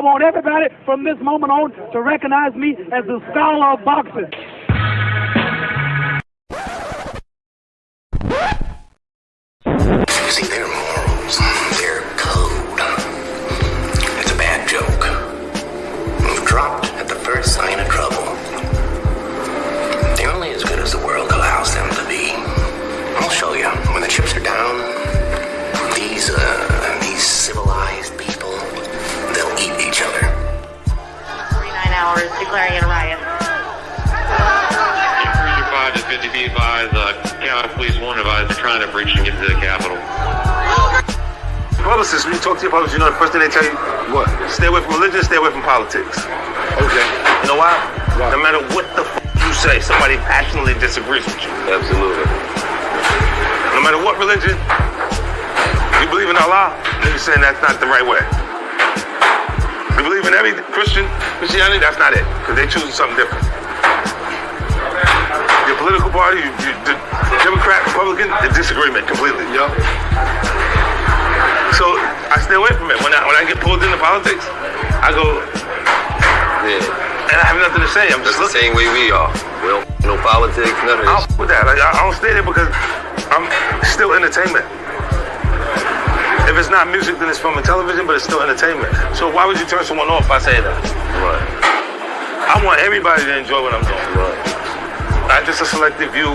want everybody from this moment on to recognize me as the scholar of boxing. See, their morals, their code. It's a bad joke. You've dropped at the first sign of trouble. They're only as good as the world allows them to be. I'll show you. When the chips are down, these civilized people, they'll eat each other. 49 hours declaring it a riot. Cruiser 5 to 50 feet advised, County Police 1 advised they're trying to breach and get to the Capitol. Publicists, when you talk to your publicists, you know the first thing they tell you? What? Stay away from religion, stay away from politics. Okay. You know why? No matter what the you say, somebody passionately disagrees with you. Absolutely. No matter what religion, you believe in Allah, you're saying that's not the right way. You believe in every Christianity, that's not it, because they're choosing something different. Your political party, Democrat, Republican, the disagreement completely. Yep. So I stay away from it. When I get pulled into politics, I go, yeah. And I have nothing to say. I'm just looking. The same way we are. We don't no politics, nothing. I don't with that. Like, I don't stay there because I'm still entertainment. If it's not music, then it's film and television, but it's still entertainment. So why would you turn someone off by saying that? Right. I want everybody to enjoy what I'm doing. Right. Not just a selective few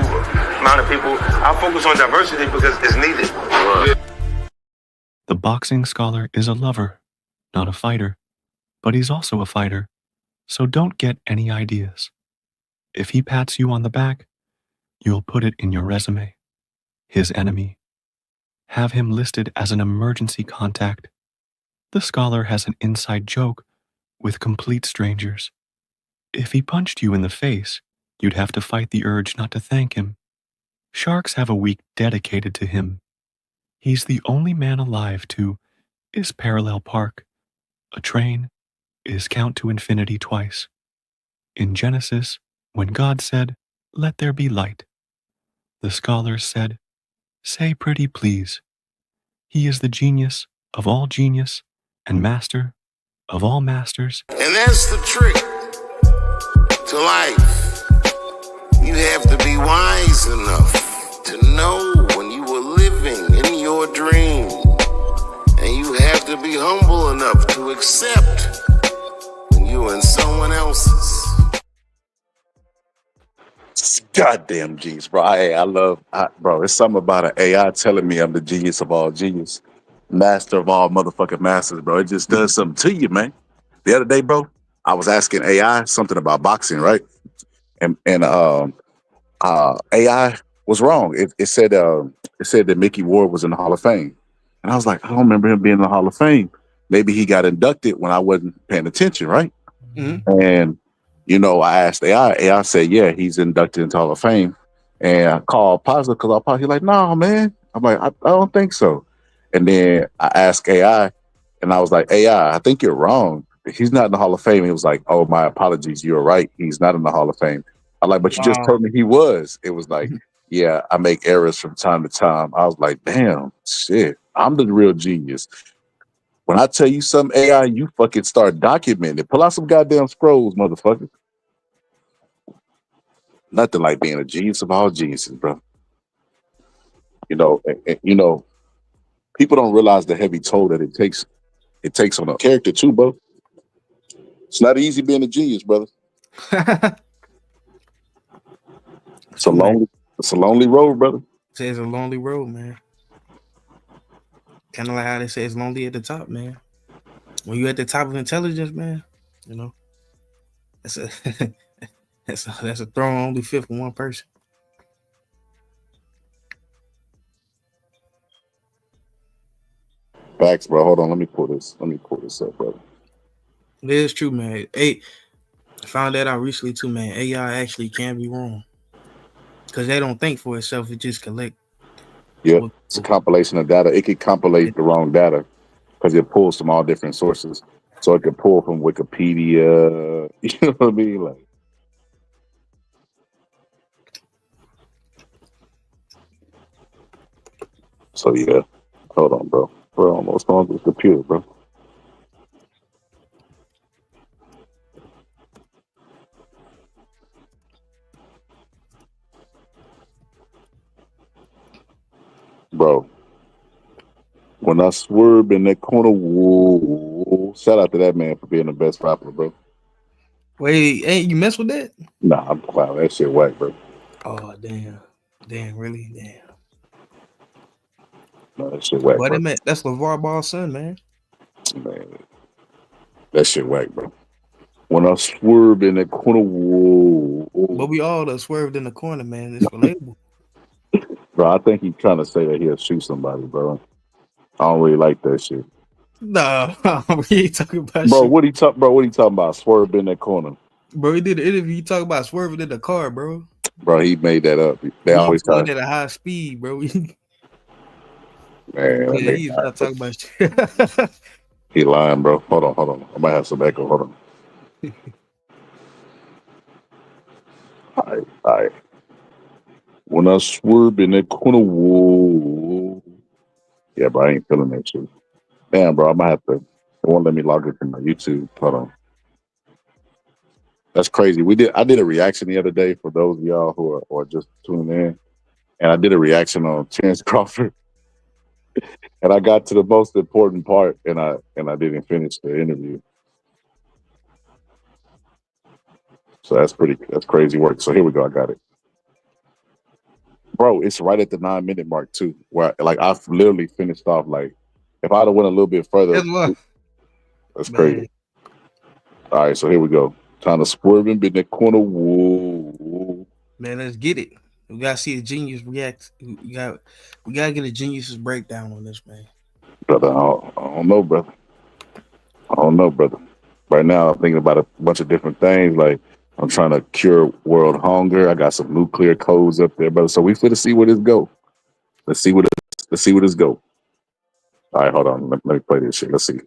amount of people. I focus on diversity because it's needed. Right. The boxing scholar is a lover, not a fighter, but he's also a fighter, so don't get any ideas. If he pats you on the back, you'll put it in your resume. His enemy. Have him listed as an emergency contact. The scholar has an inside joke with complete strangers. If he punched you in the face, you'd have to fight the urge not to thank him. Sharks have a week dedicated to him. He's the only man alive to is parallel park. A train is count to infinity twice. In Genesis, when God said, "Let there be light," the scholars said, "Say pretty please." He is the genius of all genius and master of all masters. And that's the trick to life. You have to be wise enough to know when you were living in your dream. And you have to be humble enough to accept when you're in someone else's. Goddamn genius, bro. Bro, it's something about an AI telling me I'm the genius of all genius. Master of all motherfucking masters, bro. It just does something to you, man. The other day, bro, I was asking AI something about boxing, right? And AI was wrong. It said that Mickey Ward was in the Hall of Fame. And I was like, I don't remember him being in the Hall of Fame. Maybe he got inducted when I wasn't paying attention, right? Mm-hmm. And you know, I asked AI. AI said, yeah, he's inducted into Hall of Fame. And I called Positive because he's like, no, man. I'm like, I don't think so. And then I asked AI, and I was like, AI, I think you're wrong. He's not in the Hall of Fame. He was like, oh, my apologies. You're right. He's not in the Hall of Fame. I'm like, but you just told me he was. It was like, yeah, I make errors from time to time. I was like, damn, shit. I'm the real genius. When I tell you something, AI, you fucking start documenting it. Pull out some goddamn scrolls, motherfucker. Nothing like being a genius of all geniuses, bro. You know, people don't realize the heavy toll that it takes on a character too, bro. It's not easy being a genius, brother. It's a lonely road, brother. It's a lonely road, man. Kind of like how they say it's lonely at the top, man. When you're at the top of intelligence, man, you know, that's a throne only fit for one person. Facts, bro. Hold on, let me pull this up, brother. It is true, man. Hey, I found that out recently too, man. AI actually can be wrong because they don't think for itself; it just collect. Yeah, it's a compilation of data. It could compilate the wrong data because it pulls from all different sources. So it could pull from Wikipedia. You know what I mean? Like, so yeah. Hold on, bro. We're almost on the computer, bro. bro. When I swerve in that corner, whoa! Shout out to that man for being the best rapper, bro. Wait, ain't you mess with that? Nah, I'm clown. That shit whack, bro. Oh damn, really, damn. No, that shit whack, But bro. that's LeVar Ball's son, man. Man, that shit whack, bro. When I swerve in that corner, But whoa! we all done swerved in the corner, man. It's relatable. Bro, I think he's trying to say that he'll shoot somebody, bro. I don't really like that shit. No, we ain't talking about Bro, shit. what he talk? Bro, what he talking about? Swerve in that corner, Bro, he did an interview. He talking about swerving in the car, bro. bro. He made that up. They He always try. going at a high speed, bro. Man, that Yeah, nigga he's lying, not bro. talking about shit. He lying, bro. Hold on. I might have some echo. Hold on. All right. When I swerve in that corner, whoa. Yeah, bro, I ain't feeling that shit. Damn, bro, I might have to. It won't let me log into my YouTube. Hold on. That's crazy. I did a reaction the other day for those of y'all who are just tuning in, and I did a reaction on Chance Crawford, and I got to the most important part, and I didn't finish the interview. So that's crazy work. So here we go. I got it, bro. It's right at the 9-minute mark too, where like I've literally finished off. Like if I'd have went a little bit further, That's what, that's man. crazy. All right, so here we go. Time to swerve in the corner. Whoa. Man, let's get it. We gotta see a genius react. We gotta get a genius's breakdown on this, man. Brother, I don't know, brother. I don't know, brother. Right now, I'm thinking about a bunch of different things. Like I'm trying to cure world hunger. I got some nuclear codes up there, brother. So we finna see where this go. Let's see where this go. All right, hold on. Let me play this shit. Let's see.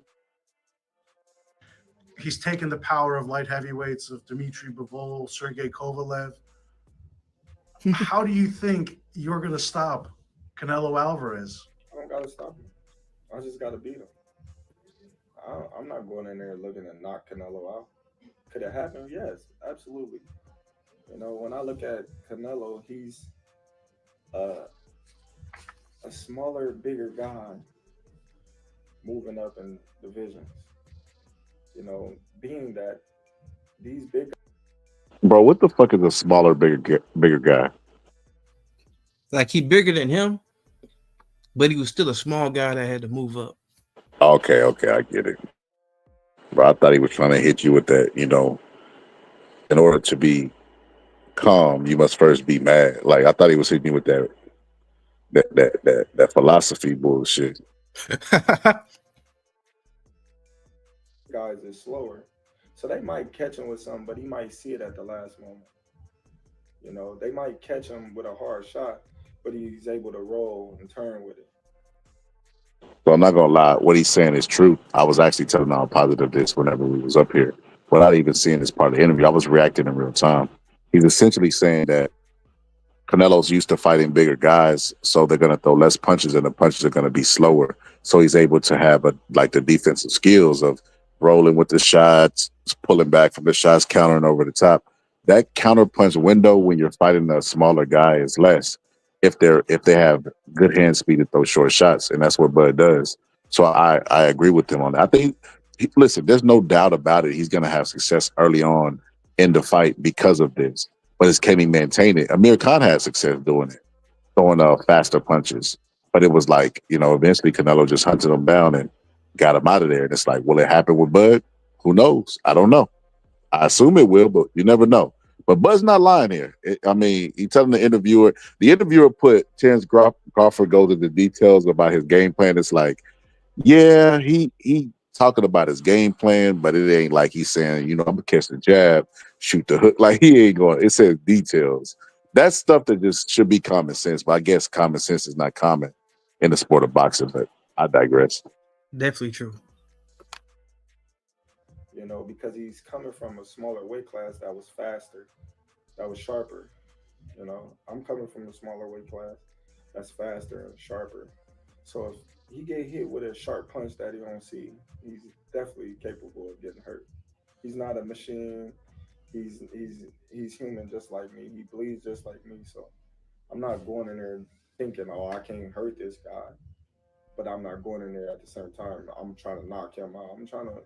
He's taken the power of light heavyweights of Dmitry Bivol, Sergey Kovalev. How do you think you're going to stop Canelo Alvarez? I don't gotta stop him. I just gotta beat him. I'm not going in there looking to knock Canelo out. Could it happen? Yes, absolutely. You know, when I look at Canelo, he's a smaller, bigger guy moving up in divisions. You know, being that these big Bro, what the fuck is a smaller, bigger guy? Like he bigger than him, but he was still a small guy that had to move up. Okay, I get it. Bro, I thought he was trying to hit you with that, in order to be calm, you must first be mad. Like I thought he was hitting you with that philosophy bullshit. guys is slower. So they might catch him with something, but he might see it at the last moment. You know, they might catch him with a hard shot, but he's able to roll and turn with it. So I'm not gonna lie, what he's saying is true. I was actually telling how positive this whenever we was up here, without even seeing this part of the interview. I was reacting in real time. He's essentially saying that Canelo's used to fighting bigger guys, so they're gonna throw less punches, and the punches are gonna be slower. So he's able to have the defensive skills of rolling with the shots, pulling back from the shots, countering over the top. That counter punch window when you're fighting a smaller guy is less if they have good hand speed to throw short shots, and that's what Bud does. So I agree with him on that. I think listen, there's no doubt about it. He's gonna have success early on in the fight because of this. But it's can he maintain it? Amir Khan had success doing it, throwing faster punches. But it was like, eventually Canelo just hunted him down and got him out of there. And it's like, will it happen with Bud? Who knows? I don't know. I assume it will, but you never know. But Bud's not lying here. He telling the interviewer put Terence Crawford goes into details about his game plan. It's like, yeah, he talking about his game plan, but it ain't like he's saying, I'm gonna catch the jab, shoot the hook. Like he ain't going. It says details. That's stuff that just should be common sense. But I guess common sense is not common in the sport of boxing. But I digress. Definitely true. You know, because he's coming from a smaller weight class that was faster, that was sharper. You know, I'm coming from a smaller weight class that's faster and sharper. So if he get hit with a sharp punch that he don't see, he's definitely capable of getting hurt. He's not a machine. He's human just like me. He bleeds just like me. So I'm not going in there thinking, oh, I can't hurt this guy, but I'm not going in there at the same time. I'm trying to knock him out. I'm trying to,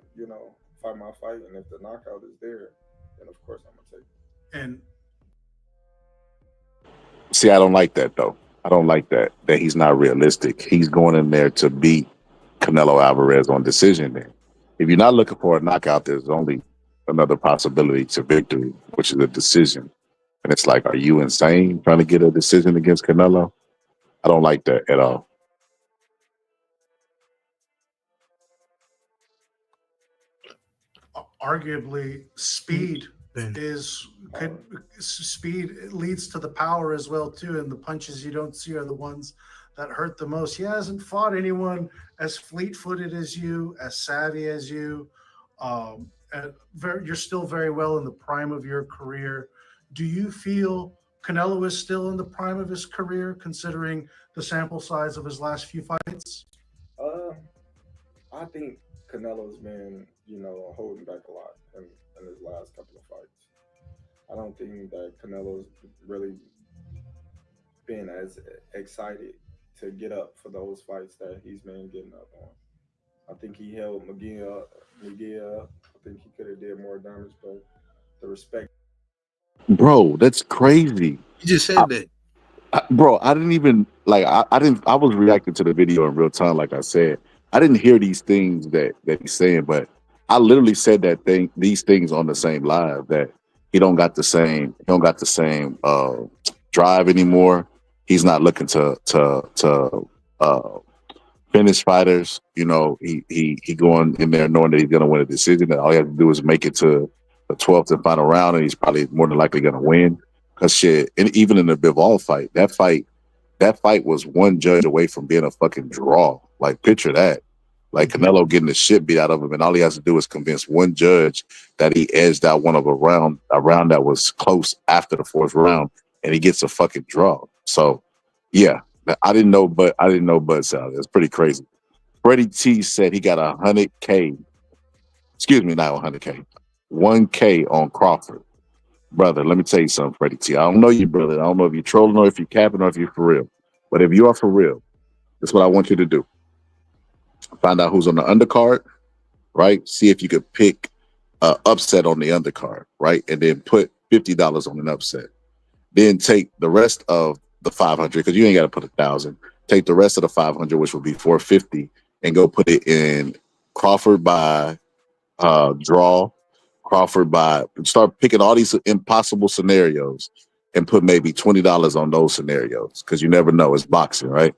fight my fight. And if the knockout is there, then of course I'm going to take it. And See, I don't like that though. I don't like that he's not realistic. He's going in there to beat Canelo Alvarez on decision. Then, if you're not looking for a knockout, there's only another possibility to victory, which is a decision. And it's like, are you insane trying to get a decision against Canelo? I don't like that at all. arguably, speed speed leads to the power as well too, and the punches you don't see are the ones that hurt the most. He hasn't fought anyone as fleet-footed as you, as savvy as you. You're still very well in the prime of your career. Do you feel Canelo is still in the prime of his career, considering the sample size of his last few fights? I think Canelo's been, holding back a lot in his last couple of fights. I don't think that Canelo's really been as excited to get up for those fights that he's been getting up on. I think he held McGee up. I think he could have did more damage, but the respect. Bro, that's crazy. You just said that. Bro, I didn't even I was reacting to the video in real time, like I said. I didn't hear these things that he's saying, but I literally said these things on the same live, that he don't got the same drive anymore. He's not looking to finish fighters. He going in there knowing that he's gonna win a decision, that all he has to do is make it to the 12th and final round, and he's probably more than likely gonna win. Cause shit, and even in the Bivol fight, that fight was one judge away from being a fucking draw. Like, picture that. Like, Canelo getting the shit beat out of him, and all he has to do is convince one judge that he edged out one of a round that was close after the fourth round, and he gets a fucking draw. So, yeah, I didn't know Bud Salad. It's pretty crazy. Freddie T said he got 100K. Excuse me, not 100K. 1K on Crawford. Brother, let me tell you something, Freddie T. I don't know you, brother. I don't know if you're trolling or if you're capping or if you're for real. But if you are for real, that's what I want you to do. Find out who's on the undercard, right? See if you could pick an upset on the undercard, right? And then put $50 on an upset. Then take the rest of the 500, because you ain't got to put 1,000. Take the rest of the 500, which would be 450, and go put it in Crawford by draw, Crawford by, start picking all these impossible scenarios and put maybe $20 on those scenarios, because you never know. It's boxing, right?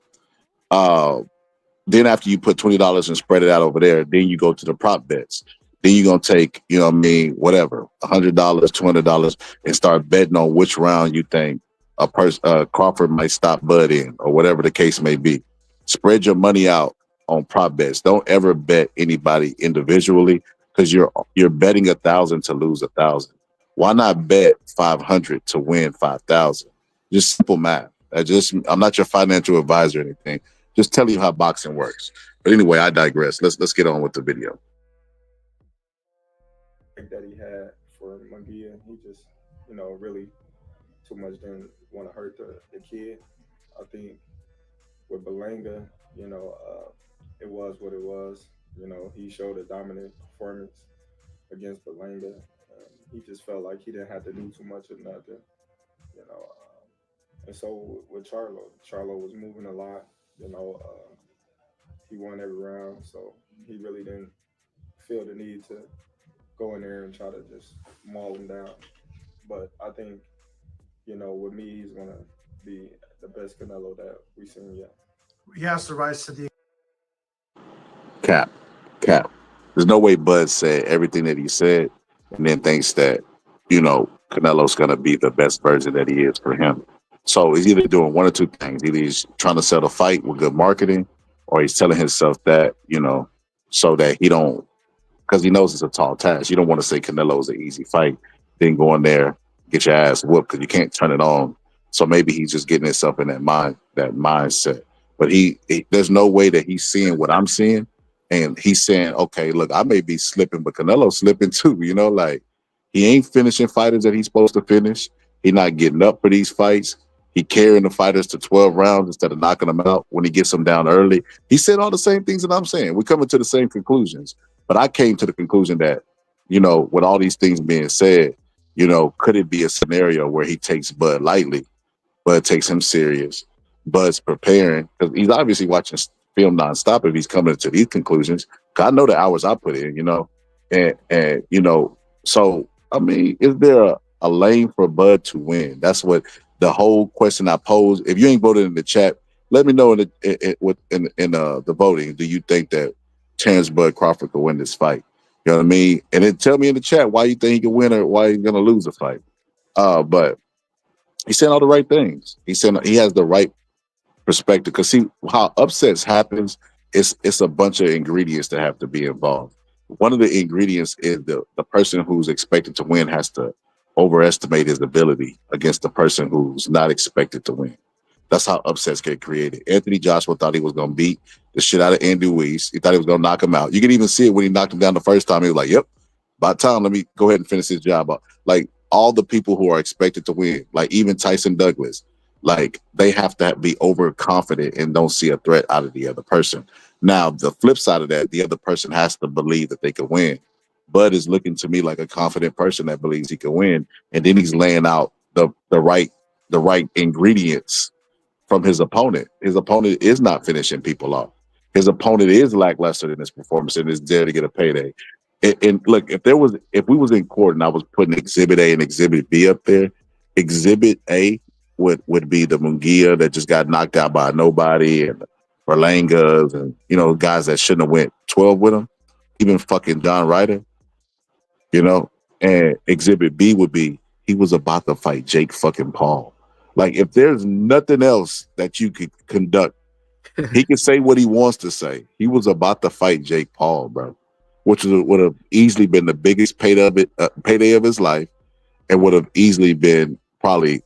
Then after you put $20 and spread it out over there, then you go to the prop bets. Then you're going to take, whatever, $100, $200, and start betting on which round you think Crawford might stop Bud in, or whatever the case may be. Spread your money out on prop bets. Don't ever bet anybody individually, because you're betting 1,000 to lose 1,000. Why not bet 500 to win 5,000? Just simple math. I'm not your financial advisor or anything. Just telling you how boxing works. But anyway, I digress. Let's get on with the video. That he had for Munguia, he just, really too much didn't want to hurt the kid. I think with Berlanga, it was what it was. He showed a dominant performance against Berlanga. He just felt like he didn't have to do too much of nothing, and so with Charlo was moving a lot. He won every round, so he really didn't feel the need to go in there and try to just maul him down. But I think, with me, he's gonna be the best Canelo that we've seen yet. He has to rise to the Cap. There's no way Bud said everything that he said and then thinks that, Canelo's gonna be the best version that he is for him. So he's either doing one or two things. Either he's trying to sell the fight with good marketing, or he's telling himself that, so that he don't, because he knows it's a tall task. You don't want to say Canelo's an easy fight, then go in there, get your ass whooped, because you can't turn it on. So maybe he's just getting himself in that mindset. But there's no way that he's seeing what I'm seeing, and he's saying, okay, look, I may be slipping, but Canelo's slipping too. Like, he ain't finishing fighters that he's supposed to finish. He's not getting up for these fights. He carrying the fighters to 12 rounds instead of knocking them out when he gets them down early. He said all the same things that I'm saying. We're coming to the same conclusions. But I came to the conclusion that, with all these things being said, could it be a scenario where he takes Bud lightly? Bud takes him serious. Bud's preparing because he's obviously watching film nonstop if he's coming to these conclusions. Cause I know the hours I put in, and so I mean, is there a lane for Bud to win? That's what the whole question I posed. If you ain't voted in the chat, let me know in the voting. Do you think that Terrence Bud Crawford could win this fight? You know what I mean? And then tell me in the chat why you think he can win or why he's gonna lose a fight. But he's saying all the right things. He's saying he has the right perspective. Because see how upsets happens, it's a bunch of ingredients that have to be involved. One of the ingredients is the person who's expected to win has to overestimate his ability against the person who's not expected to win. That's how upsets get created. Anthony Joshua thought he was going to beat the shit out of Andy Ruiz. He thought he was going to knock him out. You can even see it when he knocked him down the first time. He was like, yep, by time, let me go ahead and finish his job up. Like all the people who are expected to win, like even Tyson Douglas, like they have to be overconfident and don't see a threat out of the other person. Now, the flip side of that, the other person has to believe that they can win. Bud is looking to me like a confident person that believes he can win. And then he's laying out the right ingredients from his opponent. His opponent is not finishing people off. His opponent is lackluster in his performance and is there to get a payday. And look, if we was in court and I was putting Exhibit A and Exhibit B up there, Exhibit A would be the Munguia that just got knocked out by nobody and Berlangas and guys that shouldn't have went 12 with him, even fucking John Ryder, and Exhibit B would be he was about to fight Jake fucking Paul. Like if there's nothing else that you could conduct, he can say what he wants to say. He was about to fight Jake Paul, bro, which would have easily been the biggest payday of his life and would have easily been probably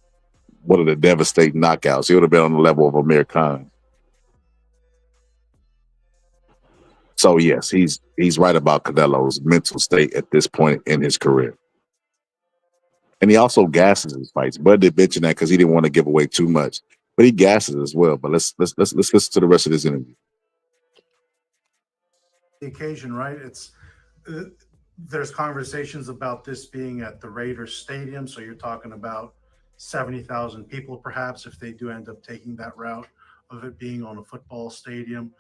one of the devastating knockouts. He would have been on the level of Amir Khan. So yes, he's right about Canelo's mental state at this point in his career. And he also gasses his fights. Bud did mention that because he didn't want to give away too much. But he gasses as well. But let's listen to the rest of this interview. The occasion, right? There's conversations about this being at the Raiders Stadium. So you're talking about 70,000 people, perhaps, if they do end up taking that route of it being on a football stadium.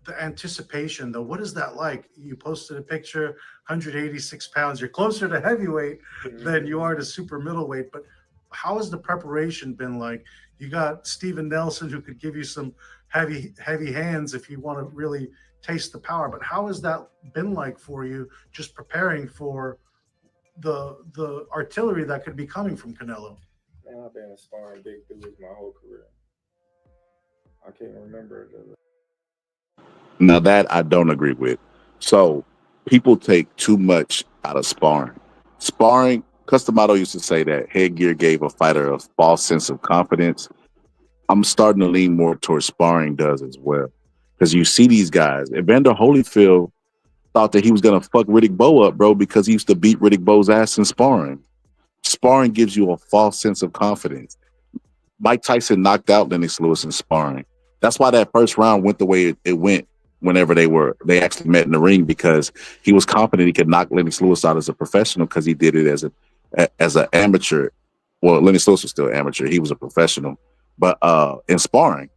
The anticipation, though, what is that like? You posted a picture, 186 pounds. You're closer to heavyweight than you are to super middleweight. But how has the preparation been like? You got Steven Nelson, who could give you some heavy hands if you want to really taste the power. But how has that been like for you, just preparing for the artillery that could be coming from Canelo? Man, I've been sparring big dudes my whole career. I can't remember Now that I don't agree with. So people take too much out of sparring. Sparring, Customato used to say that headgear gave a fighter a false sense of confidence. I'm starting to lean more towards sparring does as well. Because you see these guys. Evander Holyfield thought that he was going to fuck Riddick Bowe up, bro, because he used to beat Riddick Bowe's ass in sparring. Sparring gives you a false sense of confidence. Mike Tyson knocked out Lennox Lewis in sparring. That's why that first round went the way it went whenever they actually met in the ring, because he was confident he could knock Lennox Lewis out as a professional because he did it as an amateur. Well, Lennox Lewis was still amateur. He was a professional. But in sparring,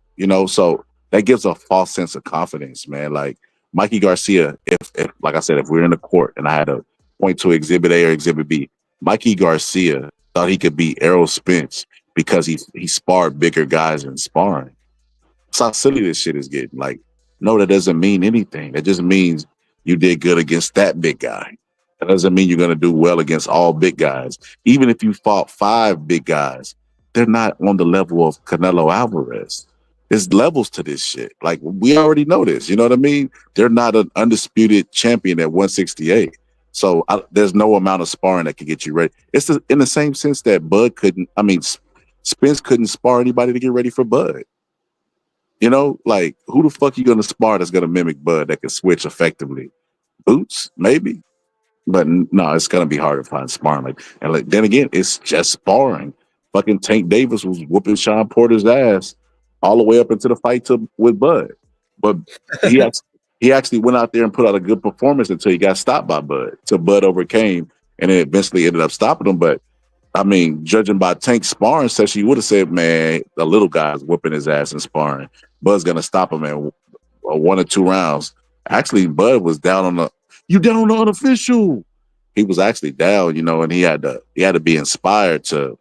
so that gives a false sense of confidence, man. Like Mikey Garcia, if like I said, if we're in the court and I had to point to Exhibit A or Exhibit B, Mikey Garcia thought he could beat Errol Spence because he sparred bigger guys in sparring. That's how silly this shit is getting. Like, no, that doesn't mean anything. That just means you did good against that big guy. That doesn't mean you're going to do well against all big guys. Even if you fought 5 big guys, they're not on the level of Canelo Alvarez. There's levels to this shit. Like, we already know this. You know what I mean? They're not an undisputed champion at 168. So there's no amount of sparring that can get you ready. It's in the same sense that Spence couldn't spar anybody to get ready for Bud. Like, who the fuck you going to spar that's going to mimic Bud that can switch effectively? Boots, maybe. But no, it's going to be hard to find sparring. Then again, it's just sparring. fucking Tank Davis was whooping Sean Porter's ass all the way up into the fight with Bud. But he actually went out there and put out a good performance until he got stopped by Bud. So Bud overcame and then eventually ended up stopping him. But I mean, judging by Tank's sparring session, you would have said, man, the little guy's whooping his ass in sparring. Bud's gonna stop him in 1 or 2 rounds. Actually, Bud was down on the unofficial. He was actually down, and he had to be inspired to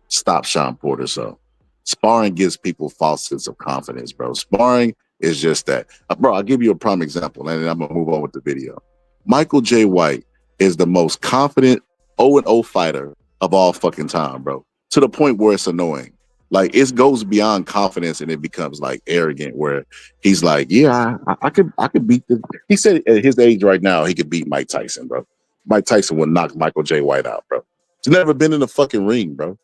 stop Sean Porter. So sparring gives people false sense of confidence, bro. Sparring is just that. Bro, I'll give you a prime example, and then I'm gonna move on with the video. Michael J. White is the most confident 0-0 fighter of all fucking time, bro. To the point where it's annoying. Like, it goes beyond confidence and it becomes like arrogant, where he's like, yeah, I could beat this. He said at his age right now, he could beat Mike Tyson, bro. Mike Tyson would knock Michael J. White out, bro. He's never been in the fucking ring, bro.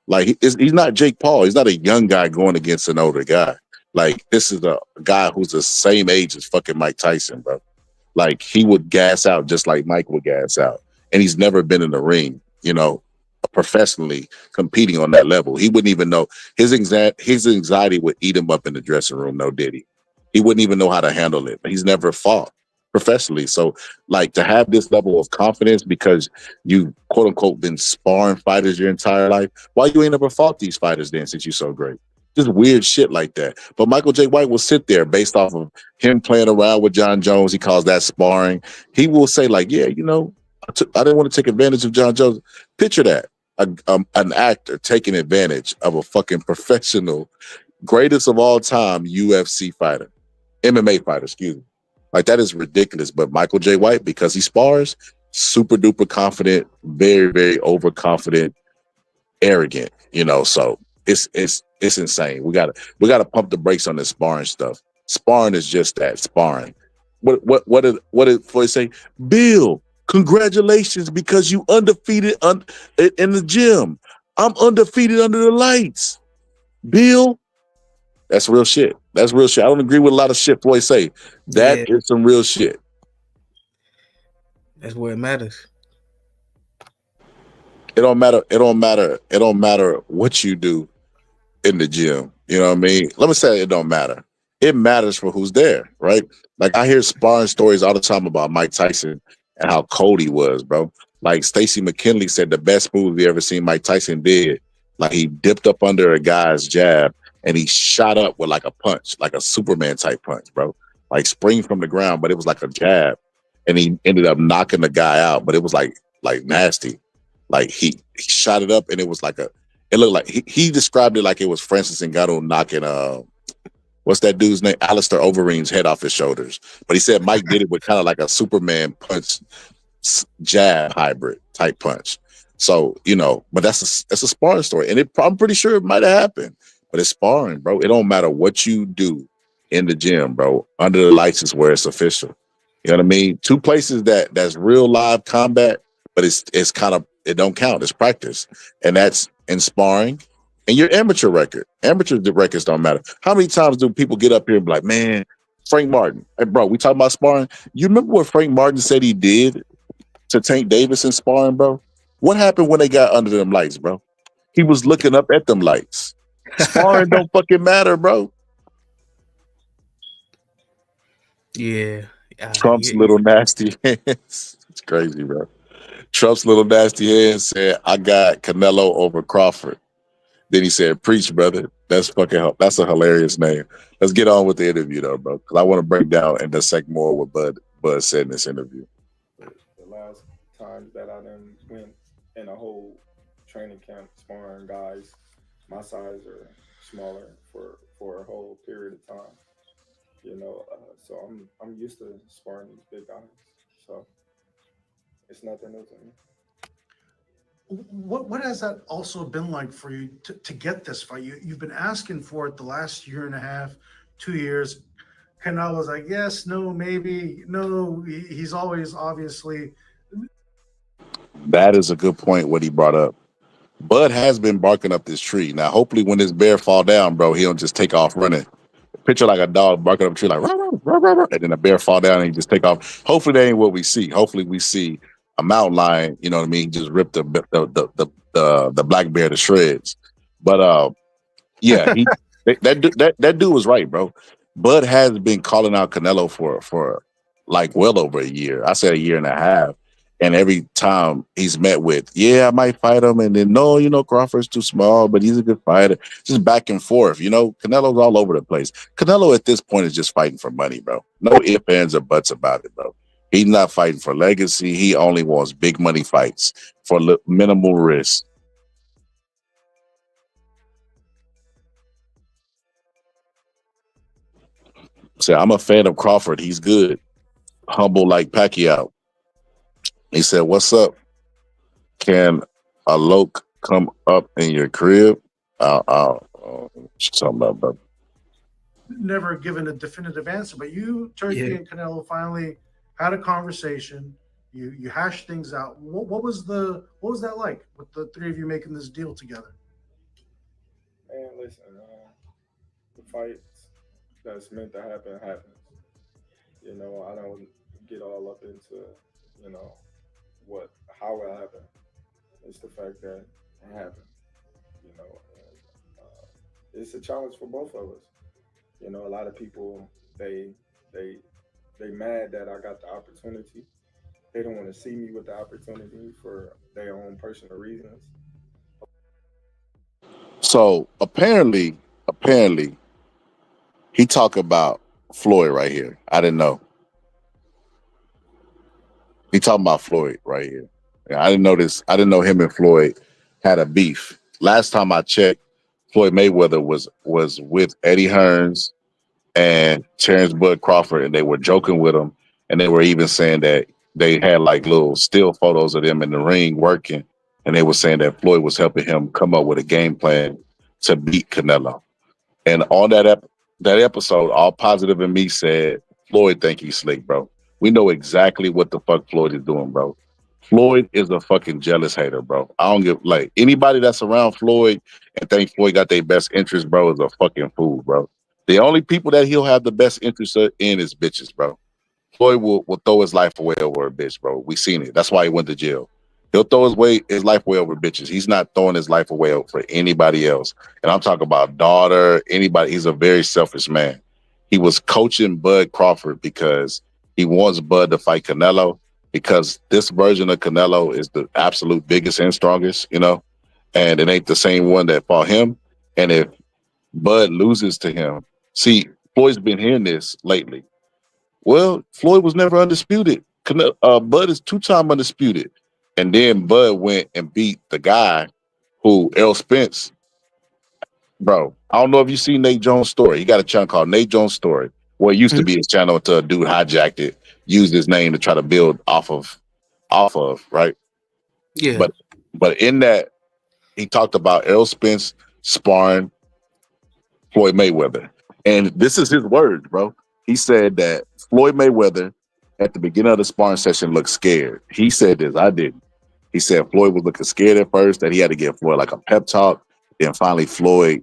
Like, he's not Jake Paul. He's not a young guy going against an older guy. Like, this is a guy who's the same age as fucking Mike Tyson, bro. Like, he would gas out just like Mike would gas out. And he's never been in the ring, professionally competing on that level. He wouldn't even know. His anxiety would eat him up in the dressing room, no diddy. He wouldn't even know how to handle it. But he's never fought professionally. So, like, to have this level of confidence because you, quote unquote, been sparring fighters your entire life, why you ain't never fought these fighters then since you're so great? Just weird shit like that. But Michael J. White will sit there based off of him playing around with John Jones. He calls that sparring. He will say, like, yeah, I didn't want to take advantage of John Jones. Picture that. An actor taking advantage of a fucking professional, greatest of all time UFC fighter, MMA fighter, excuse me. Like, that is ridiculous. But Michael J. White, because he spars, super duper confident, very, very overconfident, arrogant, so it's insane. We gotta pump the brakes on this sparring stuff. Sparring is just that, sparring. What did Floyd say? Bill, congratulations, because you undefeated in the gym. I'm undefeated under the lights. Bill, that's real shit. That's real shit. I don't agree with a lot of shit Floyd say. That is some real shit. That's where it matters. It don't matter what you do in the gym. You know what I mean? Let me say it don't matter. It matters for who's there, right? Like, I hear sparring stories all the time about Mike Tyson and how cold he was, bro. Like, Stacey McKinley said the best move he ever seen Mike Tyson did, like, he dipped up under a guy's jab and he shot up with like a punch, like a Superman type punch, bro. Like, spring from the ground, but it was like a jab. And he ended up knocking the guy out, but it was like nasty. Like, he shot it up and it was like it looked like he described it like it was Francis Ngannou knocking what's that dude's name? Alistair Overeem's head off his shoulders. But he said Mike did it with kind of like a Superman punch jab hybrid type punch. So, but that's a sparring story. And I'm pretty sure it might have happened. But it's sparring, bro. It don't matter what you do in the gym, bro. Under the lights is where it's official. You know what I mean? 2 places that's real live combat, but it's kind of, it don't count. It's practice. And that's in sparring and your amateur record. Amateur records don't matter. How many times do people get up here and be like, man, Frank Martin, hey, bro, we talking about sparring? You remember what Frank Martin said he did to Tank Davis in sparring, bro? What happened when they got under them lights, bro? He was looking up at them lights. Sparring don't fucking matter, bro. Yeah. Trump's little nasty hands. It's crazy, bro. Trump's little nasty hands said, I got Canelo over Crawford. Then he said, preach, brother. That's a hilarious name. Let's get on with the interview, though, bro. Because I want to break down and dissect more what Bud said in this interview. The last time that I done went in a whole training camp sparring guys my size or smaller for a whole period of time. So I'm used to sparring these big guys. So it's nothing new to me. What has that also been like for you to get this fight? You've been asking for it the last year and a half, 2 years. Canelo's like, yes, no, maybe, no. He's always obviously. That is a good point, what he brought up. Bud has been barking up this tree. Now, hopefully when this bear fall down, bro, he don't just take off running. Picture like a dog barking up a tree like, rah, rah, rah, rah, and then a bear fall down and he just take off. Hopefully that ain't what we see. Hopefully we see a mountain lion, you know what I mean, just rip the the black bear to shreds. But yeah, that dude was right, bro. Bud has been calling out Canelo for like well over a year. I said a year and a half. And every time he's met with, yeah, I might fight him, and then no, Crawford's too small, but he's a good fighter. Just back and forth, Canelo's all over the place. Canelo at this point is just fighting for money, bro. No ifs, ands, or buts about it, bro. He's not fighting for legacy. He only wants big money fights for minimal risk. So I'm a fan of Crawford. He's good. Humble like Pacquiao. He said, "What's up? Can a loke come up in your crib?" What you talking about, bro? Never given a definitive answer, but you, Turkey, and Canelo finally had a conversation. You hashed things out. What was that like with the three of you making this deal together? Man, listen, the fights that's meant to happen happens. I don't get all up into how it happened. It's the fact that it happened. And, it's a challenge for both of us. A lot of people they mad that I got the opportunity. They don't want to see me with the opportunity for their own personal reasons. So apparently, he talked about Floyd right here. I didn't know. He talking about Floyd right here. I didn't know this. I didn't know him and Floyd had a beef. Last time I checked, Floyd Mayweather was with Eddie Hearns and Terrence Bud Crawford, and they were joking with him, and they were even saying that they had like little still photos of them in the ring working, and they were saying that Floyd was helping him come up with a game plan to beat Canelo. And on that episode, All Positive and me said, Floyd think he's slick, bro. We know exactly what the fuck Floyd is doing, bro. Floyd is a fucking jealous hater, bro. I don't give, like, anybody that's around Floyd and think Floyd got their best interest, bro, is a fucking fool, bro. The only people that he'll have the best interest in is bitches, bro. Floyd will throw his life away over a bitch, bro. We seen it. That's why he went to jail. He'll throw his life away over bitches. He's not throwing his life away for anybody else. And I'm talking about daughter, anybody. He's a very selfish man. He was coaching Bud Crawford because he wants Bud to fight Canelo, because this version of Canelo is the absolute biggest and strongest, and it ain't the same one that fought him. And if Bud loses to him, see, Floyd's been hearing this lately. Well, Floyd was never undisputed. Bud is 2-time undisputed. And then Bud went and beat the guy who, Errol Spence, bro. I don't know if you see Nate Jones' story. He got a channel called Nate Jones' Story. Well, it used to be his channel until a dude hijacked it, used his name to try to build off of, right? Yeah. But in that, he talked about Errol Spence sparring Floyd Mayweather. And this is his words, bro. He said that Floyd Mayweather at the beginning of the sparring session looked scared. He said this, I didn't. He said Floyd was looking scared at first, that he had to give Floyd like a pep talk. Then finally Floyd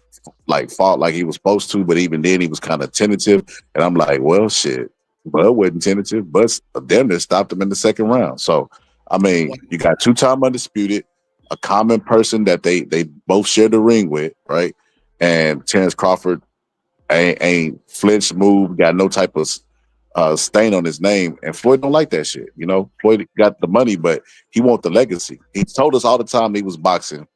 fought like he was supposed to, but even then he was kind of tentative. And I'm like, well, shit, Bud wasn't tentative, but damn near stopped him in the second round. So, I mean, you got 2-time undisputed, a common person that they both share the ring with, right? And Terrence Crawford ain't flinched, moved, got no type of stain on his name, and Floyd don't like that shit. Floyd got the money, but he want the legacy. He told us all the time he was boxing,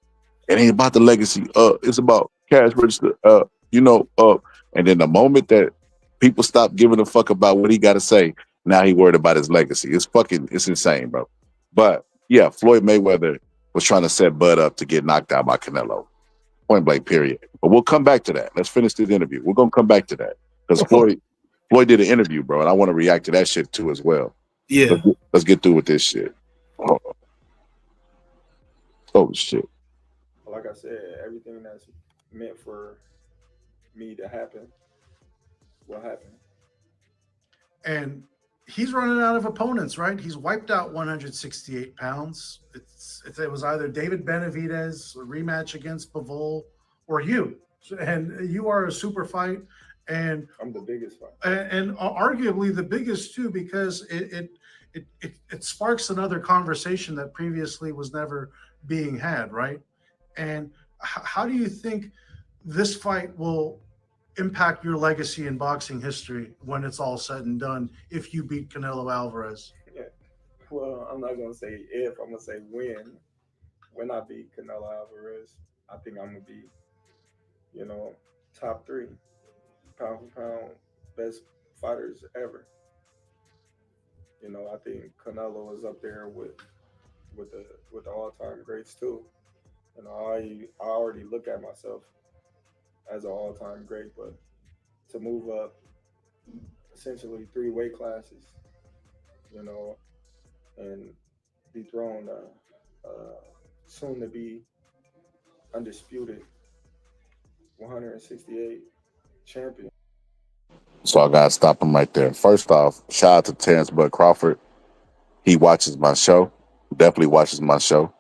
it ain't about the legacy. It's about cash register. And then the moment that people stop giving a fuck about what he got to say, now he worried about his legacy. It's insane, bro. But yeah, Floyd Mayweather was trying to set Bud up to get knocked out by Canelo. Point blank, period. But we'll come back to that. Let's finish this interview. We're gonna come back to that because Floyd did an interview, bro, and I want to react to that shit too as well. Yeah. Let's get through with this shit. Oh shit. Like I said, everything that's meant for me to happen will happen. And he's running out of opponents, right? He's wiped out 168 pounds. It was either David Benavidez, a rematch against Bivol, or you. And you are a super fight. And I'm the biggest fight. And arguably the biggest too, because it sparks another conversation that previously was never being had, right? And how do you think this fight will impact your legacy in boxing history when it's all said and done if you beat Canelo Alvarez? Yeah. Well, I'm not gonna say if, I'm gonna say when. When I beat Canelo Alvarez, I think I'm gonna be, you know, top three pound for pound best fighters ever. You know, I think Canelo is up there with the all time greats too. You know, I already look at myself as an all time great, but to move up essentially three weight classes, you know, and dethrone soon to be undisputed 168 champion. So I gotta stop him right there. First off, shout out to Terrence Bud Crawford. He watches my show. Definitely watches my show.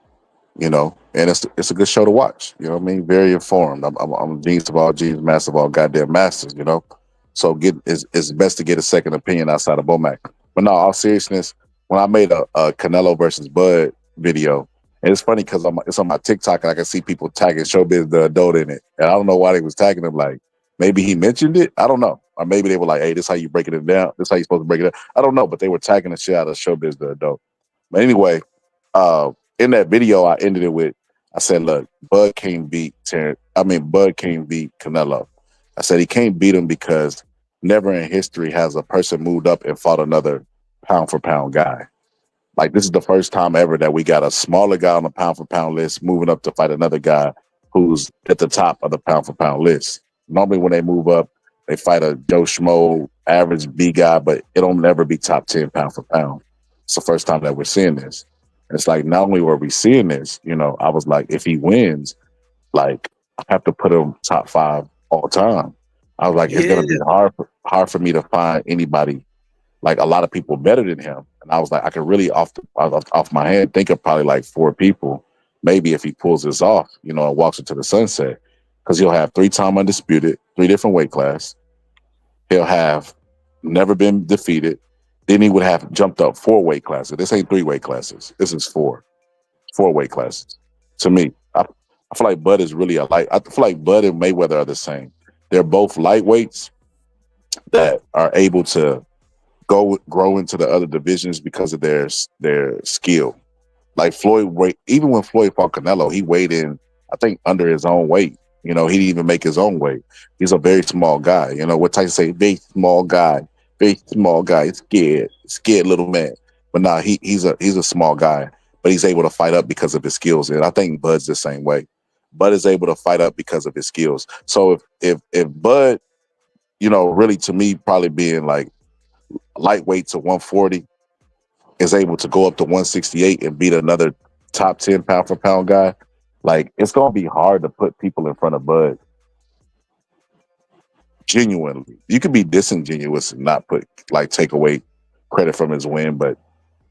You know, and it's a good show to watch. You know what I mean? Very informed. I'm genius of all genius, master of all goddamn masters. You know, so it's best to get a second opinion outside of Bomac. But no, all seriousness, when I made a Canelo versus Bud video, and it's funny because it's on my TikTok and I can see people tagging Showbiz the adult in it, and I don't know why they was tagging him. Like maybe he mentioned it. I don't know, or maybe they were like, "Hey, this how you breaking it down. This how you supposed to break it down." I don't know, but they were tagging the shit out of Showbiz the adult. But anyway, in that video, I ended it with, I said, look, Bud can't beat Canelo. I said he can't beat him because never in history has a person moved up and fought another pound for pound guy. Like this is the first time ever that we got a smaller guy on the pound for pound list moving up to fight another guy who's at the top of the pound for pound list. Normally when they move up, they fight a Joe Schmo average B guy, but it'll never be top 10 pound for pound. It's the first time that we're seeing this. And it's like not only were we seeing this, you know, I was like, if he wins, like I have to put him top 5 all time. I was like, it's gonna be hard for me to find anybody like a lot of people better than him. And I was like, I could really off my head think of probably like 4 people, maybe if he pulls this off, you know, and walks into the sunset, because he'll have 3-time undisputed, 3 different weight class. He'll have never been defeated. Then he would have jumped up 4 weight classes. This ain't 3 weight classes. This is 4 weight classes. To me, I feel like Bud is really a light. I feel like Bud and Mayweather are the same. They're both lightweights that are able to grow into the other divisions because of their skill. Like even when Floyd fought Canelo, he weighed in, I think, under his own weight. You know, he didn't even make his own weight. He's a very small guy. You know, what Tyson say, very small guy, scared little man. But nah, he's a small guy, but he's able to fight up because of his skills. And I think Bud's the same way. Bud is able to fight up because of his skills. So if Bud, you know, really to me, probably being like lightweight to 140, is able to go up to 168 and beat another top 10 pound for pound guy, like it's gonna be hard to put people in front of Bud. Genuinely, you can be disingenuous and not take away credit from his win, but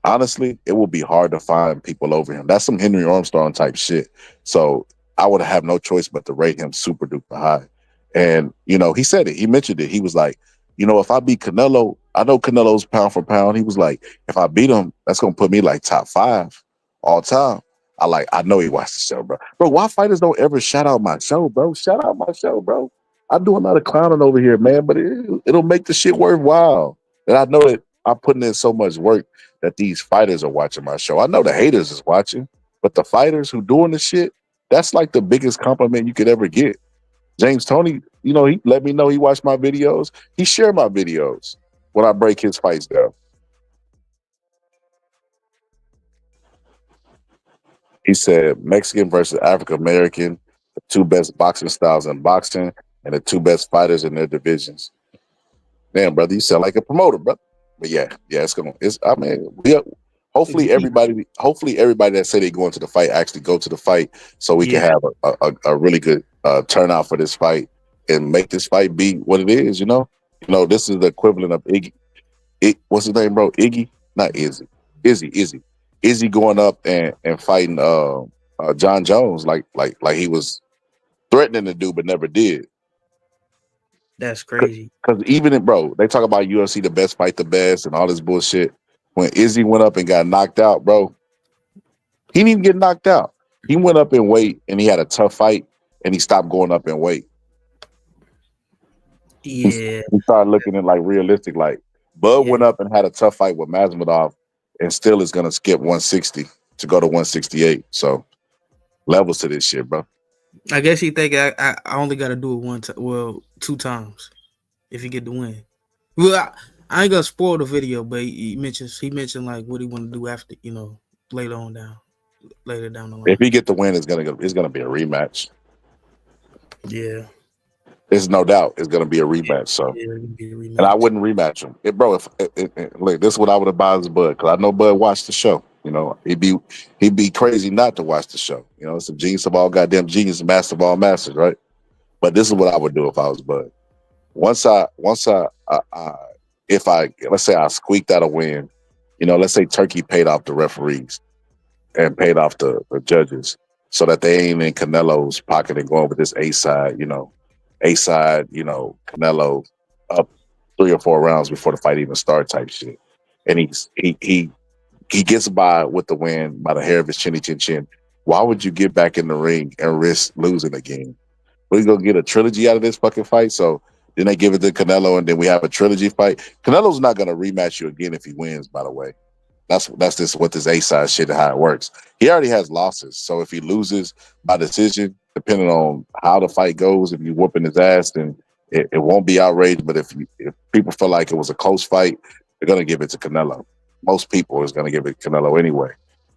honestly, it will be hard to find people over him. That's some Henry Armstrong type shit. So I would have no choice but to rate him super duper high. And you know, he said it. He mentioned it. He was like, you know, if I beat Canelo, I know Canelo's pound for pound. He was like, if I beat him, that's gonna put me like top 5 all time. I know he watched the show, bro. Bro, why fighters don't ever shout out my show, bro? Shout out my show, bro. I do a lot of clowning over here, man, but it'll make the shit worthwhile. And I know that I'm putting in so much work that these fighters are watching my show. I know the haters is watching, but the fighters who doing the shit, that's like the biggest compliment you could ever get. James Toney, you know, he let me know he watched my videos. He shared my videos when I break his fights down. He said Mexican versus African American, the 2 best boxing styles in boxing, and the 2 best fighters in their divisions. Damn, brother, you sound like a promoter, bro. But yeah, hopefully everybody that say they go into the fight actually go to the fight, so we can have a really good turnout for this fight and make this fight be what it is. You know, this is the equivalent of Iggy. What's his name, bro? Iggy, not Izzy. Izzy going up and fighting John Jones like he was threatening to do but never did. That's crazy. Because they talk about UFC, the best fight the best and all this bullshit. When Izzy went up and got knocked out, bro, he didn't even get knocked out. He went up in weight and he had a tough fight and he stopped going up in weight. Yeah. We started looking at like realistic. Like Bud went up and had a tough fight with Masvidal and still is gonna skip 160 to go to 168. So levels to this shit, bro. I guess he think I only got to do it 2 times if he get the win. Well, I ain't gonna spoil the video, but he mentioned like what he want to do after, later down the line. If he get the win, it's gonna be a rematch. Yeah. There's no doubt it's gonna be a rematch. So, and I wouldn't rematch him, look, this is what I would advise Bud, because I know Bud watched the show. He'd be crazy not to watch the show. It's a genius of all goddamn genius, master of all masters, right? But this is what I would do if I was Bud. If let's say I squeaked out a win, let's say Turkey paid off the referees and paid off the judges so that they ain't in Canelo's pocket and going with this A-side, Canelo up 3 or 4 rounds before the fight even starts type shit. And he gets by with the win by the hair of his chinny chin chin. Why would you get back in the ring and risk losing again? We're going to get a trilogy out of this fucking fight. So then they give it to Canelo and then we have a trilogy fight. Canelo's not going to rematch you again if he wins, by the way. That's just what this A-side shit and how it works. He already has losses. So if he loses by decision, depending on how the fight goes, if you whooping his ass, then it won't be outraged. But if people feel like it was a close fight, they're going to give it to Canelo. Most people is going to give it to Canelo anyway.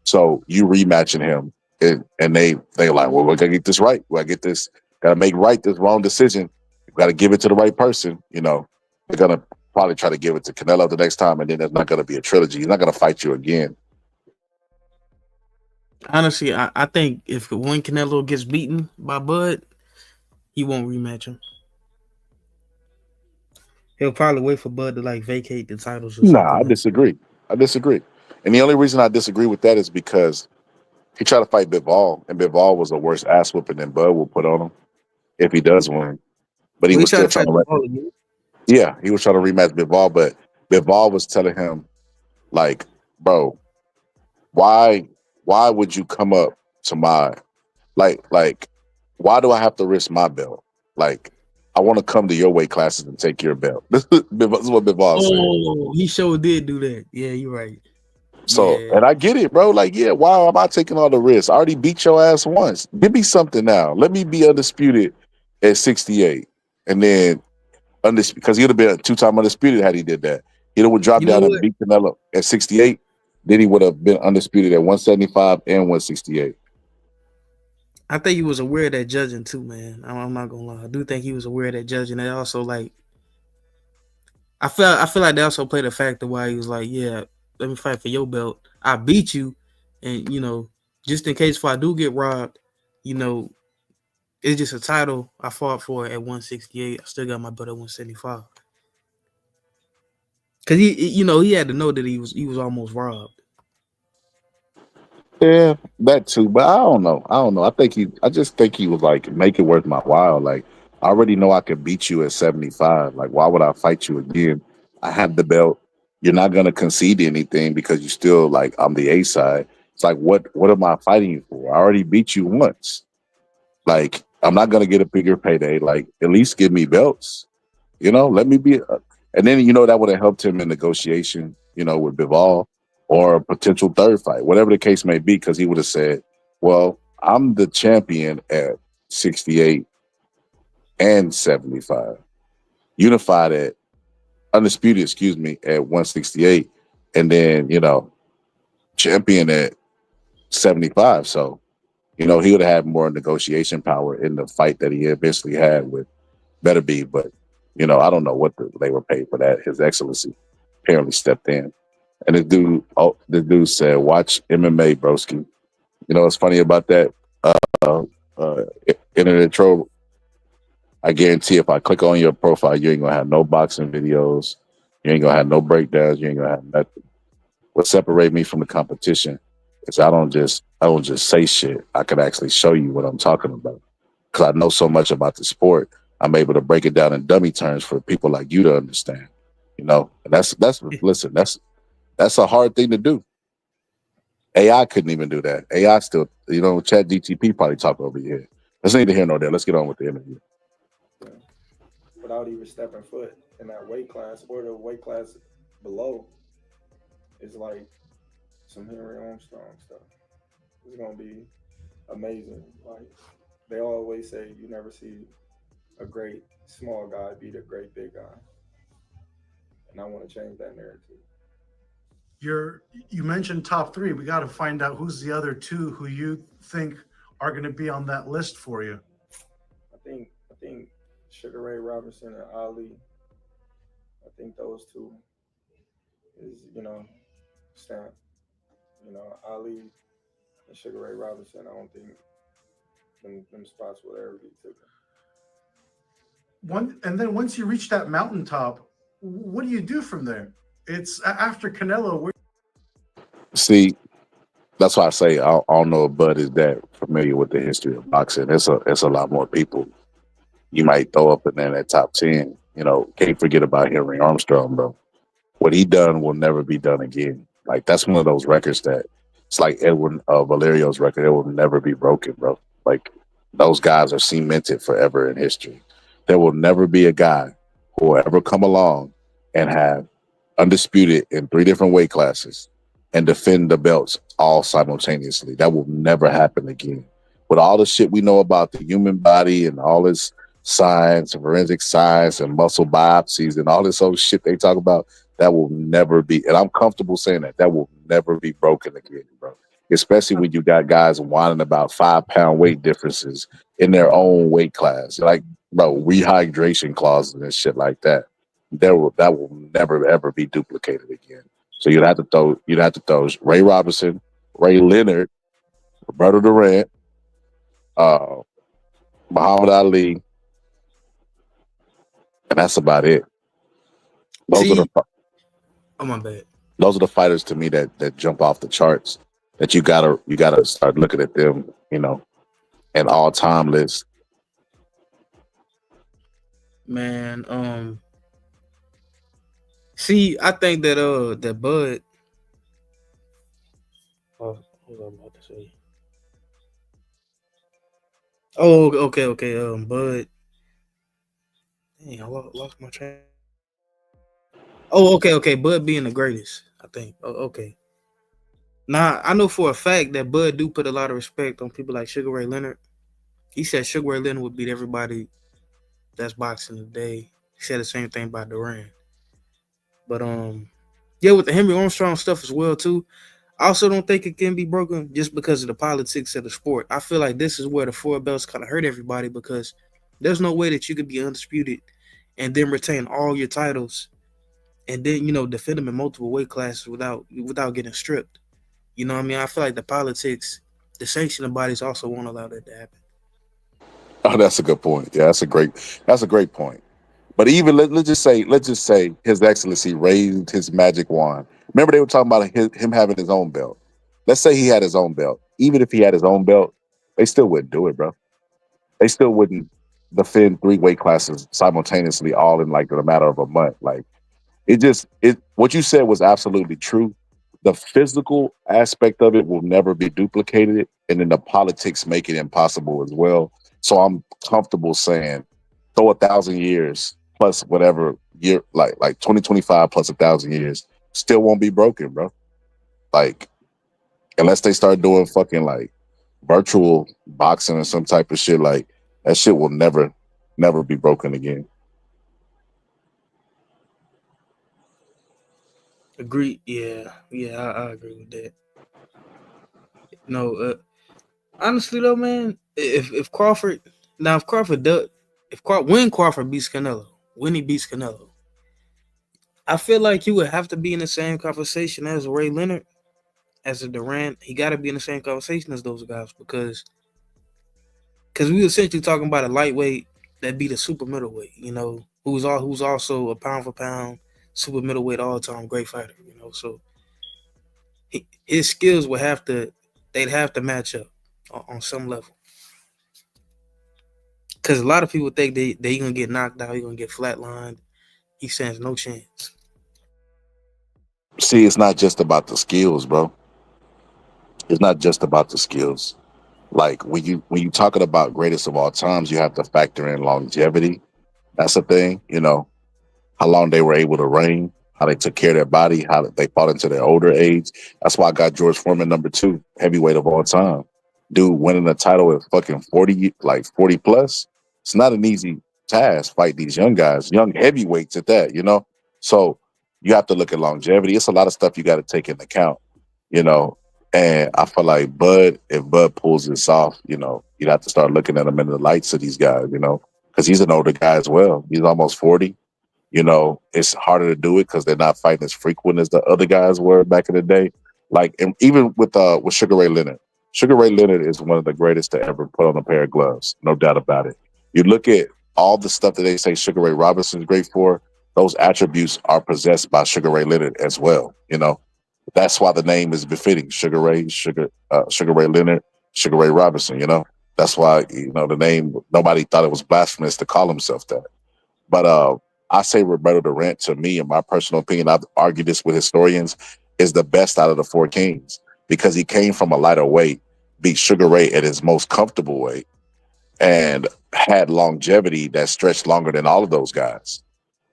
So you rematching him, and they're like, well, we're going to get this right. We got to get this, got to make right this wrong decision. We got to give it to the right person. They're going to probably try to give it to Canelo the next time, and then there's not going to be a trilogy. He's not going to fight you again. Honestly, I think when Canelo gets beaten by Bud, he won't rematch him. He'll probably wait for Bud to like vacate the titles or something. Nah, I disagree. And the only reason I disagree with that is because he tried to fight Bivol, and Bivol was a worse ass whooping than Bud will put on him if he does win. But he was still trying to. Yeah, he was trying to rematch Bivol, but Bivol was telling him, like, bro, why would you come up to my, like, why do I have to risk my belt? Like, I want to come to your weight classes and take your belt. This is what Bivol said. Oh, he sure did do that. Yeah, you're right. So, and I get it, bro. Like, yeah, why am I taking all the risks? I already beat your ass once. Give me something now. Let me be undisputed at 68. And then, because he would have been a 2-time undisputed had he did that. He would drop down and beat Canelo at 68. Then he would have been undisputed at 175 and 168. I think he was aware of that judging too, man. I'm not gonna lie. I do think he was aware of that judging. They also like, I feel like they also played a factor why he was like, yeah, let me fight for your belt. I beat you, and just in case if I do get robbed, it's just a title I fought for at 168. I still got my belt at 175. Cause he had to know that he was almost robbed. Yeah, that too. But I don't know. I just think he was like, make it worth my while. Like, I already know I can beat you at 75. Like, why would I fight you again? I have the belt. You're not gonna concede anything because you still like, I'm the A side. It's like, what am I fighting you for? I already beat you once. Like, I'm not gonna get a bigger payday. Like, at least give me belts. Let me be. And then that would have helped him in negotiation. With Bivol or a potential third fight, whatever the case may be, because he would have said, "Well, I'm the champion at 68 and 75, unified at undisputed, at 168, and then champion at 75." So he would have had more negotiation power in the fight that he eventually had with Better Be, but I don't know what they were paid for that. His Excellency apparently stepped in, and the dude said, "Watch MMA, broski." What's funny about that? Internet troll. I guarantee if I click on your profile, you ain't gonna have no boxing videos. You ain't gonna have no breakdowns. You ain't gonna have nothing. What separates me from the competition is I don't just say shit. I can actually show you what I'm talking about. Because I know so much about the sport, I'm able to break it down in dummy terms for people like you to understand. And that's a hard thing to do. AI couldn't even do that. AI still, Chat GTP probably talk over your head. Let's neither here nor there. Let's get on with the interview. Yeah. Without even stepping foot in that weight class or the weight class below, it's like some Henry Armstrong stuff. It's gonna be amazing. Like they always say, you never see a great small guy beat a great big guy, and I want to change that narrative. You mentioned top three. We got to find out who's the other two who you think are going to be on that list for you. I think Sugar Ray Robinson and Ali. I think those two is stamp. Ali and Sugar Ray Robinson. I don't think them spots will ever be taken. And then once you reach that mountaintop, what do you do from there? It's after Canelo. See, that's why I say I don't know if Bud is that familiar with the history of boxing. It's a lot more people you might throw up in there in that top 10. Can't forget about Henry Armstrong, bro. What he done will never be done again. Like, that's one of those records that it's like Edwin Valerio's record. It will never be broken, bro. Like, those guys are cemented forever in history. There will never be a guy who will ever come along and have undisputed in 3 different weight classes and defend the belts all simultaneously. That will never happen again. With all the shit we know about the human body and all this science, forensic science, and muscle biopsies and all this old shit they talk about, that will never be, and I'm comfortable saying that will never be broken again, bro. Especially when you got guys whining about 5-pound weight differences in their own weight class. Like, bro, rehydration clauses and shit like that. That will never ever be duplicated again. So you'd have to throw Ray Robinson, Ray Leonard, Roberto Durant, Muhammad Ali, and that's about it. Oh, my bad. Those are the fighters to me that jump off the charts. That you gotta start looking at them, an all-time list. Man, see, I think that Bud. Oh, what was I about to say? Oh, okay. Bud. Dang, I lost my train. Oh, okay. Bud being the greatest, I think. Oh, okay. Now, I know for a fact that Bud do put a lot of respect on people like Sugar Ray Leonard. He said Sugar Ray Leonard would beat everybody that's boxing today. He said the same thing about Duran. But yeah, with the Henry Armstrong stuff as well too. I also don't think it can be broken just because of the politics of the sport. I feel like this is where the 4 belts kind of hurt everybody because there's no way that you could be undisputed and then retain all your titles and then defend them in multiple weight classes without getting stripped. You know what I mean? I feel like the politics, the sanctioning bodies also won't allow that to happen. Oh, that's a good point. Yeah, that's a great point. But even let's just say His Excellency raised his magic wand. Remember they were talking about him having his own belt. Let's say he had his own belt. Even if he had his own belt, they still wouldn't do it, bro. They still wouldn't defend 3 weight classes simultaneously, all in like a matter of a month. Like what you said was absolutely true. The physical aspect of it will never be duplicated, and then the politics make it impossible as well. So I'm comfortable saying throw 1,000 years plus whatever year, like 2025 plus 1,000 years, still won't be broken, bro. Like, unless they start doing fucking like virtual boxing or some type of shit, like that shit will never be broken again. Agree. Yeah, I agree with that. No, honestly though, man, if Crawford when Crawford beats Canelo, when he beats Canelo, I feel like he would have to be in the same conversation as Ray Leonard, as a Durant. He got to be in the same conversation as those guys because we were essentially talking about a lightweight that beat a super middleweight, who's also a pound for pound super middleweight all time great fighter, so his skills they'd have to match up on some level. Because a lot of people think they gonna get knocked out, he gonna get flatlined. He stands no chance. See, it's not just about the skills, bro. It's not just about the skills. Like when you talking about greatest of all times, you have to factor in longevity. That's a thing, you know, how long they were able to reign, how they took care of their body, how they fought into their older age. That's why I got George Foreman #2, heavyweight of all time. Dude winning the title at fucking 40, like 40 plus. It's not an easy task, fight these young guys, young heavyweights at that, you know? So you have to look at longevity. It's a lot of stuff you got to take into account, you know? And I feel like if Bud pulls this off, you know, you'd have to start looking at him in the lights of these guys, you know, because he's an older guy as well. He's almost 40. You know, it's harder to do it because they're not fighting as frequent as the other guys were back in the day. Like, and even with Sugar Ray Leonard. Sugar Ray Leonard is one of the greatest to ever put on a pair of gloves, no doubt about it. You look at all the stuff that they say Sugar Ray Robinson's great for; those attributes are possessed by Sugar Ray Leonard as well. You know, that's why the name is befitting: Sugar Ray Leonard, Sugar Ray Robinson. You know, that's why the name. Nobody thought it was blasphemous to call himself that. But I say Roberto Durant, to me, in my personal opinion, I've argued this with historians, is the best out of the four kings because he came from a lighter weight, beat Sugar Ray at his most comfortable weight, and had longevity that stretched longer than all of those guys,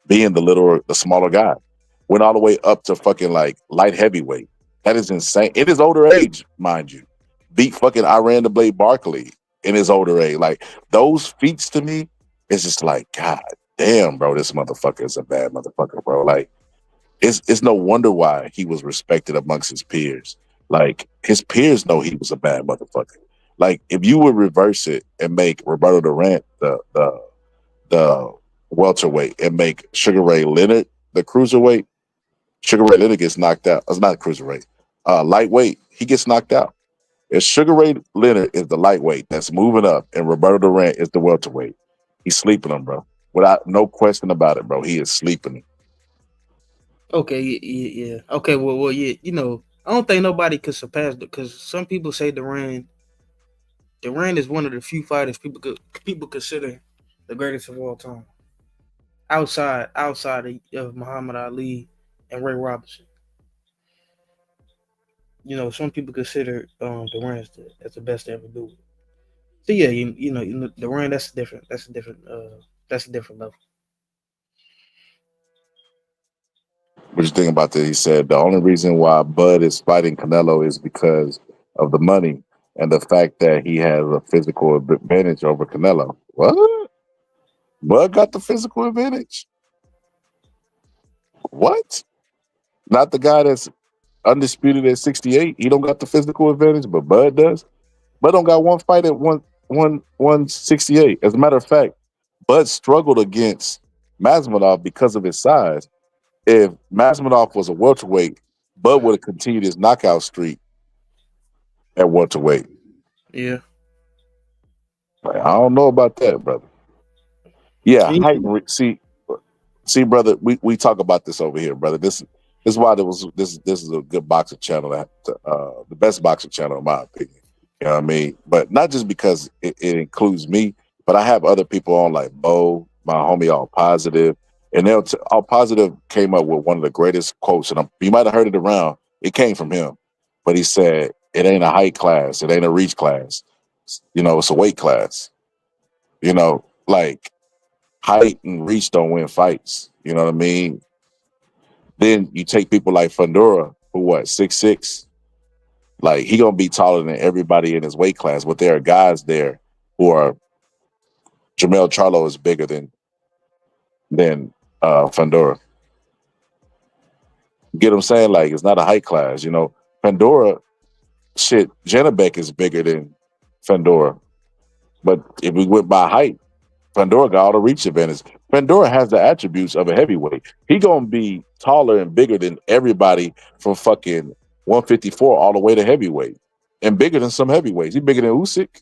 being the smaller guy. Went all the way up to fucking like light heavyweight. That is insane. In his older age, mind you. Beat fucking Iran the Blade Barkley in his older age. Like, those feats to me, it's just like, God damn, bro, this motherfucker is a bad motherfucker, bro. Like, it's no wonder why he was respected amongst his peers. Like, his peers know he was a bad motherfucker. Like, if you would reverse it and make Roberto Durant the welterweight and make Sugar Ray Leonard the cruiserweight, Sugar Ray Leonard gets knocked out. It's not cruiserweight. Lightweight, he gets knocked out. If Sugar Ray Leonard is the lightweight that's moving up and Roberto Durant is the welterweight, he's sleeping him, bro. Without no question about it, bro. He is sleeping him. Okay, yeah. Okay, well, yeah. You know, I don't think nobody could surpass it because some people say Durant is one of the few fighters people consider the greatest of all time. Outside of Muhammad Ali and Ray Robinson. You know, some people consider Durant as the best to ever do it. So yeah, you know Durant, that's a different level. What you think about that? He said the only reason why Bud is fighting Canelo is because of the money and the fact that he has a physical advantage over Canelo. What? Bud got the physical advantage? What? Not the guy that's undisputed at 68. He don't got the physical advantage, but Bud does. Bud don't got one fight at 168. As a matter of fact, Bud struggled against Masvidal because of his size. If Masvidal was a welterweight, Bud would have continued his knockout streak at welterweight. Yeah. Like, I don't know about that, brother. Yeah, height. See, brother, we talk about this over here, brother. This is why this is a good boxing channel, the best boxing channel in my opinion. You know what I mean? But not just because it includes me, but I have other people on like Bo, my homie, All Positive, and All Positive came up with one of the greatest quotes, and you might have heard it around. It came from him, but he said, "It ain't a height class, it ain't a reach class. You know, it's a weight class. You know, like." Height and reach don't win fights. You know what I mean? Then you take people like Fundora, who 6'6". Like, he gonna be taller than everybody in his weight class, but there are guys there who are. Jamel Charlo is bigger than Fundora. Get what I'm saying? Like, it's not a height class. You know, Fundora, shit, Janabek is bigger than Fundora. But if we went by height, Pandora got all the reach advantage. Pandora has the attributes of a heavyweight. He gonna be taller and bigger than everybody from fucking 154 all the way to heavyweight, and bigger than some heavyweights. He's bigger than Usyk,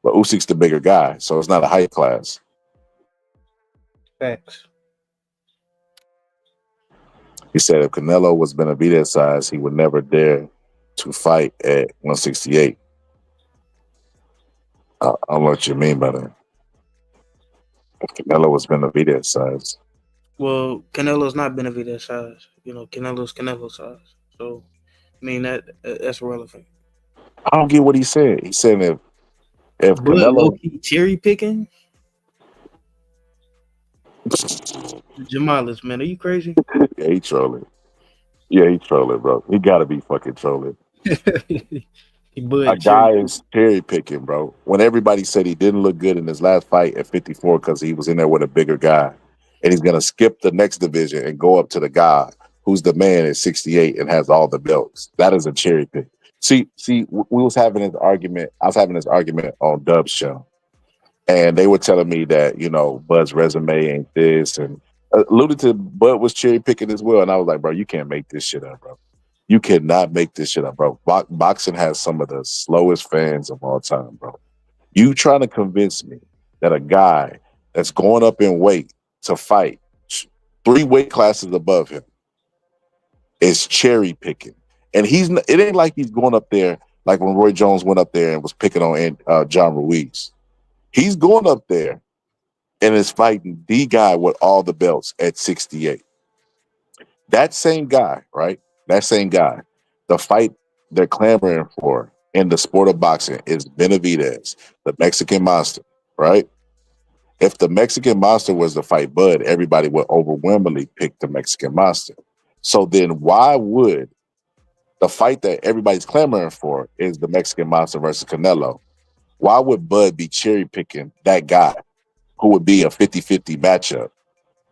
but Usyk's the bigger guy, so it's not a height class. Facts. He said if Canelo was Benavidez size, he would never dare to fight at 168. I don't know what you mean by that. If Canelo was Benavidez size. Well, Canelo's not Benavidez size. You know, Canelo's Canelo size. So, I mean that's relevant. I don't get what he said. He said if But low Canelo, key cherry picking. Jamalis, man, are you crazy? yeah, he trolling. Yeah, he trolling, bro. He gotta be fucking trolling. He A bud cherry. guy is cherry picking, bro. When everybody said he didn't look good in his last fight at 54 because he was in there with a bigger guy, and he's gonna skip the next division and go up to the guy who's the man at 68 and has all the belts. That is a cherry pick. We was having this argument. I was having this argument on Dub's show, and they were telling me that Bud's resume ain't this, and alluded to Bud was cherry picking as well. And I was like, bro, you can't make this shit up, bro. You cannot make this shit up, bro. Boxing has some of the slowest fans of all time, bro. You trying to convince me that a guy that's going up in weight to fight 3 weight classes above him is cherry picking, and it ain't like he's going up there like when Roy Jones went up there and was picking on John Ruiz. He's going up there and is fighting the guy with all the belts at 68. That same guy, right? That same guy. The fight they're clamoring for in the sport of boxing is Benavidez, the Mexican monster, right? If the Mexican monster was to fight Bud, everybody would overwhelmingly pick the Mexican monster. So then why would the fight that everybody's clamoring for is the Mexican monster versus Canelo? Why would Bud be cherry picking that guy who would be a 50-50 matchup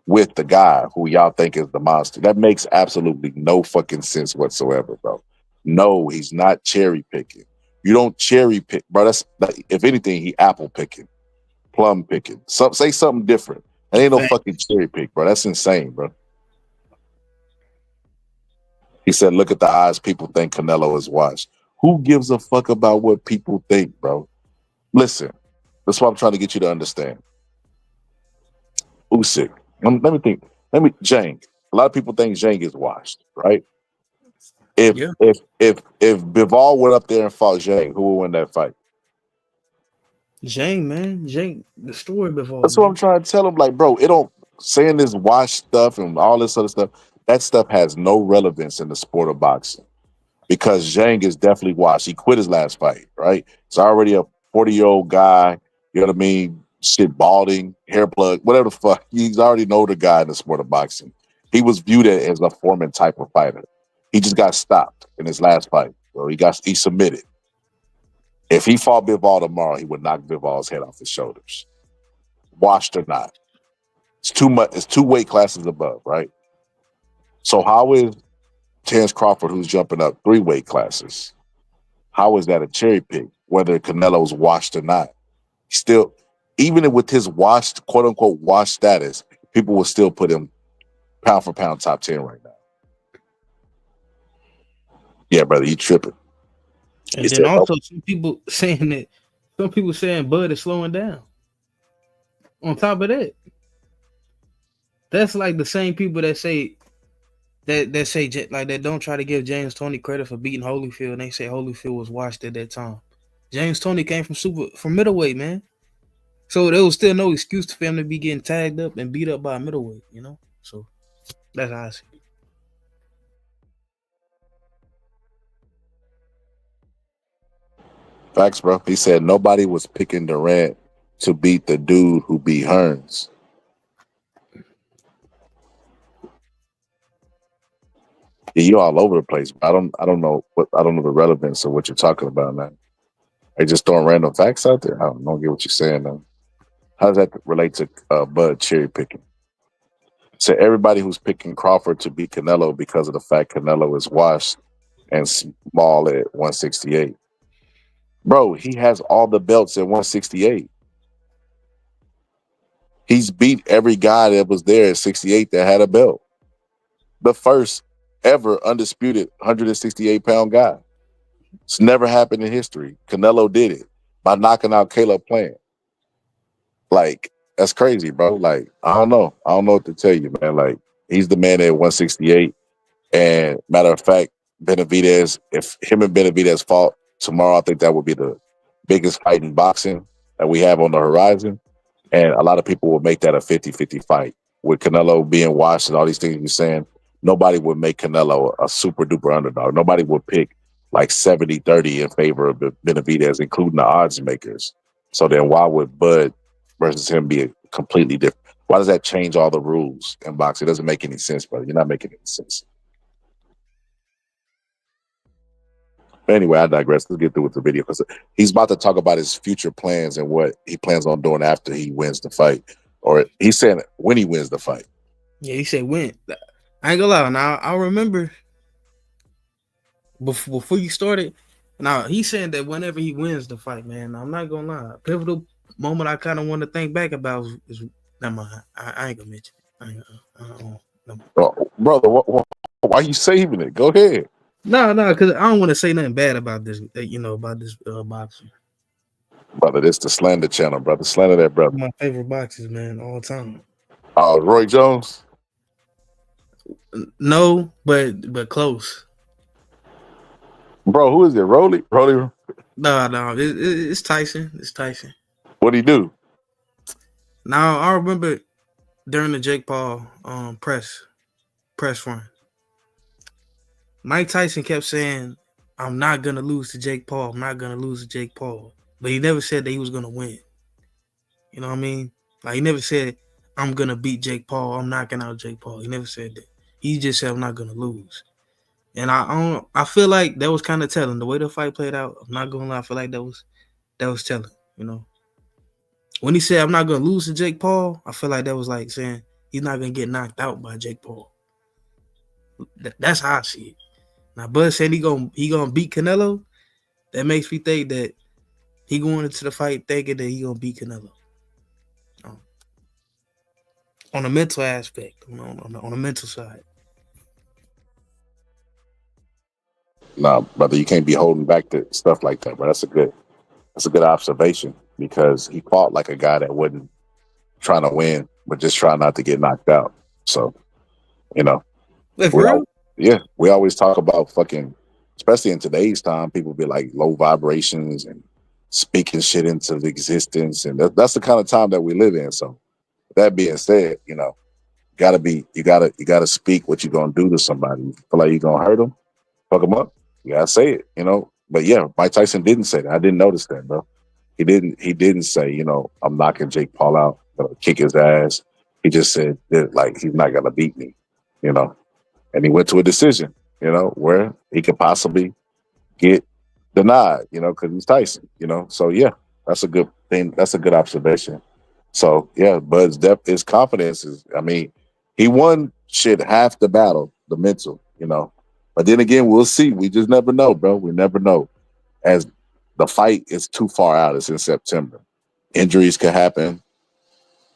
with the guy who y'all think is the monster? That makes absolutely no fucking sense whatsoever, bro. No, he's not cherry picking. You don't cherry pick, bro. That's if anything, he apple picking, plum picking. Say something different. That ain't no fucking cherry pick, bro. That's insane, bro. He said, look at the odds people think Canelo is washed. Who gives a fuck about what people think, bro? Listen, that's what I'm trying to get you to understand. Usyk. Let me think. Zhang. A lot of people think Zhang is washed, right? If Bivol went up there and fought Zhang, who would win that fight? Zhang, man. Zhang destroyed Bivol. That's what I'm trying to tell him. Like, bro, it don't saying this washed stuff and all this other stuff. That stuff has no relevance in the sport of boxing because Zhang is definitely washed. He quit his last fight, right? It's already a 40-year-old guy. You know what I mean? Shit, balding, hair plug, whatever the fuck. He's already know the guy in the sport of boxing. He was viewed as a Foreman type of fighter. He just got stopped in his last fight. So he submitted. If he fought Bivol tomorrow, he would knock Bivol's head off his shoulders. Washed or not. It's too much. It's 2 weight classes above, right? So how is Terence Crawford, who's jumping up 3 weight classes, how is that a cherry pick, whether Canelo's washed or not? Still, even with his washed, quote unquote, washed status, people will still put him pound for pound top 10 right now. Yeah, brother, you tripping. And then also some people saying Bud is slowing down. On top of that, that's like the same people that say that don't try to give James Toney credit for beating Holyfield. And they say Holyfield was washed at that time. James Toney came from middleweight, man. So there was still no excuse for him to be getting tagged up and beat up by a middleweight, you know? So that's how I see it. Facts, bro. He said nobody was picking Durant to beat the dude who beat Hearns. Yeah, you all over the place. I don't know the relevance of what you're talking about, man. Are you just throwing random facts out there? I don't get what you're saying, though. How does that relate to Bud cherry picking? So everybody who's picking Crawford to beat Canelo because of the fact Canelo is washed and small at 168. Bro, he has all the belts at 168. He's beat every guy that was there at 68 that had a belt. The first ever undisputed 168-pound guy. It's never happened in history. Canelo did it by knocking out Caleb Plant. Like, that's crazy, bro. Like, I don't know what to tell you, man. Like, he's the man at 168. And matter of fact, Benavidez, if him and Benavidez fought tomorrow, I think that would be the biggest fight in boxing that we have on the horizon. And a lot of people will make that a 50-50 fight. With Canelo being washed and all these things you're saying, nobody would make Canelo a super duper underdog. Nobody would pick like 70-30 in favor of Benavidez, including the odds makers. So then why would Bud versus him be completely different? Why does that change all the rules in boxing? It doesn't make any sense, brother. You're not making any sense. But anyway, I digress. Let's get through with the video because he's about to talk about his future plans and what he plans on doing after he wins the fight. Or he's saying when he wins the fight. Yeah, he said when. I ain't gonna lie. Now I remember before you started. Now he's saying that whenever he wins the fight, man. I'm not gonna lie. Pivotal moment I kind of want to think back about is never mind. I ain't gonna mention it. Brother, why are you saving it? Go ahead. No, because I don't want to say nothing bad about this. About this boxer. Brother, this the slander channel, brother. Slander that brother. My favorite boxers, man, all time. Roy Jones. No, but close. Bro, who is it? Rolly? No, it's Tyson. It's Tyson. What'd he do? Now I remember during the Jake Paul press run, Mike Tyson kept saying, "I'm not gonna lose to Jake Paul. I'm not gonna lose to Jake Paul," but he never said that he was gonna win. You know what I mean? Like he never said, "I'm gonna beat Jake Paul. I'm knocking out Jake Paul." He never said that. He just said, "I'm not gonna lose." And I feel like that was kind of telling the way the fight played out. I'm not gonna lie, I feel like that was telling. You know, when he said, "I'm not gonna lose to Jake Paul," I feel like that was like saying he's not gonna get knocked out by Jake Paul. That's how I see it. Now, Bud said he gonna beat Canelo. That makes me think that he going into the fight thinking that he gonna beat Canelo. On the mental aspect, on the mental side. Nah, brother, you can't be holding back to stuff like that, bro. That's a good observation because he fought like a guy that wasn't trying to win, but just trying not to get knocked out. So, you know, Wait, for real? we always talk about fucking, especially in today's time, people be like low vibrations and speaking shit into existence, and that's the kind of time that we live in. So, that being said, you gotta speak what you're gonna do to somebody. You feel like you're gonna hurt them, fuck them up. You gotta say it, But yeah, Mike Tyson didn't say that. I didn't notice that, bro. He didn't say, I'm knocking Jake Paul out, gonna kick his ass. He just said that, like, he's not gonna beat me, And he went to a decision, where he could possibly get denied, because he's Tyson, So yeah, that's a good thing. That's a good observation. So yeah, Bud's his confidence is. I mean, he won shit half the battle, the mental, But then again, we'll see. We just never know, bro. We never know. As the fight is too far out, it's in September. Injuries could happen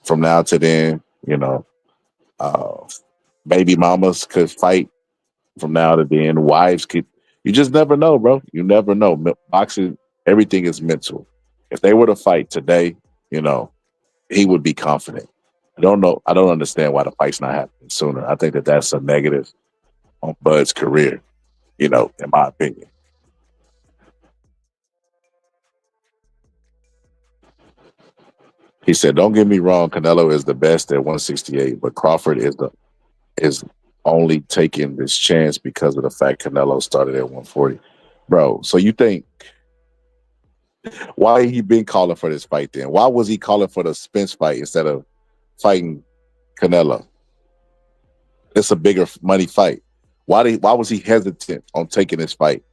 from now to then. Baby mamas could fight from now to then. Wives could. You just never know, bro. You never know. Boxing, everything is mental. If they were to fight today, he would be confident. I don't know. I don't understand why the fight's not happening sooner. I think that that's a negative on Bud's career, in my opinion. He said, "Don't get me wrong. Canelo is the best at 168, but Crawford is only taking this chance because of the fact Canelo started at 140, bro. So you think why he been calling for this fight then? Why was he calling for the Spence fight instead of fighting Canelo? It's a bigger money fight. Why was he hesitant on taking this fight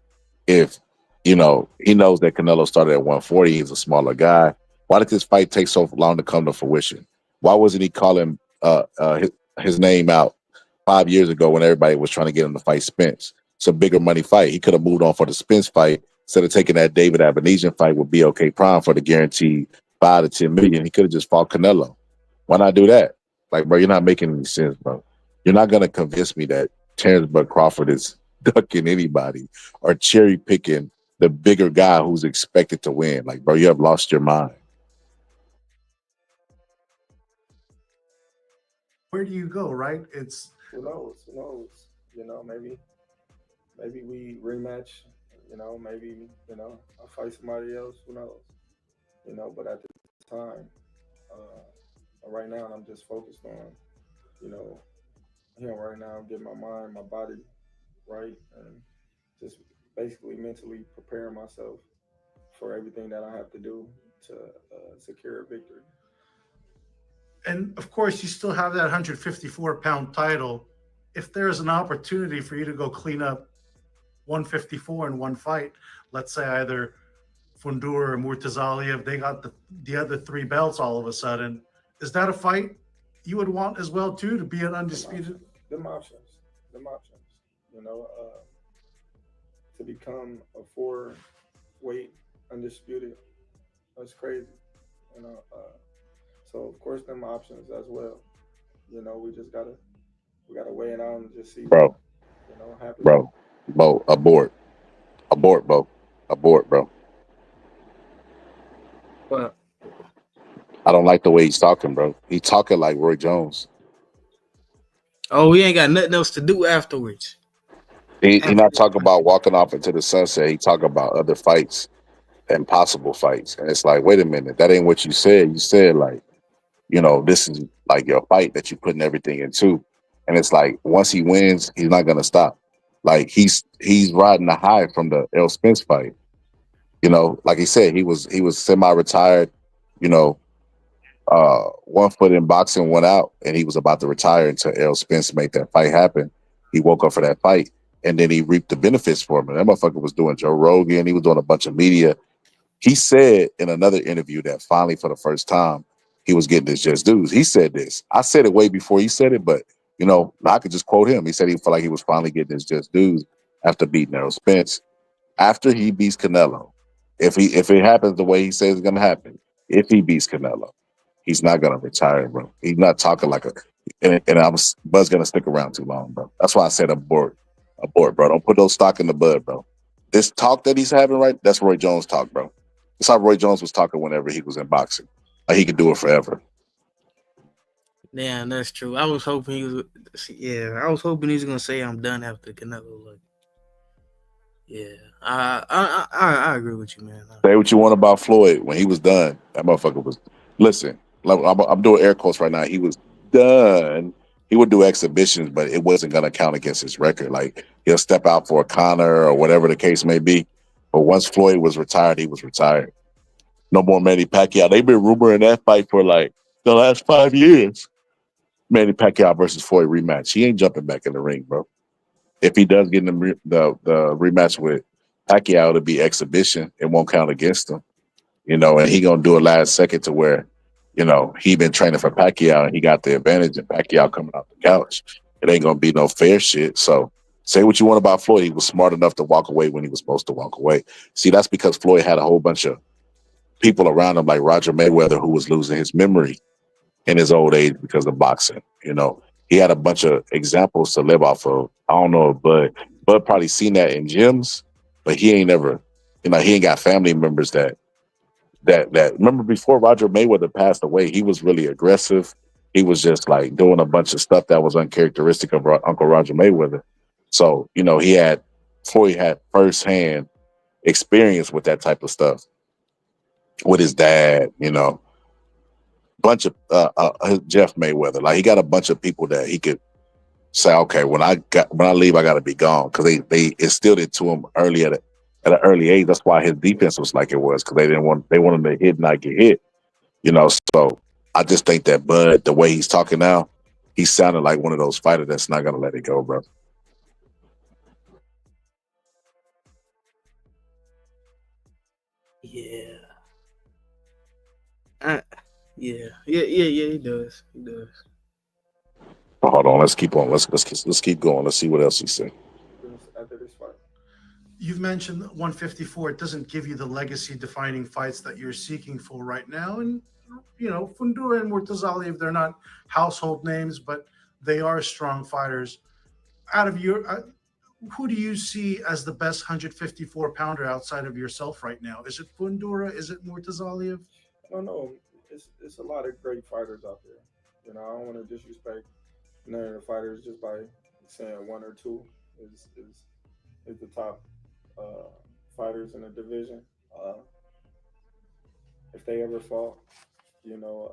if, he knows that Canelo started at 140, he's a smaller guy. Why did this fight take so long to come to fruition? Why wasn't he calling his name out 5 years ago when everybody was trying to get him to fight Spence? It's a bigger money fight. He could have moved on for the Spence fight instead of taking that David Abenesian fight with BOK Prime for the guaranteed 5 to 10 million. He could have just fought Canelo. Why not do that? Like, bro, you're not making any sense, bro. You're not going to convince me that Terrence Bud Crawford is ducking anybody or cherry picking the bigger guy who's expected to win. Like, bro, you have lost your mind. Where do you go, right? It's who knows? Maybe we rematch. Maybe I fight somebody else. Who knows? But at the time, right now, I'm just focused on him right now. Getting my mind, my body right, and just basically mentally preparing myself for everything that I have to do to secure a victory. And of course, you still have that 154-pound title. If there's an opportunity for you to go clean up 154 in one fight, let's say either Fundur or Murtazaliev, they got the other three belts all of a sudden. Is that a fight you would want as well too, to be an undisputed? Them options. You know, to become a 4-weight undisputed, that's crazy. You know, so of course them options as well. You know, we gotta weigh it out and just see. Bro, you know, happen. Bo, abort, bro. Well, I don't like the way he's talking, bro. He talking like Roy Jones. oh, we ain't got nothing else to do afterwards. He not talking about walking off into the sunset. He talking about other fights and possible fights. And it's like, wait a minute, that ain't what you said. You said like, you know, this is like your fight that you're putting everything into. And it's like once he wins, he's not gonna stop. Like he's riding the high from the Errol Spence fight. You know, like he said, he was semi-retired, you know, 1 foot in boxing, 1 out, and he was about to retire until Errol Spence made that fight happen. He woke up for that fight, and then he reaped the benefits for him. And that motherfucker was doing Joe Rogan. He was doing a bunch of media. He said in another interview that finally, for the first time, he was getting his just dues. He said this. I said it way before he said it, but, you know, I could just quote him. He said he felt like he was finally getting his just dues after beating Errol Spence. After he beats Canelo, if it happens the way he says it's going to happen, if he beats Canelo, he's not gonna retire, bro. He's not talking like Bud's gonna stick around too long, bro. That's why I said abort, bro. Don't put those stock in the Bud, bro. This talk that he's having, right? That's Roy Jones talk, bro. That's how Roy Jones was talking whenever he was in boxing. Like he could do it forever. Damn, that's true. I was hoping he was. Yeah, I was hoping he was gonna say I'm done after Canelo. Like, yeah, I agree with you, man. Say what you want about Floyd. When he was done, that motherfucker was. Listen, I'm doing air quotes right now. He was done. He would do exhibitions, but it wasn't gonna count against his record. Like he'll step out for a Conor or whatever the case may be. But once Floyd was retired, he was retired. No more Manny Pacquiao. They've been rumoring that fight for like the last 5 years. Manny Pacquiao versus Floyd rematch. He ain't jumping back in the ring, bro. If he does get in the rematch with Pacquiao, it'll be exhibition. It won't count against him, you know. And he gonna do it last second to where, you know, he been training for Pacquiao and he got the advantage. And Pacquiao coming off the couch, it ain't gonna be no fair shit. So say what you want about Floyd. He was smart enough to walk away when he was supposed to walk away. See, that's because Floyd had a whole bunch of people around him, like Roger Mayweather, who was losing his memory in his old age because of boxing. You know, he had a bunch of examples to live off of. I don't know, but Bud probably seen that in gyms, but he ain't never, you know, he ain't got family members that remember before Roger Mayweather passed away, he was really aggressive. He was just like doing a bunch of stuff that was uncharacteristic of Uncle Roger Mayweather. So, you know, Floyd had firsthand experience with that type of stuff with his dad, you know, bunch of Jeff Mayweather. Like he got a bunch of people that he could say, okay, when I leave, I got to be gone, because they instilled it to him early at an early age. That's why his defense was like it was, because they wanted to hit and not get hit, you know. So I just think that Bud, the way he's talking now, he sounded like one of those fighters that's not gonna let it go, bro. Yeah. Yeah. He does. Hold on, let's keep on. Let's keep going. Let's see what else he said. After this fight, You've mentioned 154. It doesn't give you the legacy-defining fights that you're seeking for right now. And, you know, Fundura and Murtazaliev, they're not household names, but they are strong fighters. Out of your, who do you see as the best 154-pounder outside of yourself right now? Is it Fundura? Is it Murtazaliev? I don't know. It's a lot of great fighters out there. You know, I don't want to disrespect none of the fighters just by saying one or two is the top fighters in the division. If they ever fought, you know,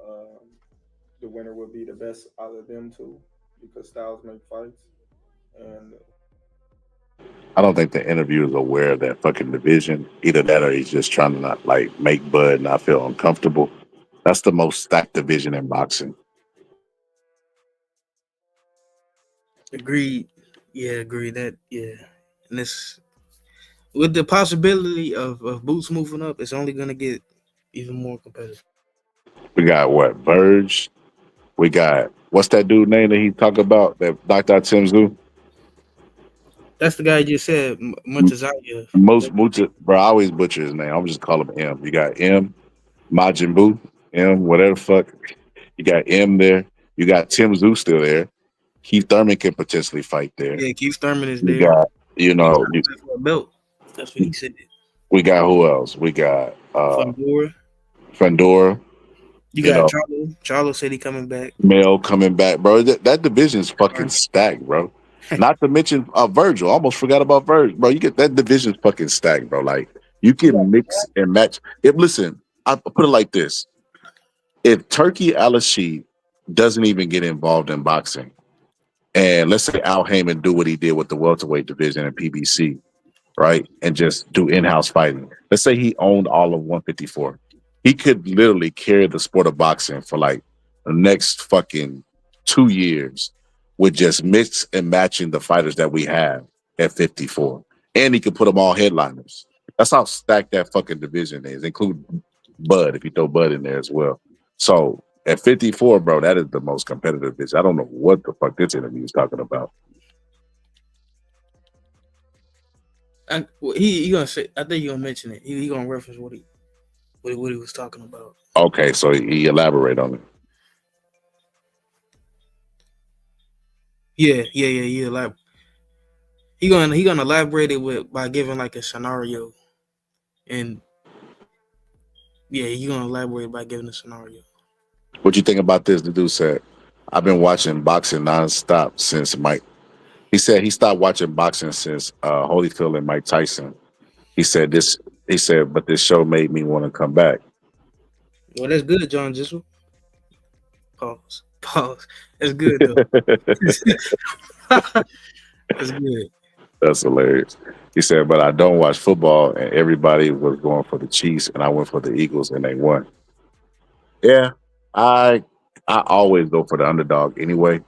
the winner would be the best out of them two, because styles make fights, and I don't think the interviewer is aware of that fucking division. Either that or he's just trying to not like make Bud not feel uncomfortable. That's the most stacked division in boxing. Agreed. Yeah, agreed. That and this with the possibility of Boots moving up, it's only gonna get even more competitive. We got what? Verge. We got what's that dude name that he talk about? That Dr. Timzu? That's the guy you just said, Montezaya. Most Mucha, bro, I always butcher his name. I'm just call him M. You got M, Majin Buu, M, whatever the fuck. You got M there. You got Tim Zoo still there. Keith Thurman can potentially fight there. Yeah, Keith Thurman is You there. got, you He know, trying to fight for a belt. That's what he said. we got who else? We got Fundora. Fandora, You you got know, Charlo. Charlo said he coming back. Mel coming back, bro. That division's fucking stacked, bro. Not to mention Virgil. I almost forgot about Virgil, bro. You get that division's fucking stacked, bro. Like you can mix and match. If listen, I put it like this: if Turkey Al-Rashid doesn't even get involved in boxing, and let's say Al Heyman do what he did with the welterweight division and PBC, right? And just do in-house fighting. Let's say he owned all of 154. He could literally carry the sport of boxing for like the next fucking 2 years with just mix and matching the fighters that we have at 54. And he could put them all headliners. That's how stacked that fucking division is, include Bud, if you throw Bud in there as well. So at 54, bro, that is the most competitive division. I don't know what the fuck this interview is talking about. And he gonna say. I think he gonna mention it. He gonna reference what he was talking about. Okay, so he elaborate on it. Yeah. He gonna elaborate it with by giving like a scenario, and yeah, he gonna elaborate by giving a scenario. What you think about this? The dude said, I've been watching boxing nonstop since Mike. He said he stopped watching boxing since Holyfield and Mike Tyson. He said this. He said, but this show made me want to come back. Well, that's good, John Jissel. Pause. Pause. That's good though. That's good. That's hilarious. He said, but I don't watch football, and everybody was going for the Chiefs, and I went for the Eagles, and they won. Yeah, I I always go for the underdog anyway,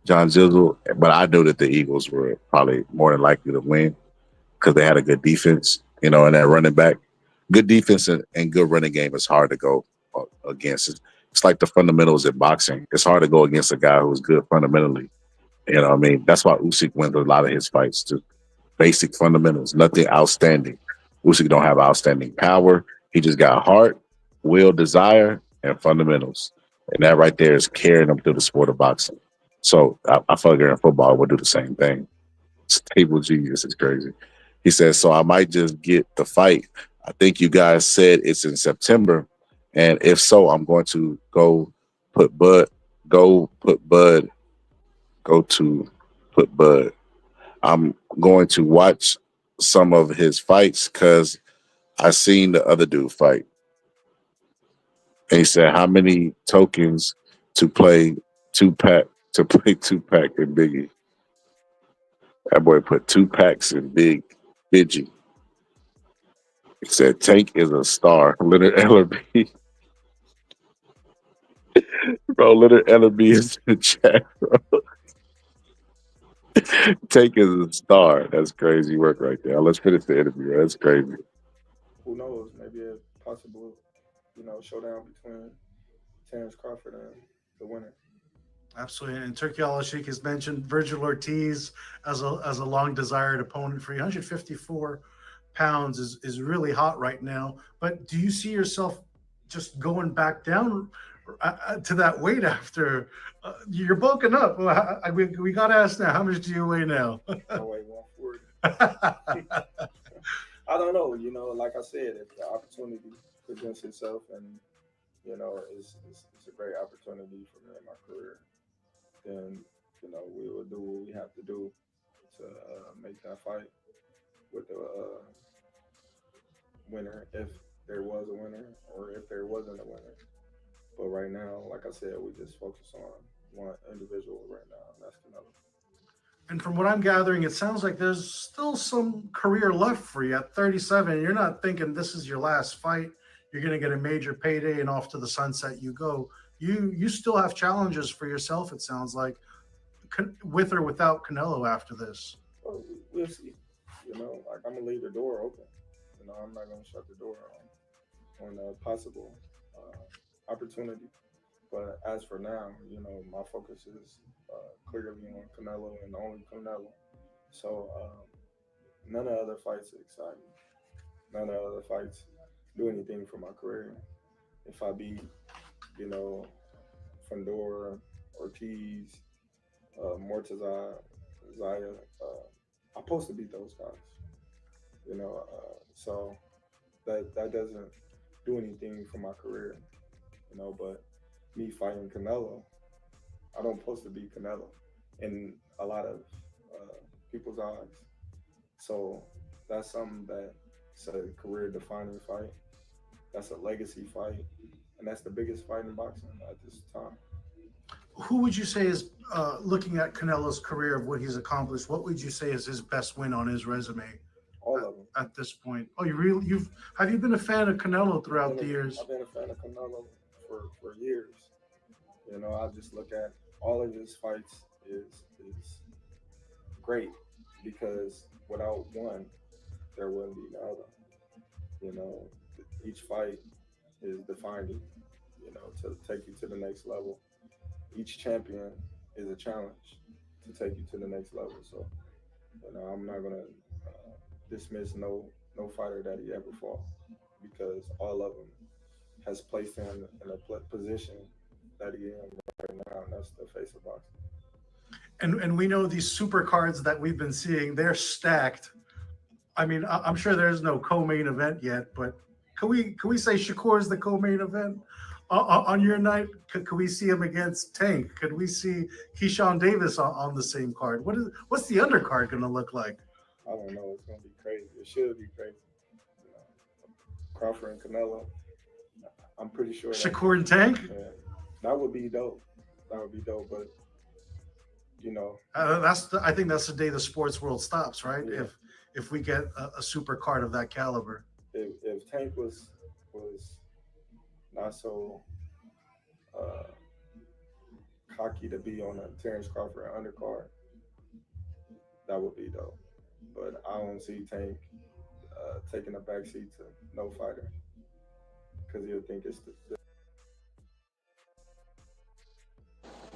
John Zizzle. But I knew that the Eagles were probably more than likely to win because they had a good defense, you know, and that running back, good defense and good running game is hard to go against. It's like the fundamentals in boxing. It's hard to go against a guy who's good fundamentally. You know what I mean? That's why Usyk wins a lot of his fights too. Basic fundamentals, nothing outstanding. Usyk don't have outstanding power. He just got heart, will, desire, and fundamentals. And that right there is carrying him through the sport of boxing. So I figure in football we'll do the same thing. Stable genius is crazy. He says, so I might just get the fight. I think you guys said it's in September. And if so, I'm going to put Bud, go put Bud, go to put Bud. I'm going to watch some of his fights because I seen the other dude fight. And he said, how many tokens to play Tupac and Biggie? That boy put 2 packs in Biggie. He said Tank is a star. Leonard Ellerby. Bro, Leonard Ellerby is in the chat, bro. Tank is a star. That's crazy work right there. Let's finish the interview. That's crazy. Who knows? Maybe a possible, showdown between Terrence Crawford and the winner. Absolutely. And Turkey Al-Sheikh has mentioned Virgil Ortiz as a long desired opponent for you. 154 pounds is really hot right now. But do you see yourself just going back down to that weight after you're bulking up? We got to ask now, how much do you weigh now? I weigh 140. I don't know. Like I said, if the opportunity presents itself and, it's a great opportunity for me in my career, then, we will do what we have to do to make that fight with the winner, if there was a winner or if there wasn't a winner. But right now, like I said, we just focus on one individual right now, and that's Canelo. And from what I'm gathering, it sounds like there's still some career left for you at 37. You're not thinking this is your last fight. You're going to get a major payday and off to the sunset you go. You still have challenges for yourself, it sounds like, with or without Canelo after this. Well, we'll see. You know, like I'm gonna leave the door open. You know, I'm not gonna shut the door on a possible opportunity. But as for now, you know, my focus is clearly on Canelo and only Canelo. So none of the other fights excite me. None of the other fights do anything for my career. If I beat, you know, Fandor, Ortiz, Mortaza, Zaya, I'm supposed to beat those guys. You know, so that doesn't do anything for my career. You know, but me fighting Canelo, I don't supposed to beat Canelo in a lot of people's eyes. So that's something that's a career-defining fight. That's a legacy fight, and that's the biggest fight in boxing at this time. Who would you say is, looking at Canelo's career of what he's accomplished, what would you say is his best win on his resume? All of them. At this point. Oh, have you been a fan of Canelo throughout the years? I've been a fan of Canelo for years. You know, I just look at all of his fights is great because without one, there wouldn't be the other. You know, each fight is defining, you know, to take you to the next level. Each champion is a challenge to take you to the next level. So, you know, I'm not gonna dismiss no fighter that he ever fought because all of them has placed him in a position that he in right now, and that's the face of boxing. And we know these super cards that we've been seeing, they're stacked. I mean, I'm sure there's no co-main event yet, but can we say Shakur is the co-main event on your night? Could we see him against Tank? Could we see Keyshawn Davis on the same card? What's the undercard going to look like? I don't know. It's going to be crazy. It should be crazy. You know, Crawford and Canelo. I'm pretty sure. Shakur and Tank? Yeah, that would be dope. That would be dope. But, you know. I think that's the day the sports world stops, right? Yeah. If we get a super card of that caliber. If Tank was not so cocky to be on a Terrence Crawford undercard, that would be dope. But I don't see Tank taking a backseat to no fighter because he'll think it's the.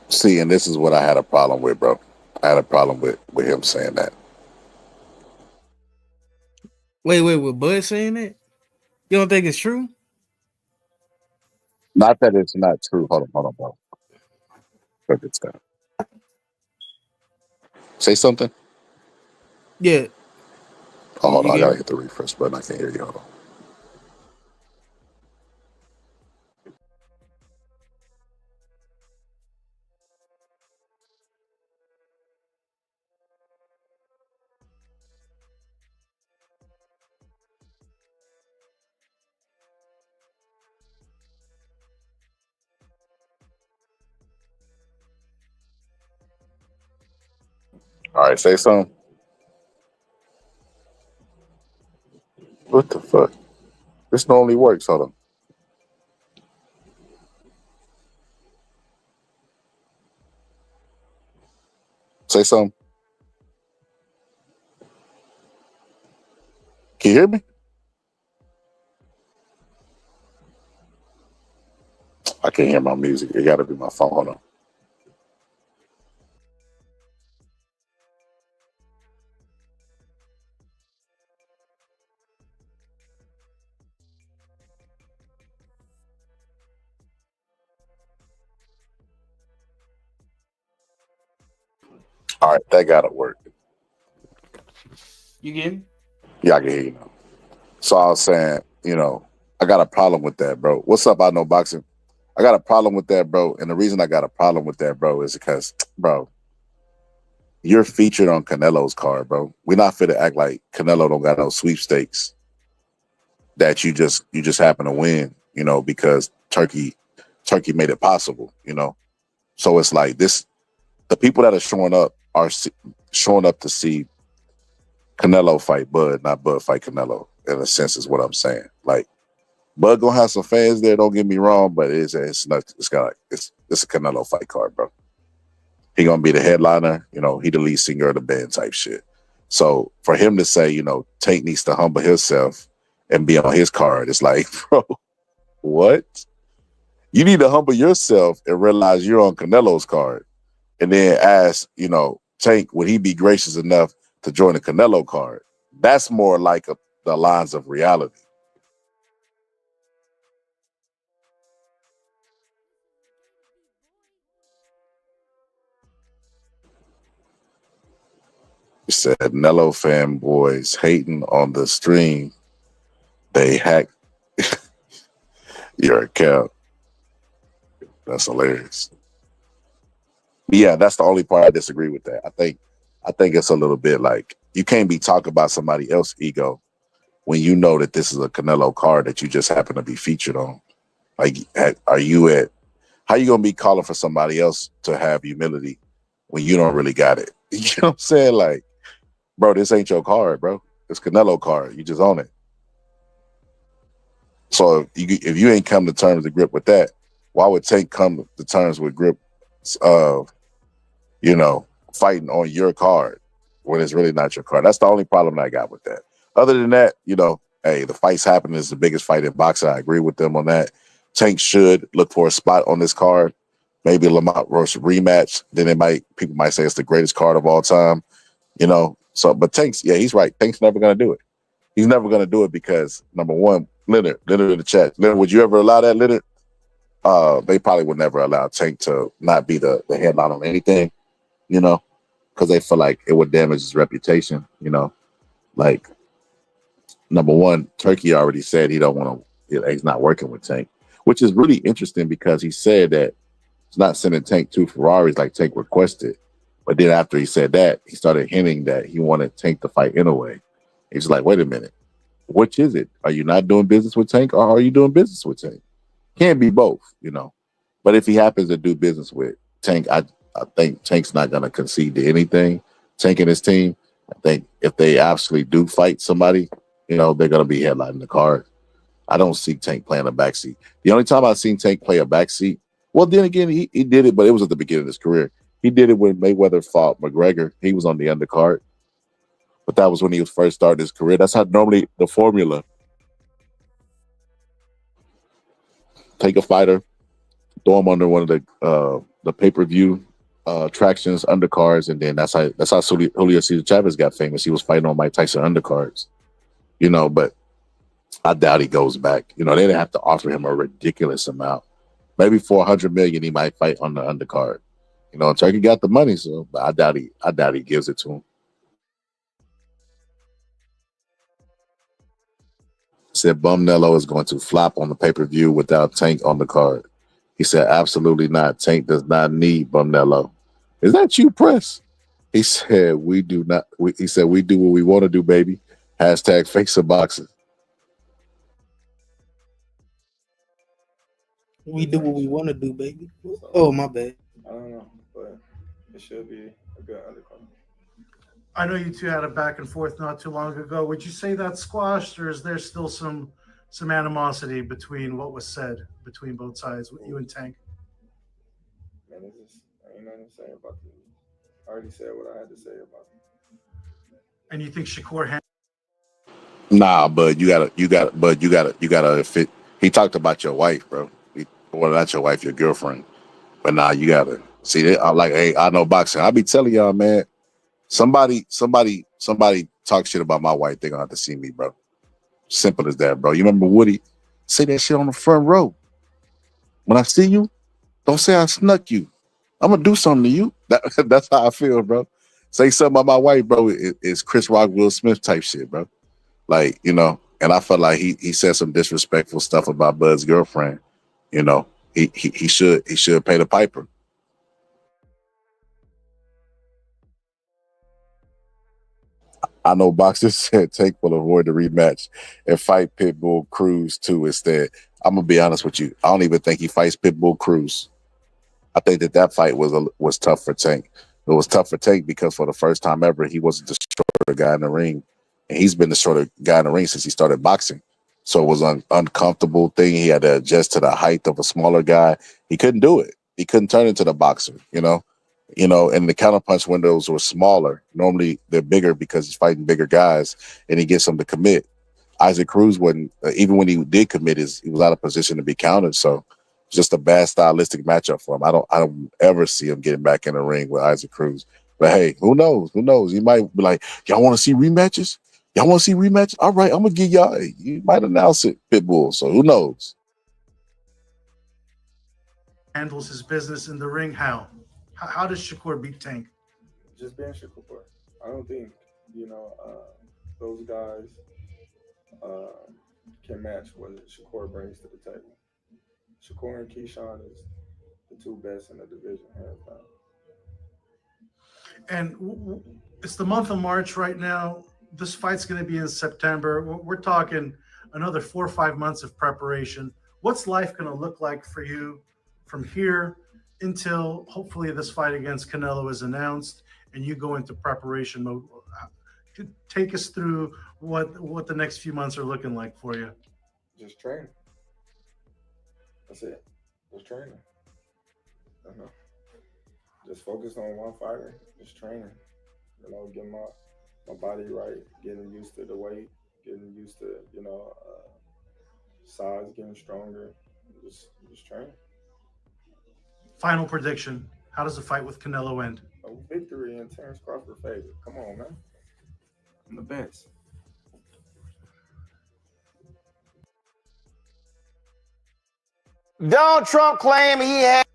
See, and this is what I had a problem with, bro. I had a problem with him saying that. Wait, with Bud saying that? You don't think it's true? Not that it's not true. Hold on, bro. Break this down. Say something. Yeah. Oh, hold on. I gotta hit the refresh button. I can't hear you. Hold on. All right, say something. What the fuck? This normally works. Hold on. Say something. Can you hear me? I can't hear my music. It gotta be my phone. Hold on. All right, that gotta work. You get me? Yeah, I can hear you now. So I was saying, you know, I got a problem with that, bro. What's up? I know boxing. I got a problem with that, bro. And the reason I got a problem with that, bro, is because, bro, you're featured on Canelo's card, bro. We're not fit to act like Canelo don't got no sweepstakes that you just happen to win, you know, because Turkey made it possible, you know. So it's like this, the people that are showing up are showing up to see Canelo fight Bud, not Bud fight Canelo. In a sense, is what I'm saying. Like, Bud gonna have some fans there. Don't get me wrong, but it's a Canelo fight card, bro. He gonna be the headliner. You know, he the lead singer of the band type shit. So for him to say, you know, Tank needs to humble himself and be on his card, it's like, bro, what? You need to humble yourself and realize you're on Canelo's card, and then ask, you know, Tank, would he be gracious enough to join the Canelo card? That's more like the lines of reality. You said Nello fanboys hating on the stream. They hack your account. That's hilarious. Yeah, that's the only part I disagree with that. I think it's a little bit like you can't be talking about somebody else's ego when you know that this is a Canelo card that you just happen to be featured on. Like, how you gonna be calling for somebody else to have humility when you don't really got it? You know what I'm saying? Like, bro, this ain't your card, bro. It's Canelo card. You just own it. So if you ain't come to terms to grip with that, why would Tank come to terms with grip of, you know, fighting on your card when it's really not your card? That's the only problem that I got with that. Other than that, you know, hey, the fight's happening. Is the biggest fight in boxing. I agree with them on that. Tank should look for a spot on this card. Maybe Lamont Roche rematch. Then people might say it's the greatest card of all time. You know, so but Tank's, yeah, he's right. Tank's never gonna do it. He's never gonna do it because, number one, Leonard in the chat. Leonard, would you ever allow that, Leonard? They probably would never allow Tank to not be the headline on anything, you know, because they feel like it would damage his reputation, you know. Like, number one, Turkey already said he don't want to, he's not working with Tank, which is really interesting because he said that he's not sending Tank 2 Ferraris like Tank requested. But then after he said that, he started hinting that he wanted Tank to fight anyway. He's like, wait a minute, which is it? Are you not doing business with Tank, or are you doing business with Tank? Can't be both, you know. But if he happens to do business with Tank, I think Tank's not going to concede to anything. Tank and his team, I think if they actually do fight somebody, you know, they're going to be headlining the card. I don't see Tank playing a backseat. The only time I've seen Tank play a backseat, well, then again, he did it, but it was at the beginning of his career. He did it when Mayweather fought McGregor. He was on the undercard. But that was when he was first starting his career. That's how normally the formula. Take a fighter, throw him under one of the pay-per-view tractions, undercards, and then that's how Julio Cesar Chavez got famous. He was fighting on Mike Tyson undercards. You know, but I doubt he goes back. You know, they'd have to offer him a ridiculous amount. Maybe for $100 million he might fight on the undercard. You know, Turkey got the money, so but I doubt he gives it to him. Said Bum Nello is going to flop on the pay-per-view without Tank on the card. He said, absolutely not. Tank does not need Bum Nello. Is that you, Press? He said, we do not. He said, we do what we want to do, baby. Hashtag face of boxing. We do what we want to do, baby. Oh, my bad. I don't know, but it should be a good undercard. I know you two had a back and forth not too long ago. Would you say that's squashed, or is there still some animosity between what was said between both sides, with you and Tank? Man, it's just, ain't nothing to say about it. I already said what I had to say about it. And you think Shakur? Nah, but you gotta fit. He talked about your wife, bro. Well, not your wife, your girlfriend. But nah, you gotta see that. I like, hey, I know boxing. I be telling y'all, man. Somebody talk shit about my wife, they're gonna have to see me, bro. Simple as that, bro. You remember Woody? Say that shit on the front row. When I see you, don't say I snuck you. I'm gonna do something to you. That's how I feel, bro. Say something about my wife, bro. It's Chris Rock, Will Smith type shit, bro. Like, you know, and I felt like he said some disrespectful stuff about Bud's girlfriend. You know, he should pay the piper. I know boxers said Tank will avoid the rematch and fight Pitbull Cruz too instead. I'm gonna be honest with you. I don't even think he fights Pitbull Cruz. I think that fight was tough for Tank. it was tough for Tank because for the first time ever, he wasn't the shorter guy in the ring. And he's been the shorter guy in the ring since he started boxing. So it was an uncomfortable thing. He had to adjust to the height of a smaller guy. He couldn't do it. He couldn't turn into the boxer, you know, and the counterpunch windows were smaller. Normally they're bigger because he's fighting bigger guys and he gets them to commit. Isaac Cruz wasn't, even when he did commit, he was out of position to be countered. So it's just a bad stylistic matchup for him. I don't ever see him getting back in the ring with Isaac Cruz. But hey, who knows? Who knows? He might be like, y'all want to see rematches? Y'all want to see rematches? All right, I'm gonna give y'all. You might announce it, Pitbull. So who knows? Handles his business in the ring. How does Shakur beat Tank? Just being Shakur. I don't think those guys can match what Shakur brings to the table. Shakur and Keyshawn is the two best in the division, hands down. And it's the month of March right now. This fight's going to be in September. We're talking another 4 or 5 months of preparation. What's life going to look like for you from here until hopefully this fight against Canelo is announced and you go into preparation mode? Take us through what the next few months are looking like for you. Just training. That's it. Just training. Just focus on one fighter. Just training. Getting my body right, getting used to the weight, getting used to size, getting stronger. Just training. Final prediction: how does the fight with Canelo end? A victory in Terrence Crawford favor. Come on, man. I'm the best. Donald Trump claimed he had.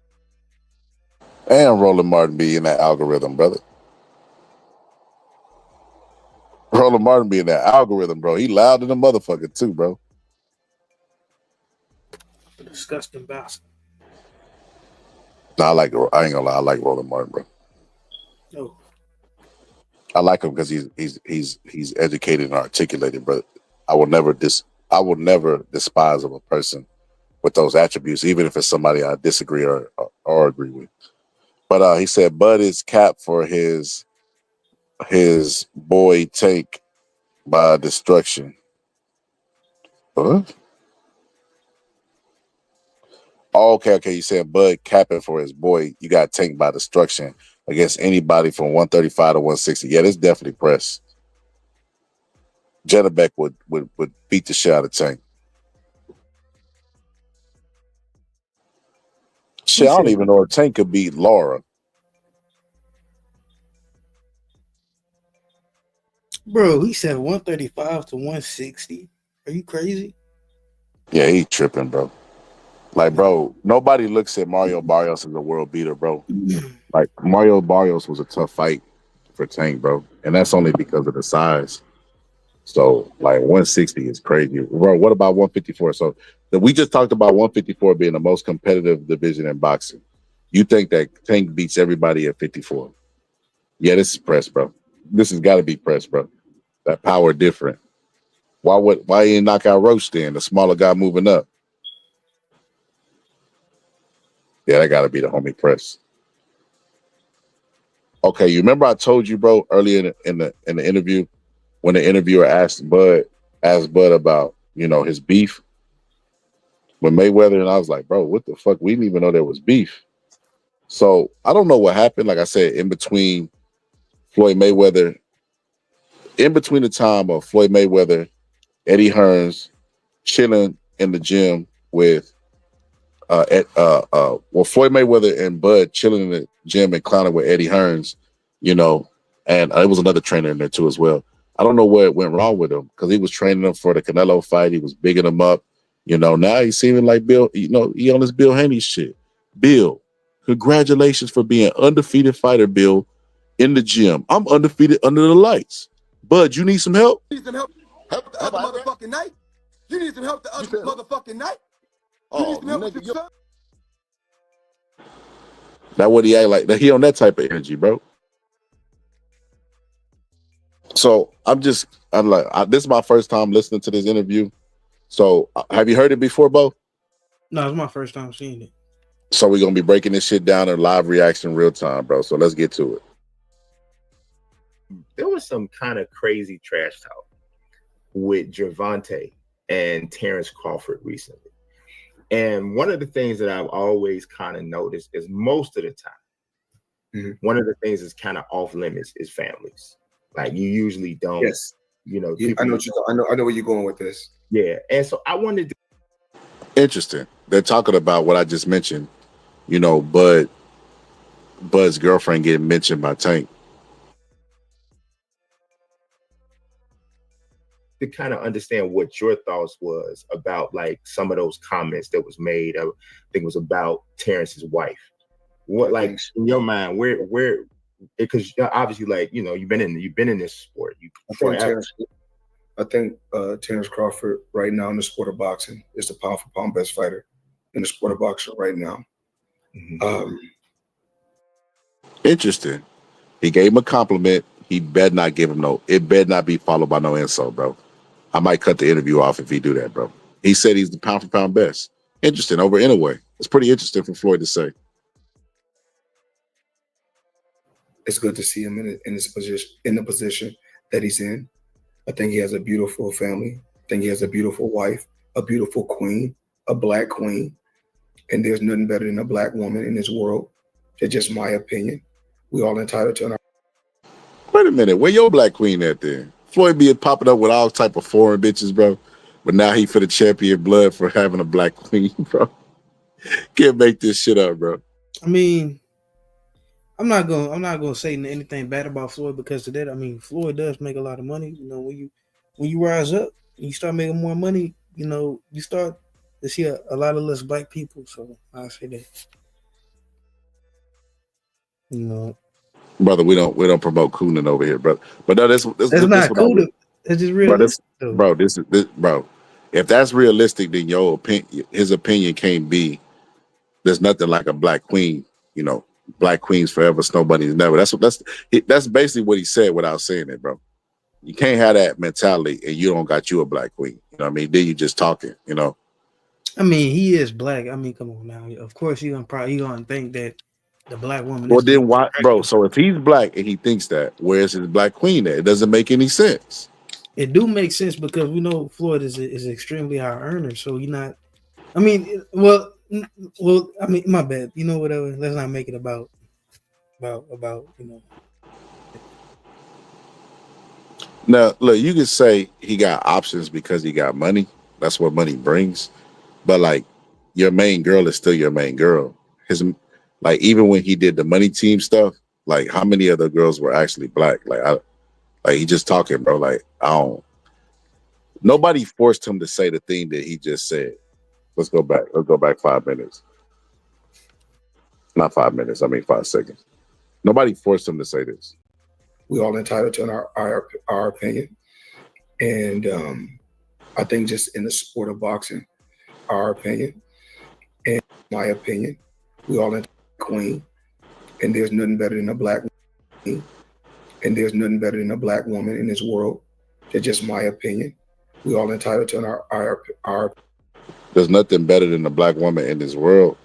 And Roland Martin be in that algorithm, brother. Roland Martin be in that algorithm, bro. He loud in the motherfucker too, bro. Disgusting bastard. No, I ain't gonna lie, I like Roland Martin, bro. Oh. I like him because he's educated and articulated, but I will never despise of a person with those attributes, even if it's somebody I disagree or agree with. But he said Bud is capped for his boy Tank by destruction. What? Oh, okay. You said Bud capping for his boy. You got Tank by destruction against anybody from 135 to 160. Yeah, this definitely press. Jetterbeck would beat the shit out of Tank. Shit, I don't even know if Tank could beat Laura. Bro, he said 135 to 160. Are you crazy? Yeah, he tripping, bro. Like, bro, nobody looks at Mario Barrios as a world beater, bro. Like, Mario Barrios was a tough fight for Tank, bro. And that's only because of the size. So, like, 160 is crazy. Bro, what about 154? So, we just talked about 154 being the most competitive division in boxing. You think that Tank beats everybody at 54? Yeah, this is press, bro. This has got to be press, bro. That power different. Why he didn't knock out Roach then? The smaller guy moving up. Yeah, that got to be the homie press. Okay, you remember I told you, bro, earlier in the interview when the interviewer asked Bud about his beef with Mayweather, and I was like, bro, what the fuck? We didn't even know there was beef. So I don't know what happened. Like I said, in between Floyd Mayweather, in between the time of Floyd Mayweather, Eddie Hearns chilling in the gym with Floyd Mayweather and Bud chilling in the gym and clowning with Eddie Hearns, and it was another trainer in there too as well. I don't know what went wrong with him because he was training him for the Canelo fight. He was bigging him up. Now he's seeming like Bill, he on this Bill Haney shit. Bill, congratulations for being undefeated fighter, Bill, in the gym. I'm undefeated under the lights. Bud, you need some help? You need some help? Help the other motherfucking night? You need some help the other motherfucking night? Oh, nigga, that what he act like. That he on that type of energy, bro. So this is my first time listening to this interview. So have you heard it before, Bo? No, it's my first time seeing it. So we're gonna be breaking this shit down in live reaction real time, bro. So let's get to it. there was some kind of crazy trash talk with Gervonta and Terrence Crawford recently. And one of the things that I've always kind of noticed is most of the time, one of the things that's kind of off limits is families. Like you usually don't, you know. I know where you're going with this. Yeah. And so I wanted to. Interesting. They're talking about what I just mentioned, you know, Bud's girlfriend getting mentioned by Tank. To kind of understand what your thoughts was about like some of those comments that was made. I think it was about Terrence's wife. What, like in your mind, where because obviously, like, you know, you've been in this sport. I think Terrence Crawford right now in the sport of boxing is the pound for pound best fighter in the sport of boxing right now. Interesting. He gave him a compliment. He better not give him it better not be followed by no insult, bro. I might cut the interview off if he do that, bro. He said he's the pound for pound best. Interesting. Over Anyway. It's pretty interesting for Floyd to say. It's good to see him in the position that he's in. I think he has a beautiful family. I think he has a beautiful wife, a beautiful queen, a black queen. And there's nothing better than a black woman in this world. That's just my opinion. We all entitled to. Wait a minute. Where your black queen at then? Floyd be popping up with all type of foreign bitches, bro. But now he for the champion blood for having a black queen, bro. Can't make this shit up, bro. I mean, I'm not gonna say anything bad about Floyd because of that. I mean, Floyd does make a lot of money. You know, when you rise up and you start making more money, you know, you start to see a lot of less black people. So I say that. You know, brother, we don't promote cooning over here, bro. But no, that's not cool. It's just realistic, bro. This bro. If that's realistic, then his opinion can't be. There's nothing like a black queen. You know, black queens forever, snow bunnies never. That's basically what he said without saying it, bro. You can't have that mentality and you don't got you a black queen. You know what I mean? Then you just talking. You know. I mean, he is black. I mean, come on now. Of course, he gonna think that the black woman. Well, then why, bro? So if he's black and he thinks that, where's his black queen at? It doesn't make any sense. It do make sense because we know Floyd is an extremely high earner. So you're not. I mean, well, I mean, my bad. You know, whatever. Let's not make it about you know. Now, look, you could say he got options because he got money. That's what money brings. But like, your main girl is still your main girl. Like, even when he did the money team stuff, like, how many of the girls were actually black? Like he just talking, bro. Like, nobody forced him to say the thing that he just said. Let's go back 5 minutes. Not 5 minutes. I mean 5 seconds. Nobody forced him to say this. We all entitled to our opinion. And I think just in the sport of boxing, our opinion and my opinion, we all entitled to queen. And there's nothing better than a black queen. And there's nothing better than a black woman in this world. That's just my opinion. We all entitled to our. There's nothing better than a black woman in this world.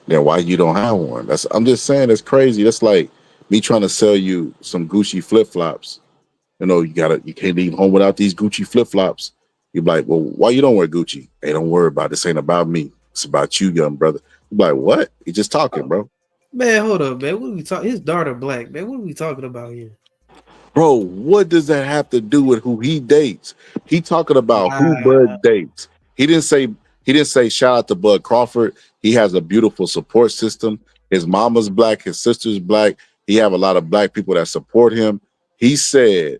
Then why you don't have one? I'm just saying, it's crazy. That's like me trying to sell you some Gucci flip flops. You know, you can't leave home without these Gucci flip flops. You're like, well, why you don't wear Gucci? Hey, don't worry about it. This ain't about me. It's about you, young brother. You're like, what? You just talking, bro. Man, hold up, man. What are we talking? His daughter black, man. What are we talking about here? Bro, what does that have to do with who he dates? He talking about who Bud dates. He didn't say shout out to Bud Crawford. He has a beautiful support system. His mama's black, his sister's black. He have a lot of black people that support him. He said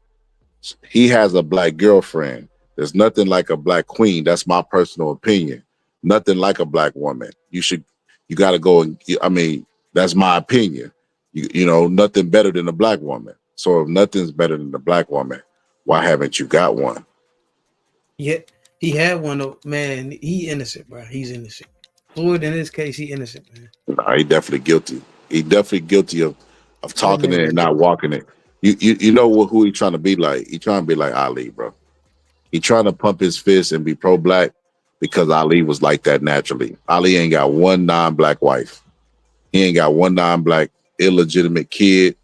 he has a black girlfriend. There's nothing like a black queen. That's my personal opinion. Nothing like a black woman. You got to go and, I mean, that's my opinion. You know, nothing better than a black woman. So if nothing's better than a black woman, why haven't you got one? Yeah, he had one, though. Man, he innocent, bro. He's innocent. Floyd, in this case, he innocent, man. Nah, he definitely guilty. He definitely guilty of talking it and not walking it. You know who he trying to be like? He trying to be like Ali, bro. He trying to pump his fist and be pro-black because Ali was like that naturally. Ali ain't got one non-black wife. He ain't got one non-black illegitimate kid.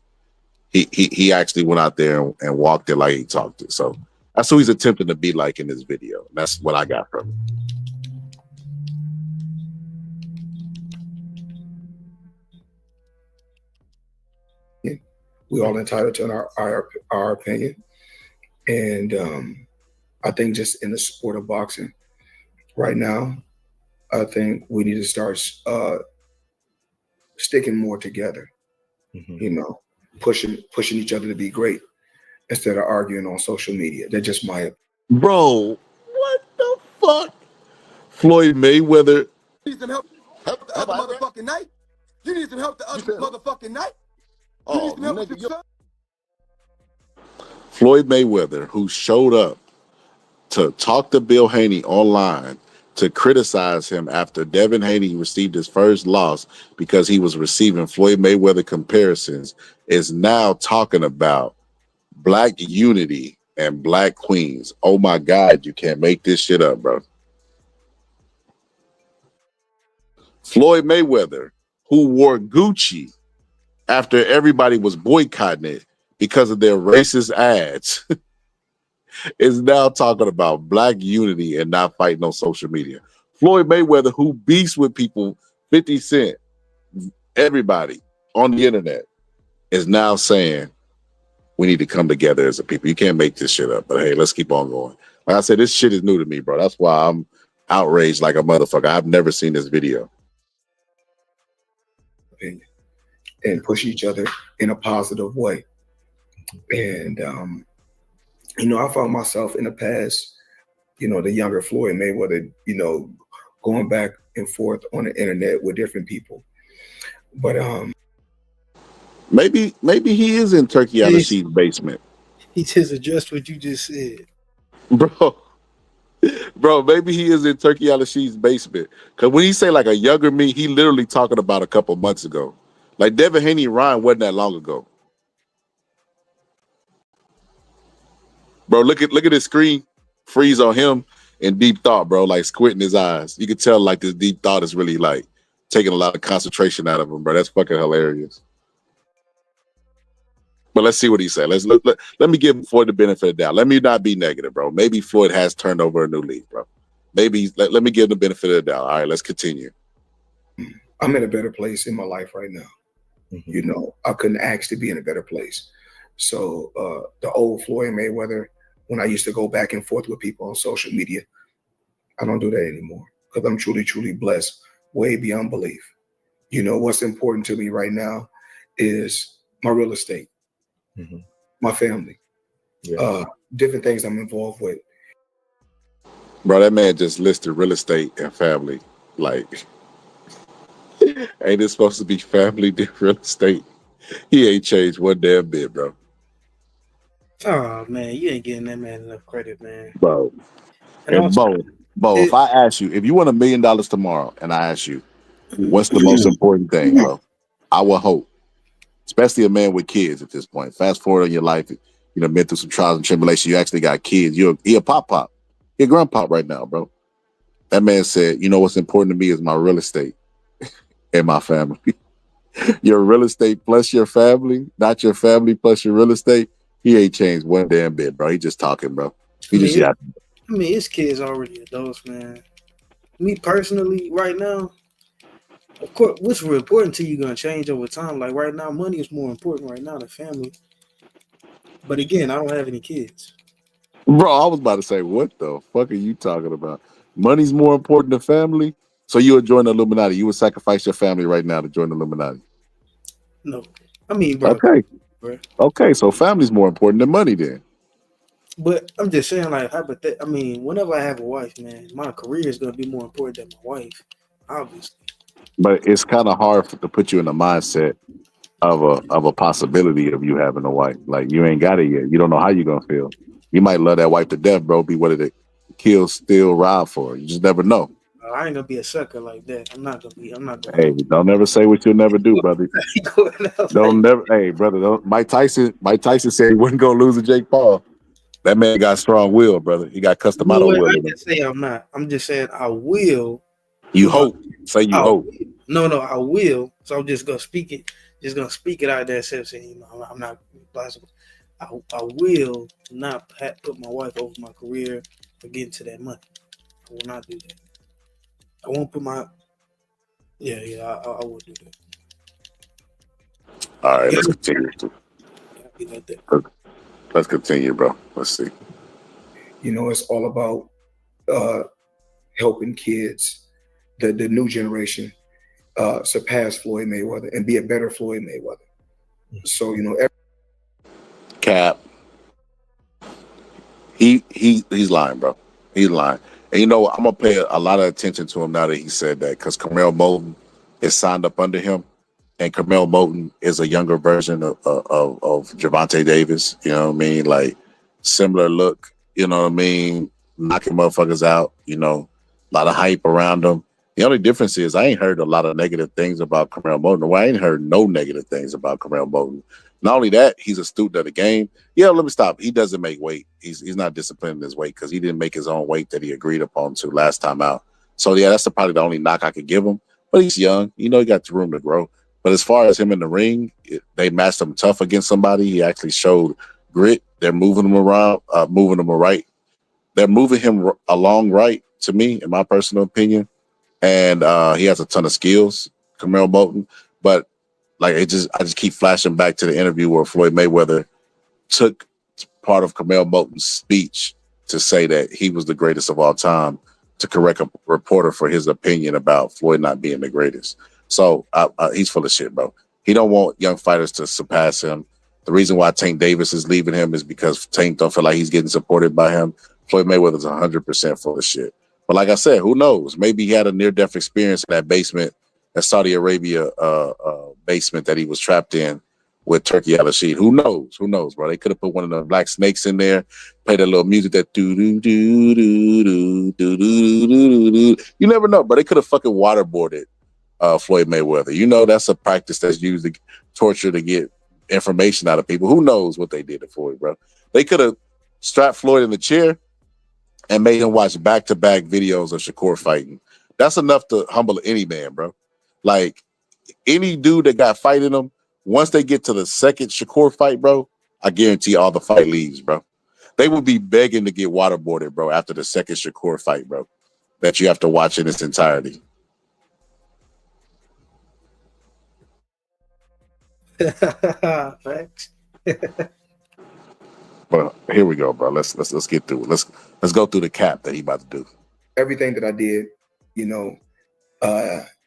he actually went out there and walked it like he talked it. So that's who he's attempting to be like in this video. That's what I got from it. We all entitled to our opinion, and I think just in the sport of boxing right now, I think we need to start sticking more together. You know, pushing each other to be great instead of arguing on social media. They're just my bro. What the fuck? Floyd Mayweather. You need some help the other motherfucking night. You need some help the other motherfucking night. You need some help with your son. Floyd Mayweather, who showed up to talk to Bill Haney online to criticize him after Devin Haney received his first loss because he was receiving Floyd Mayweather comparisons, is now talking about black unity and black queens. Oh my God, you can't make this shit up, bro. Floyd Mayweather, who wore Gucci after everybody was boycotting it because of their racist ads, is now talking about black unity and not fighting on social media. Floyd Mayweather, who beefs with people, 50 Cent, everybody on the internet, is now saying we need to come together as a people. You can't make this shit up, but hey, let's keep on going. Like I said, this shit is new to me, bro. That's why I'm outraged like a motherfucker. I've never seen this video. And push each other in a positive way. And you know, I found myself in the past, you know, the younger Floyd Mayweather, you know, going back and forth on the internet with different people. But maybe he is in Turkey Alashi's basement. He just addressed what you just said. Bro, maybe he is in Turkey Alashi's basement. Because when he say like a younger me, he literally talking about a couple months ago. Like Devin Haney and Ryan wasn't that long ago. Bro, look at his screen freeze on him in deep thought, bro, like squinting his eyes. You can tell like this deep thought is really like taking a lot of concentration out of him, bro. That's fucking hilarious. But let's see what he said. Let me give Floyd the benefit of the doubt. Let me not be negative, bro. Maybe Floyd has turned over a new leaf, bro. Maybe let me give him the benefit of the doubt. All right, let's continue. I'm in a better place in my life right now. You know, I couldn't ask to be in a better place. So the old Floyd Mayweather, when I used to go back and forth with people on social media, I don't do that anymore because I'm truly, truly blessed, way beyond belief. You know, what's important to me right now is my real estate, my family, different things I'm involved with. Bro, that man just listed real estate and family. Like, ain't it supposed to be family, real estate? He ain't changed one damn bit, bro. Oh man, you ain't getting that man enough credit, man. Bro. And And Bo, if I ask you, if you won $1 million tomorrow and I ask you, what's the most important thing, bro? I would hope, especially a man with kids at this point. Fast forward in your life, you know, been through some trials and tribulations. You actually got kids. You're a pop. You're a grandpop right now, bro. That man said, you know, what's important to me is my real estate and my family. Your real estate plus your family, not your family plus your real estate. He ain't changed one damn bit, bro. He just talking, bro. He just I mean, his kids already adults, man. Me personally, right now, of course, what's real important to you gonna change over time. Like right now, money is more important right now than family. But again, I don't have any kids. Bro, I was about to say, what the fuck are you talking about? Money's more important than family? So you would join the Illuminati. You would sacrifice your family right now to join the Illuminati. No. I mean, bro. Okay. Bro. Okay, so family's more important than money then. But I'm just saying, like, I mean, whenever I have a wife, man, my career is gonna be more important than my wife, obviously. But it's kind of hard to put you in the mindset of a possibility of you having a wife. Like, you ain't got it yet. You don't know how you're gonna feel. You might love that wife to death, bro. Be what it kill, steal, rob for. You just never know. I ain't gonna be a sucker like that. I'm not gonna. Hey, don't never say what you'll never do, brother. Don't never. Hey, brother. Don't. Mike Tyson said he wasn't gonna lose to Jake Paul. That man got strong will, brother. He got custom auto will. I didn't say I'm not. I'm just saying I will. You hope. Say you hope. No, I will. So I'm just gonna speak it just gonna speak it out there, saying, you know, I'm not possible. I will not put my wife over my career or get into that money. I will not do that. I won't put my I will do that. All right, let's continue. Be like that. Let's continue, bro. Let's see. You know, it's all about helping kids, the new generation, surpass Floyd Mayweather and be a better Floyd Mayweather. So, you know, Cap. He's lying, bro. He's lying. And you know, I'm gonna pay a lot of attention to him now that he said that, because Camille Moulton is signed up under him, and Camille Moulton is a younger version of Gervonta Davis. You know what I mean? Like similar look. You know what I mean? Knocking motherfuckers out. You know, a lot of hype around him. The only difference is I ain't heard a lot of negative things about Camille Moulton. Well, I ain't heard no negative things about Camille Moulton. Not only that, he's a student of the game. Yeah, let me stop. He doesn't make weight. He's not disciplined in his weight because he didn't make his own weight that he agreed upon to last time out. So yeah, that's probably the only knock I could give him. But he's young. You know, he got room to grow. But as far as him in the ring, they matched him tough against somebody. He actually showed grit. They're moving him around, moving him right. They're moving him along right, to me, in my personal opinion. And he has a ton of skills, Camille Moulton. But like I just keep flashing back to the interview where Floyd Mayweather took part of Camille Moulton's speech to say that he was the greatest of all time, to correct a reporter for his opinion about Floyd not being the greatest. So he's full of shit, bro. He don't want young fighters to surpass him. The reason why Tank Davis is leaving him is because Tank don't feel like he's getting supported by him. Floyd Mayweather's 100% full of shit. But like I said, who knows? Maybe he had a near-death experience in that basement, that Saudi Arabia basement that he was trapped in with Turkey Al-Rashid. Who knows? Who knows, bro? They could have put one of the black snakes in there, played a little music that do do do do do do do do do. You never know, but they could have fucking waterboarded Floyd Mayweather. You know, that's a practice that's used to torture to get information out of people. Who knows what they did to Floyd, bro? They could have strapped Floyd in the chair and made him watch back-to-back videos of Shakur fighting. That's enough to humble any man, bro. Like, any dude that got fighting him, once they get to the second Shakur fight, bro, I guarantee all the fight leaves, bro. They would be begging to get waterboarded, bro, after the second Shakur fight, bro, that you have to watch in its entirety. Facts. But here we go, bro. Let's get through it. Let's go through the cap that he about to do. Everything that I did, you know,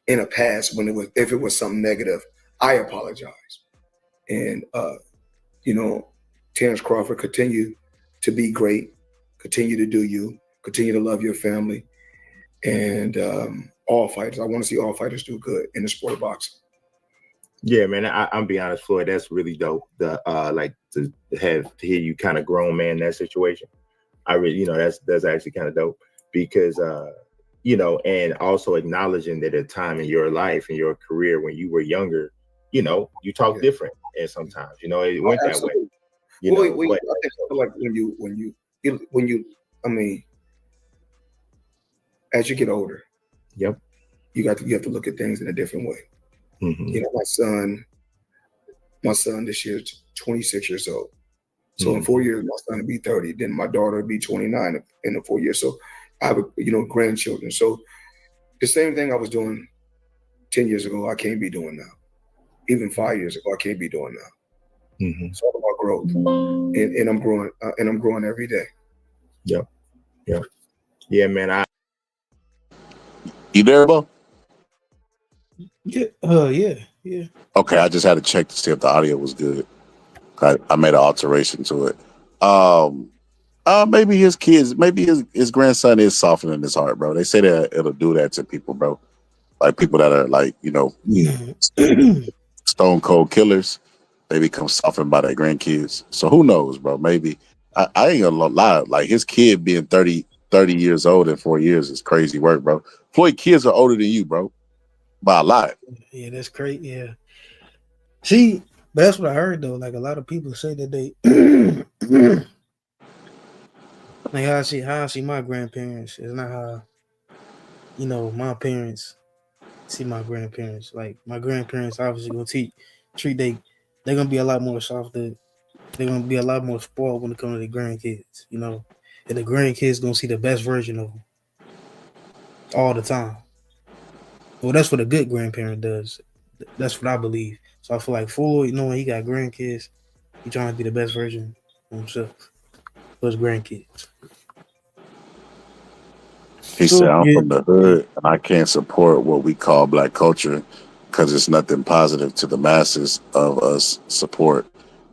in a past, if it was something negative, I apologize. And you know, Terrence Crawford, continue to be great, continue to do you, continue to love your family, and all fighters. I want to see all fighters do good in the sport of boxing. Yeah, man. I'm be honest, Floyd. That's really dope. Like to hear you kind of grown man in that situation. I really, you know, that's actually kind of dope because you know, and also acknowledging that at a time in your life and your career when you were younger, you know, you talk different, and sometimes, you know, it went that way. You know, I think like when you, I mean, as you get older, yep, you have to look at things in a different way. Mm-hmm. You know, my son this year is 26 years old. So in 4 years, my son will be 30. Then my daughter will be 29 in the 4 years. So I have, you know, grandchildren. So the same thing I was doing 10 years ago, I can't be doing now. Even 5 years ago, I can't be doing now. Mm-hmm. It's all about growth, and I'm growing, and I'm growing every day. Yep. Yeah, man. You there, Bo? Yeah. Yeah. Okay, I just had to check to see if the audio was good. I made an alteration to it. Maybe his kids, maybe his grandson is softening his heart, bro. They say that it'll do that to people, bro. Like people that are like, you know, stone cold killers, they become softened by their grandkids. So who knows, bro? Maybe I ain't gonna lie. Like his kid being 30 years old in 4 years is crazy work, bro. Floyd kids are older than you, bro, by a lot. Yeah, that's great. Yeah. See, that's what I heard though. Like a lot of people say that they like how I see my grandparents is not how, you know, my parents see my grandparents. Like my grandparents obviously gonna they're gonna be a lot more softer. They're gonna be a lot more spoiled when it comes to the grandkids, you know. And the grandkids gonna see the best version of them all the time. Well, that's what a good grandparent does. That's what I believe. So I feel like Floyd, knowing he got grandkids, he trying to be the best version of himself for his grandkids. He said, I'm from the hood and I can't support what we call black culture because it's nothing positive to the masses of us support.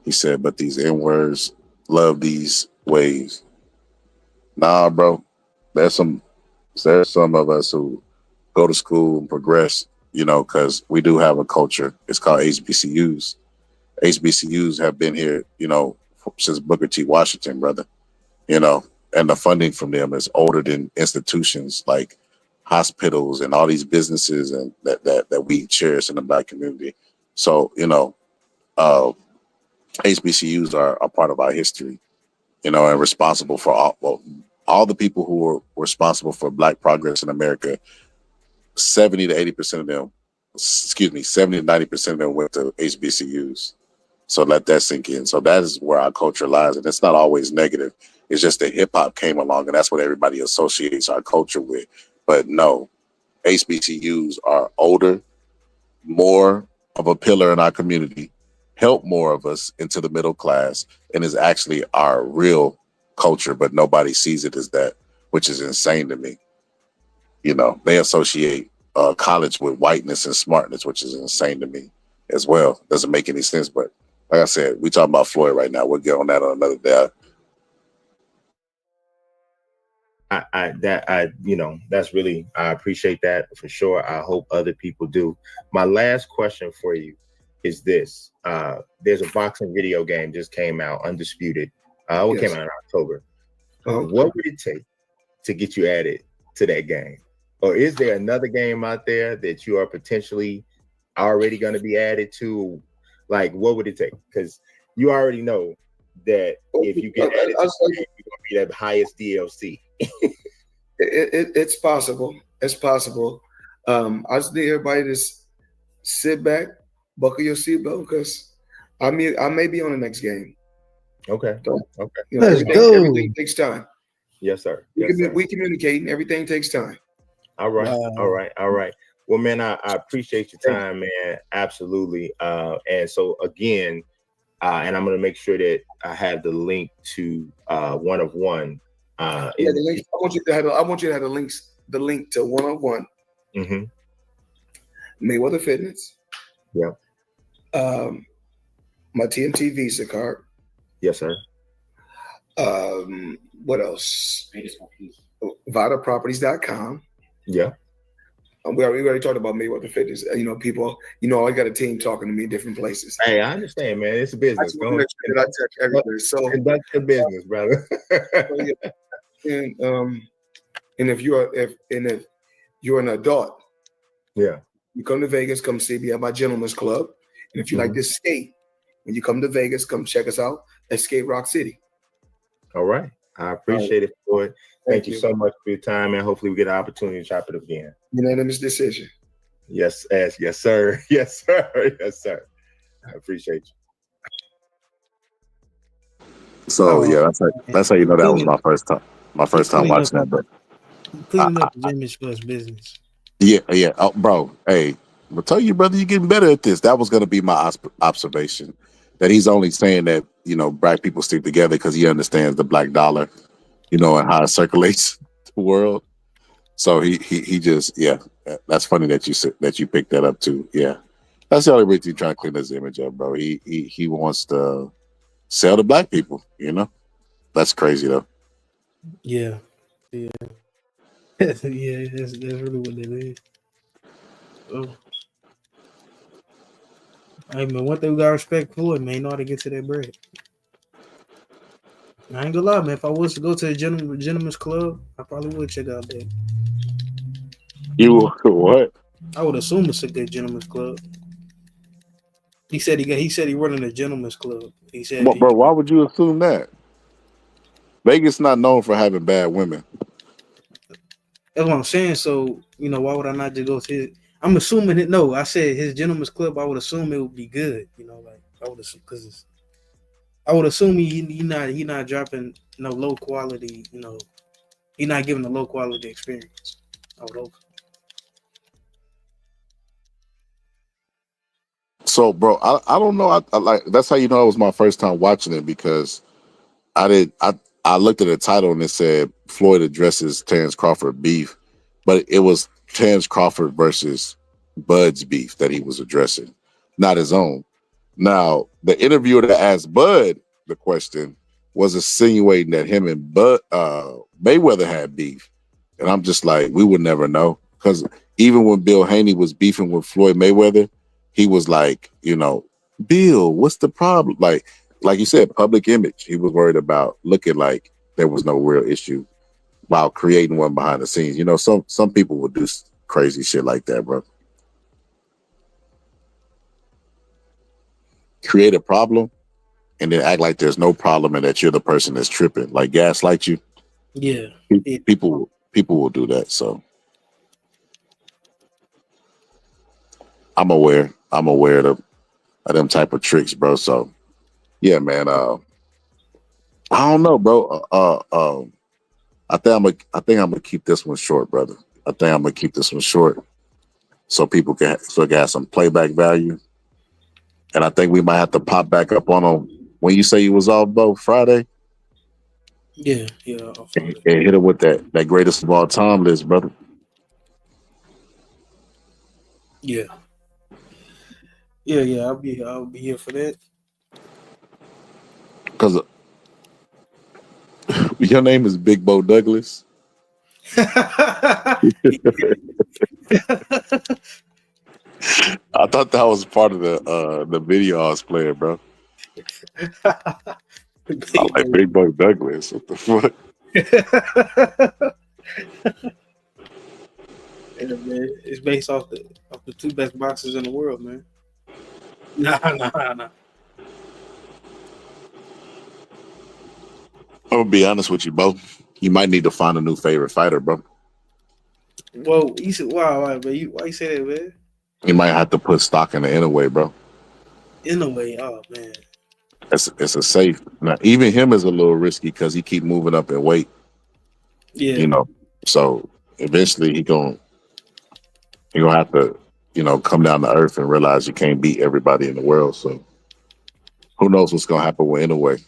He said, but these N-words love these ways. Nah, bro. There's some of us who go to school and progress, you know, because we do have a culture. It's called HBCUs. HBCUs have been here, you know, since Booker T. Washington, brother. You know, and the funding from them is older than institutions like hospitals and all these businesses and that we cherish in the black community. So, you know, HBCUs are a part of our history, you know, and responsible for all the people who were responsible for black progress in America. 70 to 80% of them, 70 to 90% of them went to HBCUs. So let that sink in. So that is where our culture lies. And it's not always negative. It's just that hip hop came along and that's what everybody associates our culture with. But no, HBCUs are older, more of a pillar in our community, help more of us into the middle class, and is actually our real culture, but nobody sees it as that, which is insane to me. You know, they associate college with whiteness and smartness, which is insane to me as well. Doesn't make any sense, but like I said, we talking about Floyd right now. We'll get on that on another day. That's really, I appreciate that for sure. I hope other people do. My last question for you is this. There's a boxing video game just came out, Undisputed. It came out in October. What would it take to get you added to that game? Or is there another game out there that you are potentially already going to be added to? Like, what would it take? Because you already know that if you get added to the game, you're going to be the highest DLC. It's possible. It's possible. I just need everybody to sit back, buckle your seatbelt, because I may be on the next game. Okay. So, okay. You know, everything takes time. Yes, sir. We communicate, and everything takes time. All right. All right. Well, man, I appreciate your time, man. Absolutely. And so again, and I'm going to make sure that I have the link to One of One. The links. I want you to have the link to One of One. Mm-hmm. Mayweather Fitness. Yeah. My TMT Visa card. Yes, sir. What else? VitaProperties.com. Yeah. We already talked about Mayweather Fitness. You know, people. You know, I got a team talking to me in different places. Hey, I understand, man. It's a business. I make sure that I touch everything. So conduct your business, brother. And if you're an adult, yeah, you come to Vegas, come see me at my Gentlemen's Club. And if you like to skate, when you come to Vegas, come check us out at Skate Rock City. All right. I appreciate it, Floyd. Thank you so much for your time, and hopefully we get an opportunity to chop it up again. Unanimous decision. Yes, yes, sir. Yes, sir. Yes, sir. I appreciate you. So that's how you know that was my first time. My first time watching that, but cleaning up the image for his business. Yeah. Oh, bro, hey, I'll tell you, brother, you're getting better at this. That was going to be my observation. That he's only saying that, you know, black people stick together because he understands the black dollar, you know, and how it circulates the world. So he just, that's funny that you picked that up too. Yeah, that's the only reason he's trying to clean his image up, bro. He wants to sell to black people, you know. That's crazy though. Yeah. Yeah, that's really what it is. Oh. Hey man, one thing we gotta respect Floyd, man, you know how to get to that bread. I ain't gonna lie, man. If I was to go to a gentleman's club, I probably would check out that. You what? I would assume it's a good gentleman's club. He said he running a gentleman's club. He said, bro, why would you assume that? Vegas not known for having bad women. That's what I'm saying. So, you know, why would I not just go to it? I'm assuming it. No, I said his Gentleman's Club. I would assume it would be good. You know, like I would assume because I would assume he not dropping no low quality. You know, he not giving a low quality experience. I would hope. So, bro, I don't know. I like that's how you know it was my first time watching it because I looked at the title and it said Floyd addresses Terrence Crawford beef, but it was Terrence Crawford versus Bud's beef that he was addressing, not his own. Now, the interviewer that asked Bud the question was insinuating that him and Mayweather had beef, and I'm just like, we would never know because even when Bill Haney was beefing with Floyd Mayweather, he was like, you know, Bill, what's the problem? Like you said, public image. He was worried about looking like there was no real issue while creating one behind the scenes. You know, some people would do crazy shit like that, bro. Create a problem and then act like there's no problem and that you're the person that's tripping, like gaslight you. Yeah. People will do that. So I'm aware of them type of tricks, bro. So yeah, man. I don't know, bro. I think I'm gonna keep this one short, brother. I think I'm gonna keep this one short so people can have some playback value. And I think we might have to pop back up on them when you say you was off, bro, Friday. Yeah. And hit it with that greatest of all time list, brother. Yeah. Yeah. I'll be here for that. Because your name is Big Bo Douglas. I thought that was part of the video I was playing, bro. I'm like Big Bo Douglas. What the fuck? Yeah, man. It's based off the two best boxers in the world, man. Nah. I'm gonna be honest with you, bro. You might need to find a new favorite fighter, bro. Whoa, you said wow, man. Why you say that, man? You might have to put stock in the inner way, bro. In a way, oh man. It's a safe. Now, even him is a little risky because he keep moving up in weight. Yeah. You know, so eventually he gonna have to, come down to earth and realize you can't beat everybody in the world. So who knows what's gonna happen with anyway,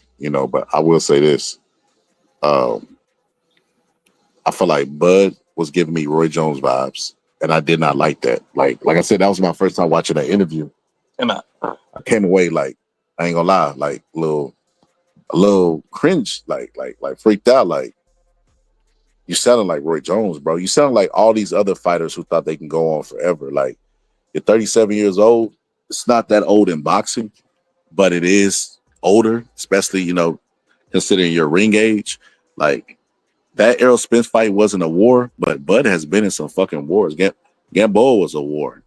but I will say this. I feel like Bud was giving me Roy Jones vibes, and I did not like that. Like I said, that was my first time watching that interview. And I came away like, I ain't gonna lie, like a little cringe, like freaked out, like you sounding like Roy Jones, bro. You sound like all these other fighters who thought they can go on forever. Like you're 37 years old. It's not that old in boxing, but it is older, especially, considering your ring age. Like that Errol Spence fight wasn't a war, but Bud has been in some fucking wars. Gamboa was a war,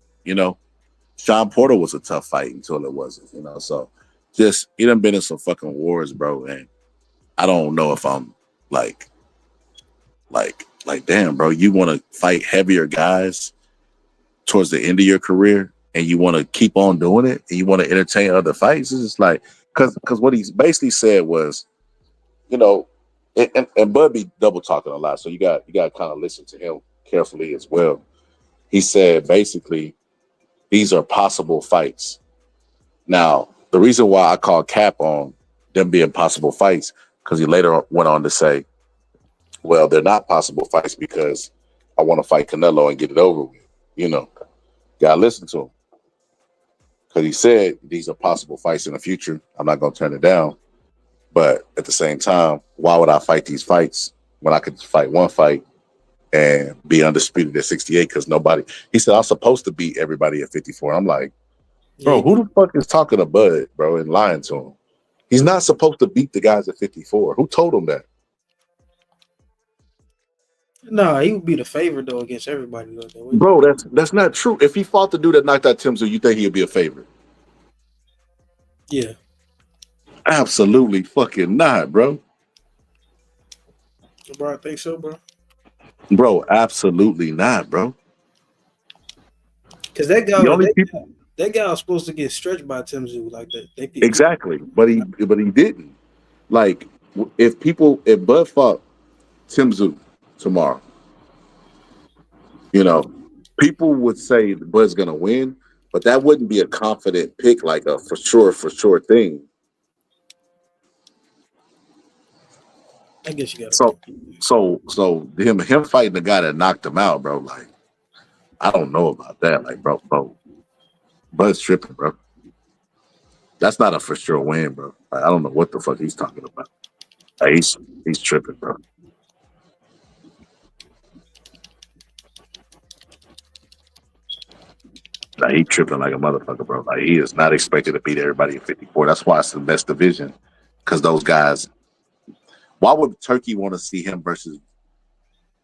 Sean Porter was a tough fight until it wasn't, So just he done been in some fucking wars, bro. And I don't know if I'm like damn, bro, you want to fight heavier guys towards the end of your career and you want to keep on doing it and you want to entertain other fights. It's just like, because what he basically said was, and Bud be double talking a lot. So you got to kind of listen to him carefully as well. He said, basically, these are possible fights. Now, the reason why I call cap on them being possible fights, because he later went on to say, well, they're not possible fights because I want to fight Canelo and get it over with. Gotta listen to him. Because he said these are possible fights in the future. I'm not going to turn it down. But at the same time, why would I fight these fights when I could fight one fight and be undisputed at 68? Because he said, I'm supposed to beat everybody at 54. I'm like, bro, who the fuck is talking to Bud, bro, and lying to him? He's not supposed to beat the guys at 54. Who told him that? No, he would be the favorite though against everybody though. Bro, that's not true. If he fought the dude that knocked out Tim Tszyu, you think he'd be a favorite? Yeah. Absolutely fucking not, bro. Bro, I think so, bro. Bro, absolutely not, bro. Because that guy, The only people that guy was supposed to get stretched by Tim Tszyu like that. exactly, but he didn't. Like if Bud fought Tim Tszyu tomorrow, you know, people would say Bud's gonna win, but that wouldn't be a confident pick, like a for sure thing. I guess you got So him fighting the guy that knocked him out, bro. Like, I don't know about that. Like, bro, Bud's tripping, bro. That's not a for sure win, bro. Like, I don't know what the fuck he's talking about. Like, he's tripping, bro. Like, he tripping like a motherfucker, bro. Like, he is not expected to beat everybody in 54. That's why it's the best division. Because those guys, why would Turkey want to see him versus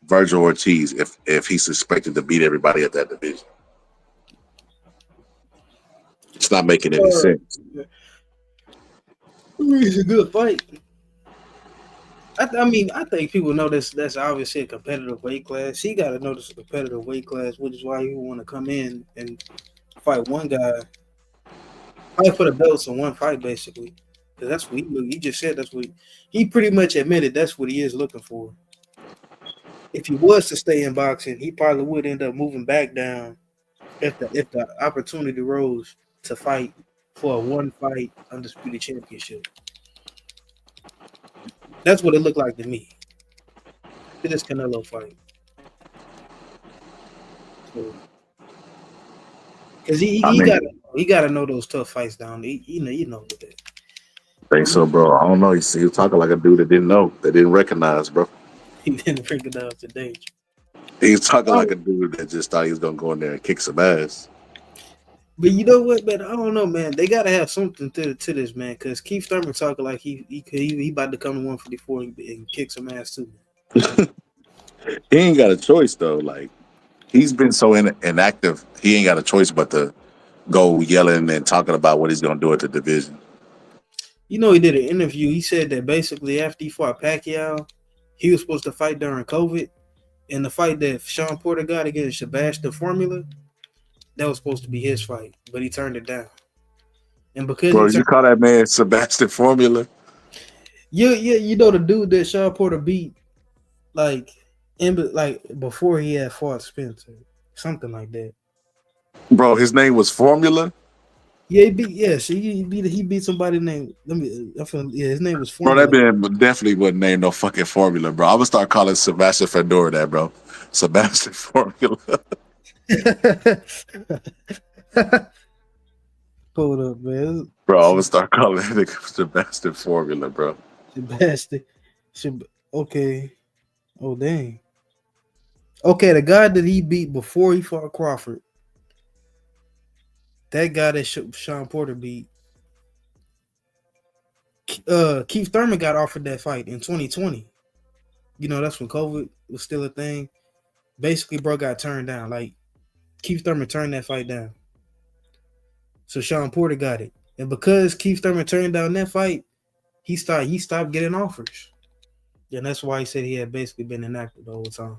Virgil Ortiz if he's expected to beat everybody at that division? It's not making any sense. It's a good fight. I mean, I think people know that's obviously a competitive weight class. He got to know this is a competitive weight class, which is why he want to come in and fight one guy, fight for the belts in one fight, basically. Because that's what he just said. That's what he pretty much admitted. That's what he is looking for. If he was to stay in boxing, he probably would end up moving back down if the opportunity rose to fight for a one fight undisputed championship. That's what it looked like to me. To this Canelo fight. Because he gotta know those tough fights down. You know with that. Think so, bro. I don't know. He was talking like a dude that didn't know, that didn't recognize, bro. He didn't recognize the danger. He was talking like a dude that just thought he was gonna go in there and kick some ass. But you know what, man? I don't know, man. They gotta have something to this, man. Because Keith Thurman talking like he about to come to 154 and kick some ass too. He ain't got a choice though. Like, he's been so inactive. He ain't got a choice but to go yelling and talking about what he's gonna do at the division. You know, he did an interview. He said that basically after he fought Pacquiao, he was supposed to fight during COVID, and the fight that Sean Porter got against Sebastian Formula, that was supposed to be his fight, but he turned it down. And because bro, you call that man Sebastian Formula? Yeah, you know the dude that Sean Porter beat, like before he had fought Spencer, something like that. Bro, his name was Formula. Yeah, he beat somebody named. His name was Formula. Bro, that man definitely wouldn't name no fucking Formula, bro. I'm gonna start calling Sebastian Fedora that, bro. Sebastian Formula. Hold up, man. Bro, I'm gonna start calling that nigga Sebastian Formula, bro. Sebastian. Okay. Oh, dang. Okay, the guy that he beat before he fought Crawford, that guy that Sean Porter beat, Keith Thurman got offered that fight in 2020. You know, that's when COVID was still a thing. Basically, bro got turned down. Like, Keith Thurman turned that fight down. So Sean Porter got it. And because Keith Thurman turned down that fight, he stopped getting offers. And that's why he said he had basically been inactive the whole time.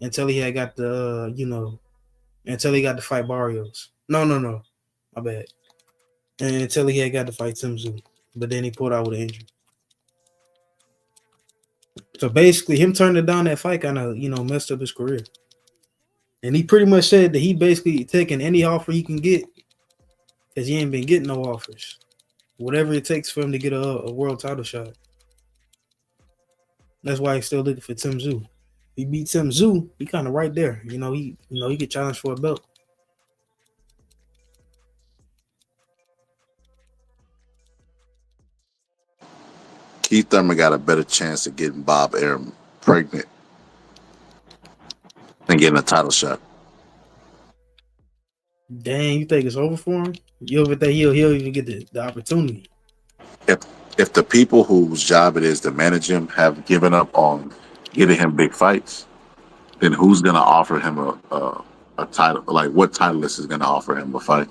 Until he had got until he got to fight Barrios. No. My bad. And until he had got to fight Tim Tszyu. But then he pulled out with an injury. So basically, him turning down that fight kind of, messed up his career. And he pretty much said that he basically taking any offer he can get because he ain't been getting no offers. Whatever it takes for him to get a world title shot. That's why he's still looking for Tim Tszyu. He beat Tim Tszyu, he kind of right there. He could challenge for a belt. Keith Thurman got a better chance of getting Bob Arum pregnant than getting a title shot. Dang, you think it's over for him? You ever think he'll even get the opportunity? If the people whose job it is to manage him have given up on getting him big fights, then who's gonna offer him a title? Like, what titleist is gonna offer him a fight?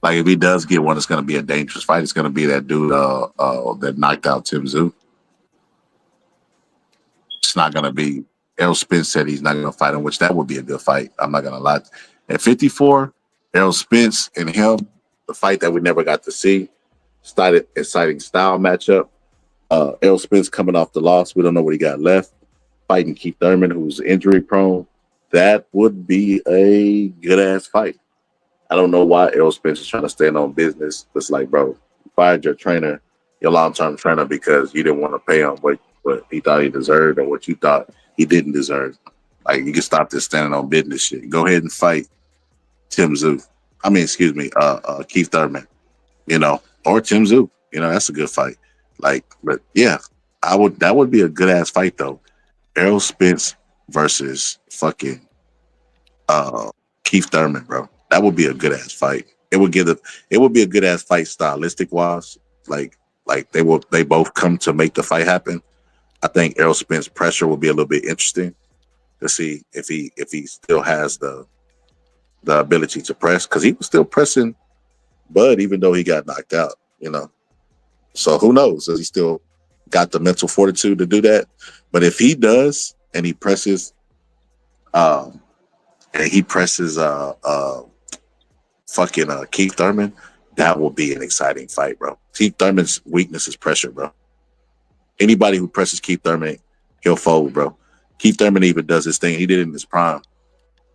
Like, if he does get one, it's gonna be a dangerous fight. It's gonna be that dude that knocked out Tim Tszyu. It's not gonna be. Errol Spence said he's not gonna fight him, which that would be a good fight. I'm not gonna lie. At 54, Errol Spence and him, the fight that we never got to see, started exciting style matchup. Errol Spence coming off the loss. We don't know what he got left. Fighting Keith Thurman, who's injury prone. That would be a good ass fight. I don't know why Errol Spence is trying to stand on business. It's like, bro, you fired your trainer, your long-term trainer, because you didn't want to pay him what he thought he deserved or what you thought he didn't deserve. Like, you can stop this standing on business shit. Go ahead and fight Keith Thurman, or Tim Zoo. That's a good fight. Like, but yeah, that would be a good ass fight though. Errol Spence versus fucking Keith Thurman, bro. That would be a good ass fight. It would be a good ass fight stylistic wise. Like they both come to make the fight happen. I think Errol Spence pressure will be a little bit interesting to see if he still has the ability to press, because he was still pressing Bud even though he got knocked out, So who knows? Has he still got the mental fortitude to do that? But if he does and he presses Keith Thurman, that will be an exciting fight, bro. Keith Thurman's weakness is pressure, bro. Anybody who presses Keith Thurman, he'll fold, bro. Keith Thurman even does his thing. He did it in his prime.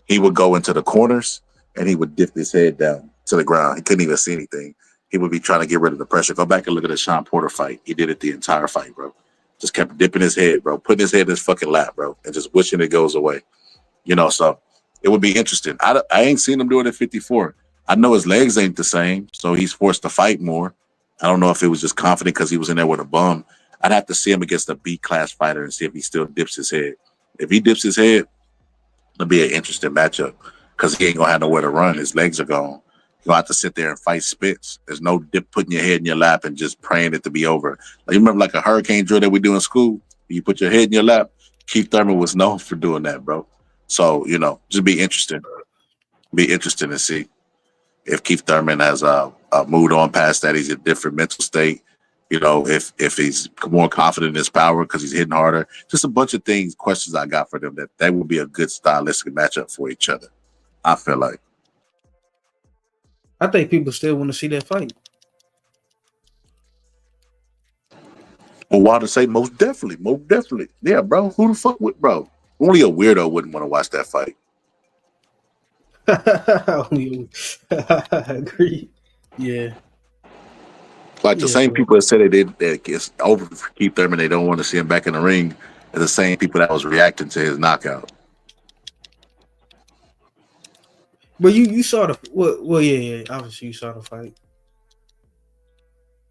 He would go into the corners and he would dip his head down to the ground. He couldn't even see anything. He would be trying to get rid of the pressure. Go back and look at the Sean Porter fight. He did it the entire fight, bro. Just kept dipping his head, bro. Putting his head in his fucking lap, bro. And just wishing it goes away. So it would be interesting. I ain't seen him do it at 54. I know his legs ain't the same, so he's forced to fight more. I don't know if it was just confident because he was in there with a bum. I'd have to see him against a B-class fighter and see if he still dips his head. If he dips his head, it'll be an interesting matchup because he ain't going to have nowhere to run. His legs are gone. You'll have to sit there and fight Spence. There's no dip putting your head in your lap and just praying it to be over. Like, you remember like a hurricane drill that we do in school? You put your head in your lap. Keith Thurman was known for doing that, bro. So, just be interesting. Be interesting to see if Keith Thurman has moved on past that. He's in a different mental state. If he's more confident in his power because he's hitting harder. Just a bunch of questions I got for them that would be a good stylistic matchup for each other. I feel like. I think people still want to see that fight. Well, why to say most definitely. Yeah, bro. Who the fuck would, bro? Only a weirdo wouldn't want to watch that fight. I agree. Yeah. Like the same people that said that it's over for Keith Thurman, they don't want to see him back in the ring, are the same people that was reacting to his knockout. But you saw the yeah, obviously you saw the fight.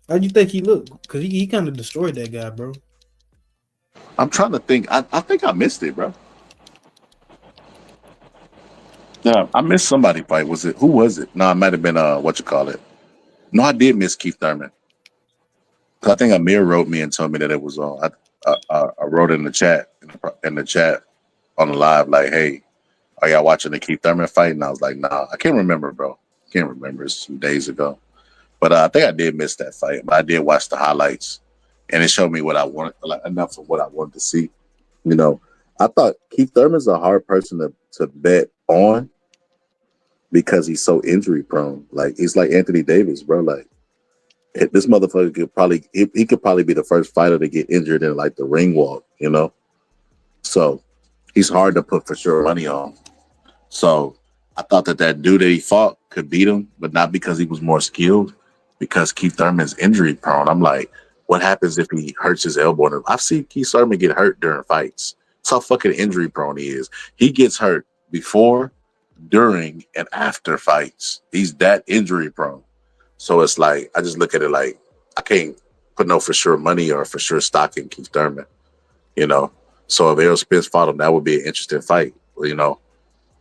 How'd you think he looked? Because he kind of destroyed that guy, bro. I'm trying to think. I think I missed it, bro. Yeah, I missed somebody fight. Who was it? No, it might have been No, I did miss Keith Thurman. I think Amir wrote me and told me that it was on. I wrote in the chat on the live, like, hey, are y'all watching the Keith Thurman fight? And I was like, nah, I can't remember, bro. Can't remember. It's some days ago. But I think I did miss that fight. But I did watch the highlights, and it showed me what I wanted, like enough of what I wanted to see. I thought Keith Thurman's a hard person to bet on because he's so injury prone. Like, he's like Anthony Davis, bro. Like, this motherfucker could probably be the first fighter to get injured in like the ring walk, So he's hard to put for sure money on. So I thought that dude that he fought could beat him, but not because he was more skilled, because Keith Thurman's injury prone. I'm like, what happens if he hurts his elbow? I've seen Keith Thurman get hurt during fights. That's how fucking injury prone he is. He gets hurt before, during, and after fights. He's that injury prone. So it's like, I just look at it like, I can't put no for sure money or for sure stock in Keith Thurman, So if Errol Spence fought him, that would be an interesting fight.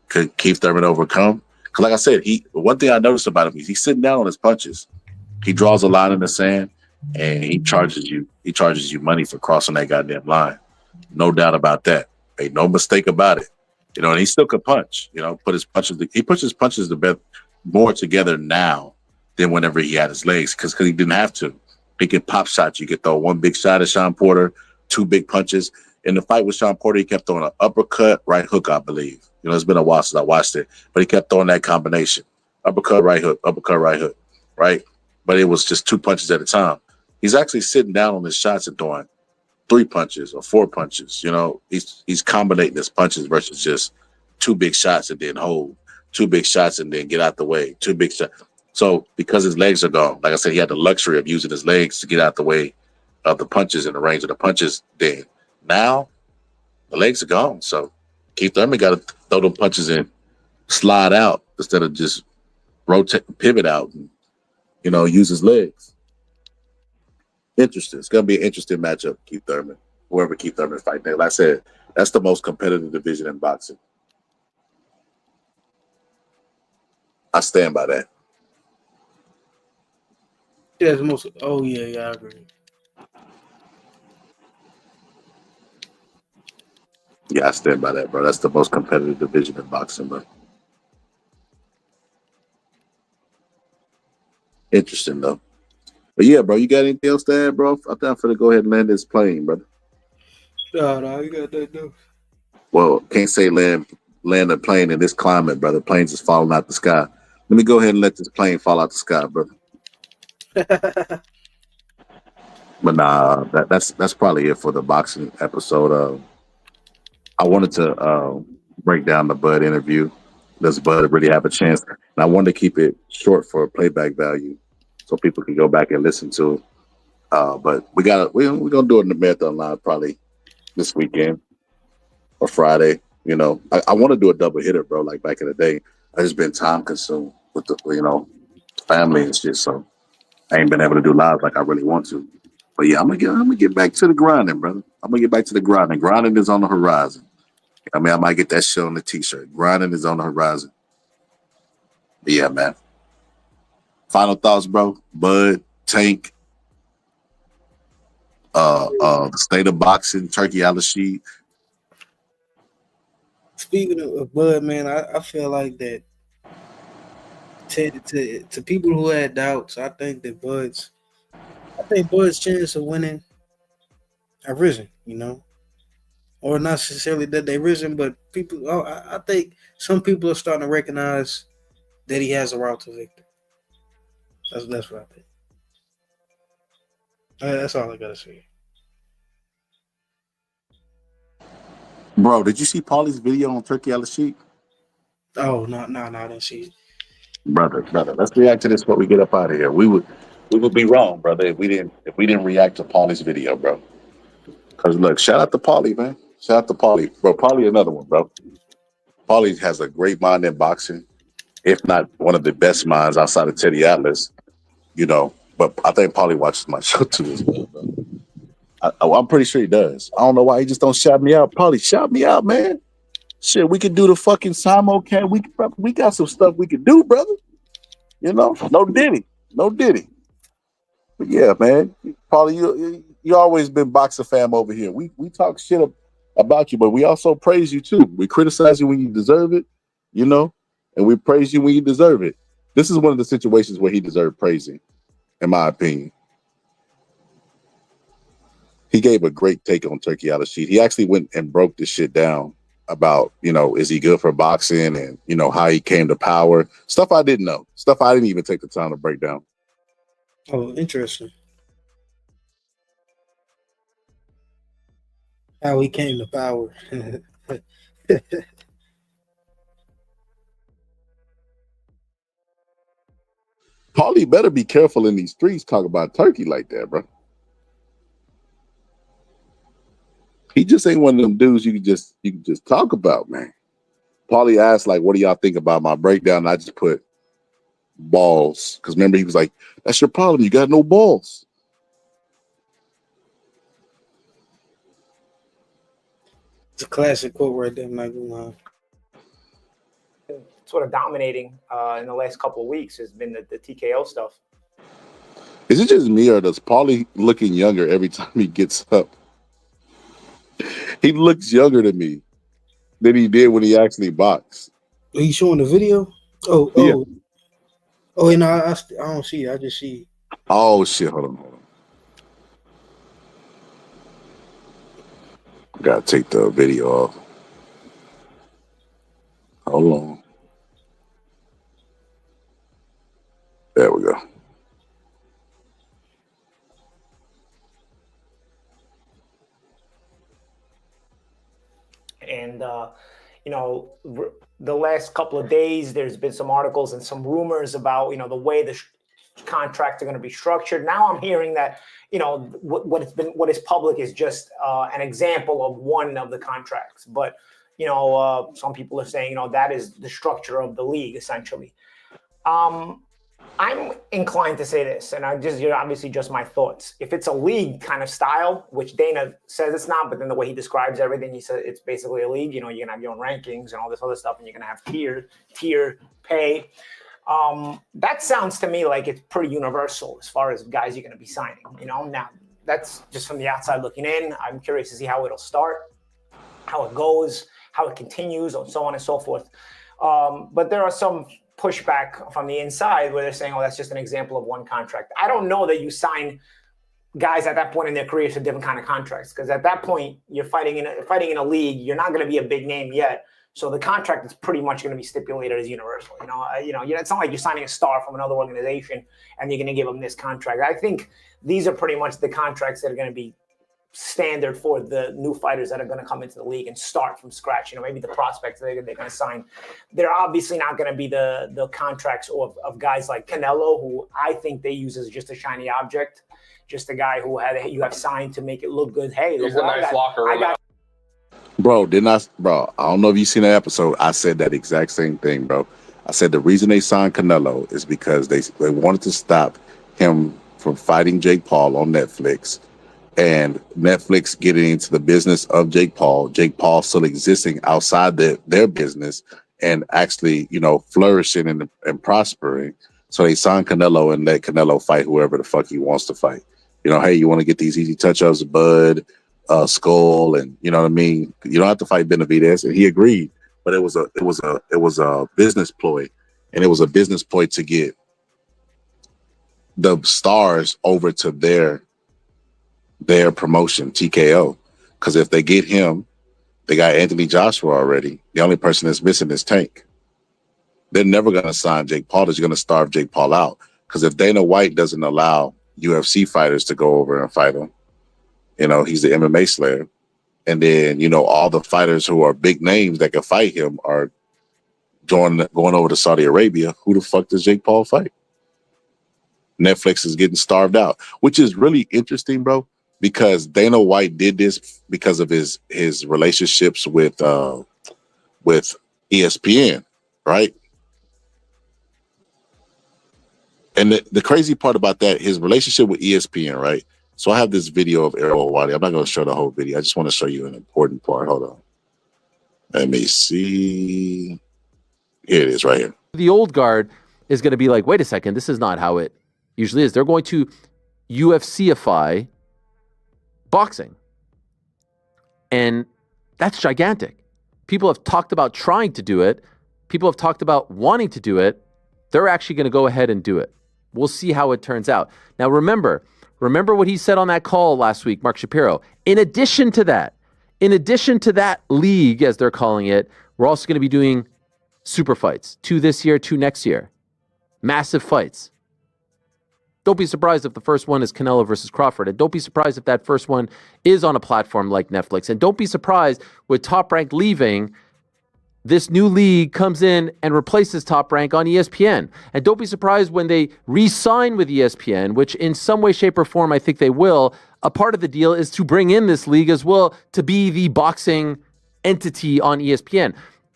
Could Keith Thurman overcome? Because like I said, one thing I noticed about him is he's sitting down on his punches. He draws a line in the sand and he charges you. He charges you money for crossing that goddamn line. No doubt about that. Ain't no mistake about it. And he still could punch. He puts his punches to bed more together now than whenever he had his legs, because he didn't have to. He could pop shots. You could throw one big shot at Sean Porter, two big punches. In the fight with Sean Porter, he kept throwing an uppercut, right hook, I believe. It's been a while since I watched it, but he kept throwing that combination. uppercut, right hook, uppercut, right hook, right? But it was just 2 punches at a time. He's actually sitting down on his shots and throwing 3 punches or 4 punches. You know, he's combinating his punches versus just 2 big shots and then hold, 2 big shots and then get out the way, 2 big shots. So because his legs are gone, like I said, he had the luxury of using his legs to get out the way of the punches and the range of the punches. Then now the legs are gone. So Keith Thurman got to throw them punches in, slide out instead of just rotate, pivot out, and use his legs. Interesting. It's gonna be an interesting matchup, Keith Thurman. Whoever Keith Thurman fight next. Like I said, that's the most competitive division in boxing. I stand by that. Yeah, the most. Oh yeah, I agree. Yeah, I stand by that, bro. That's the most competitive division in boxing, bro. Interesting though. But yeah, bro, you got anything else to add, bro? I think I'm gonna go ahead and land this plane, brother. No, you got that though. Well, can't say land a plane in this climate, brother. Planes is falling out the sky. Let me go ahead and let this plane fall out the sky, brother. But nah, that's probably it for the boxing episode. I wanted to break down the Bud interview. Does Bud really have a chance? And I wanted to keep it short for playback value, so people can go back and listen to it. But we're gonna do it in the Marathon Live probably this weekend or Friday. I want to do a double hitter, bro. Like back in the day, I just been time consumed with the family and shit. So I ain't been able to do live like I really want to. But yeah, I'm gonna get back to the grinding, brother. I'm gonna get back to the grinding. Grinding is on the horizon. I mean, I might get that shit on the t-shirt. Grinding is on the horizon. But yeah, man. Final thoughts, bro. Bud, Tank, the state of boxing, Turkey Al-Rashid. Speaking of Bud, man, I feel like that to people who had doubts, I think Bud's chance of winning have risen, or not necessarily that they risen, but people. I think some people are starting to recognize that he has a route to victory. That's what I think. That's all I gotta say. Bro, did you see Paulie's video on Turkey Al-Rashid? Oh no, I didn't see it. Brother, let's react to this before we get up out of here. We would be wrong, brother, if we didn't react to Paulie's video, bro. Because look, shout out to Paulie, man. Shout out to Paulie. Bro, Paulie another one, bro. Paulie has a great mind in boxing, if not one of the best minds outside of Teddy Atlas, But I think Paulie watches my show too as well, bro. I'm pretty sure he does. I don't know why he just don't shout me out. Paulie, shout me out, man. Shit, we could do the fucking simulcast. We got some stuff we could do, brother. No Diddy. But yeah, man, Paulie, you always been boxer fam over here. We talk shit about you, but we also praise you too. We criticize you when you deserve it, and we praise you when you deserve it. This is one of the situations where he deserved praising, in my opinion. He gave a great take on Turkey Al-Rashid. He actually went and broke this shit down about, is he good for boxing and, how he came to power. Stuff I didn't know. Stuff I didn't even take the time to break down. Oh, interesting. How he came to power. Paulie better be careful in these streets talk about Turkey like that, bro. He just ain't one of them dudes you can just talk about, man. Paulie asked, like, what do y'all think about my breakdown? And I just put balls. Because remember, he was like, that's your problem. You got no balls. It's a classic quote right there, Michael. Sort of dominating in the last couple of weeks has been the TKO stuff. Is it just me, or does Paulie looking younger every time he gets up? He looks younger to me than he did when he actually boxed. Are you showing the video? Oh, yeah. Oh, and I don't see it. I just see. Oh shit! Hold on. I gotta take the video off. Hold on. There we go. And the last couple of days, there's been some articles and some rumors about the way the contracts are going to be structured. Now I'm hearing that what is public is just an example of one of the contracts, but some people are saying that is the structure of the league essentially. I'm inclined to say this, and obviously just my thoughts. If it's a league kind of style, which Dana says it's not, but then the way he describes everything, he says it's basically a league. You're gonna have your own rankings and all this other stuff, and you're gonna have tier pay. That sounds to me like it's pretty universal as far as guys you're gonna be signing. Now that's just from the outside looking in. I'm curious to see how it'll start, how it goes, how it continues, and so on and so forth. But there are some pushback from the inside where they're saying, oh, that's just an example of one contract. I don't know that you sign guys at that point in their careers to different kind of contracts, because at that point you're fighting in a league. You're not going to be a big name yet, so the contract is pretty much going to be stipulated as universal. It's not like you're signing a star from another organization and you're going to give them this contract. I think these are pretty much the contracts that are going to be standard for the new fighters that are going to come into the league and start from scratch. Maybe the prospects they're going to sign. They're obviously not going to be the contracts of guys like Canelo, who I think they use as just a shiny object, just a guy who you have signed to make it look good. Hey, he's a nice locker room. Bro, I don't know if you've seen that episode. I said that exact same thing, bro. I said the reason they signed Canelo is because they wanted to stop him from fighting Jake Paul on Netflix, and Netflix getting into the business of Jake Paul still existing outside their business and actually, flourishing and prospering. So they signed Canelo and let Canelo fight whoever the fuck he wants to fight. Hey, you want to get these easy touch-ups, Bud, Skull, and you know what I mean? You don't have to fight Benavidez, and he agreed. But it was a business ploy, and it was a business ploy to get the stars over to their promotion, TKO. Because if they get him, they got Anthony Joshua already. The only person that's missing is Tank. They're never going to sign Jake Paul. They're going to starve Jake Paul out. Because if Dana White doesn't allow UFC fighters to go over and fight him, he's the MMA slayer. And then, all the fighters who are big names that can fight him are going over to Saudi Arabia. Who the fuck does Jake Paul fight? Netflix is getting starved out, which is really interesting, bro, because Dana White did this because of his relationships with ESPN, right? And the crazy part about that, his relationship with ESPN, right? So I have this video of Errol Wadi. I'm not going to show the whole video. I just want to show you an important part. Hold on. Let me see. Here it is right here. The old guard is going to be like, wait a second, this is not how it usually is. They're going to UFCify boxing. And that's gigantic. People have talked about trying to do it. People have talked about wanting to do it. They're actually going to go ahead and do it. We'll see how it turns out. Now, remember what he said on that call last week, Mark Shapiro. In addition to that league, as they're calling it, we're also going to be doing super fights. 2 this year, 2 next year. Massive fights. Don't be surprised if the first one is Canelo versus Crawford. And don't be surprised if that first one is on a platform like Netflix. And don't be surprised with Top Rank leaving, this new league comes in and replaces Top Rank on ESPN. And don't be surprised when they re-sign with ESPN, which in some way, shape, or form, I think they will. A part of the deal is to bring in this league as well to be the boxing entity on ESPN.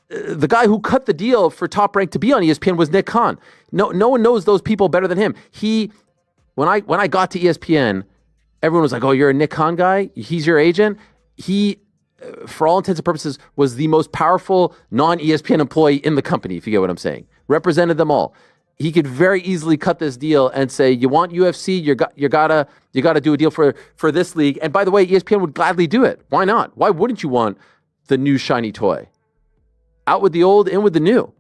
The guy who cut the deal for Top Rank to be on ESPN was Nick Khan. No one knows those people better than him. When I got to ESPN, everyone was like, oh, you're a Nick Khan guy? He's your agent? He, for all intents and purposes, was the most powerful non-ESPN employee in the company, if you get what I'm saying. Represented them all. He could very easily cut this deal and say, you want UFC? You gotta do a deal for this league. And by the way, ESPN would gladly do it. Why not? Why wouldn't you want the new shiny toy? Out with the old, in with the new.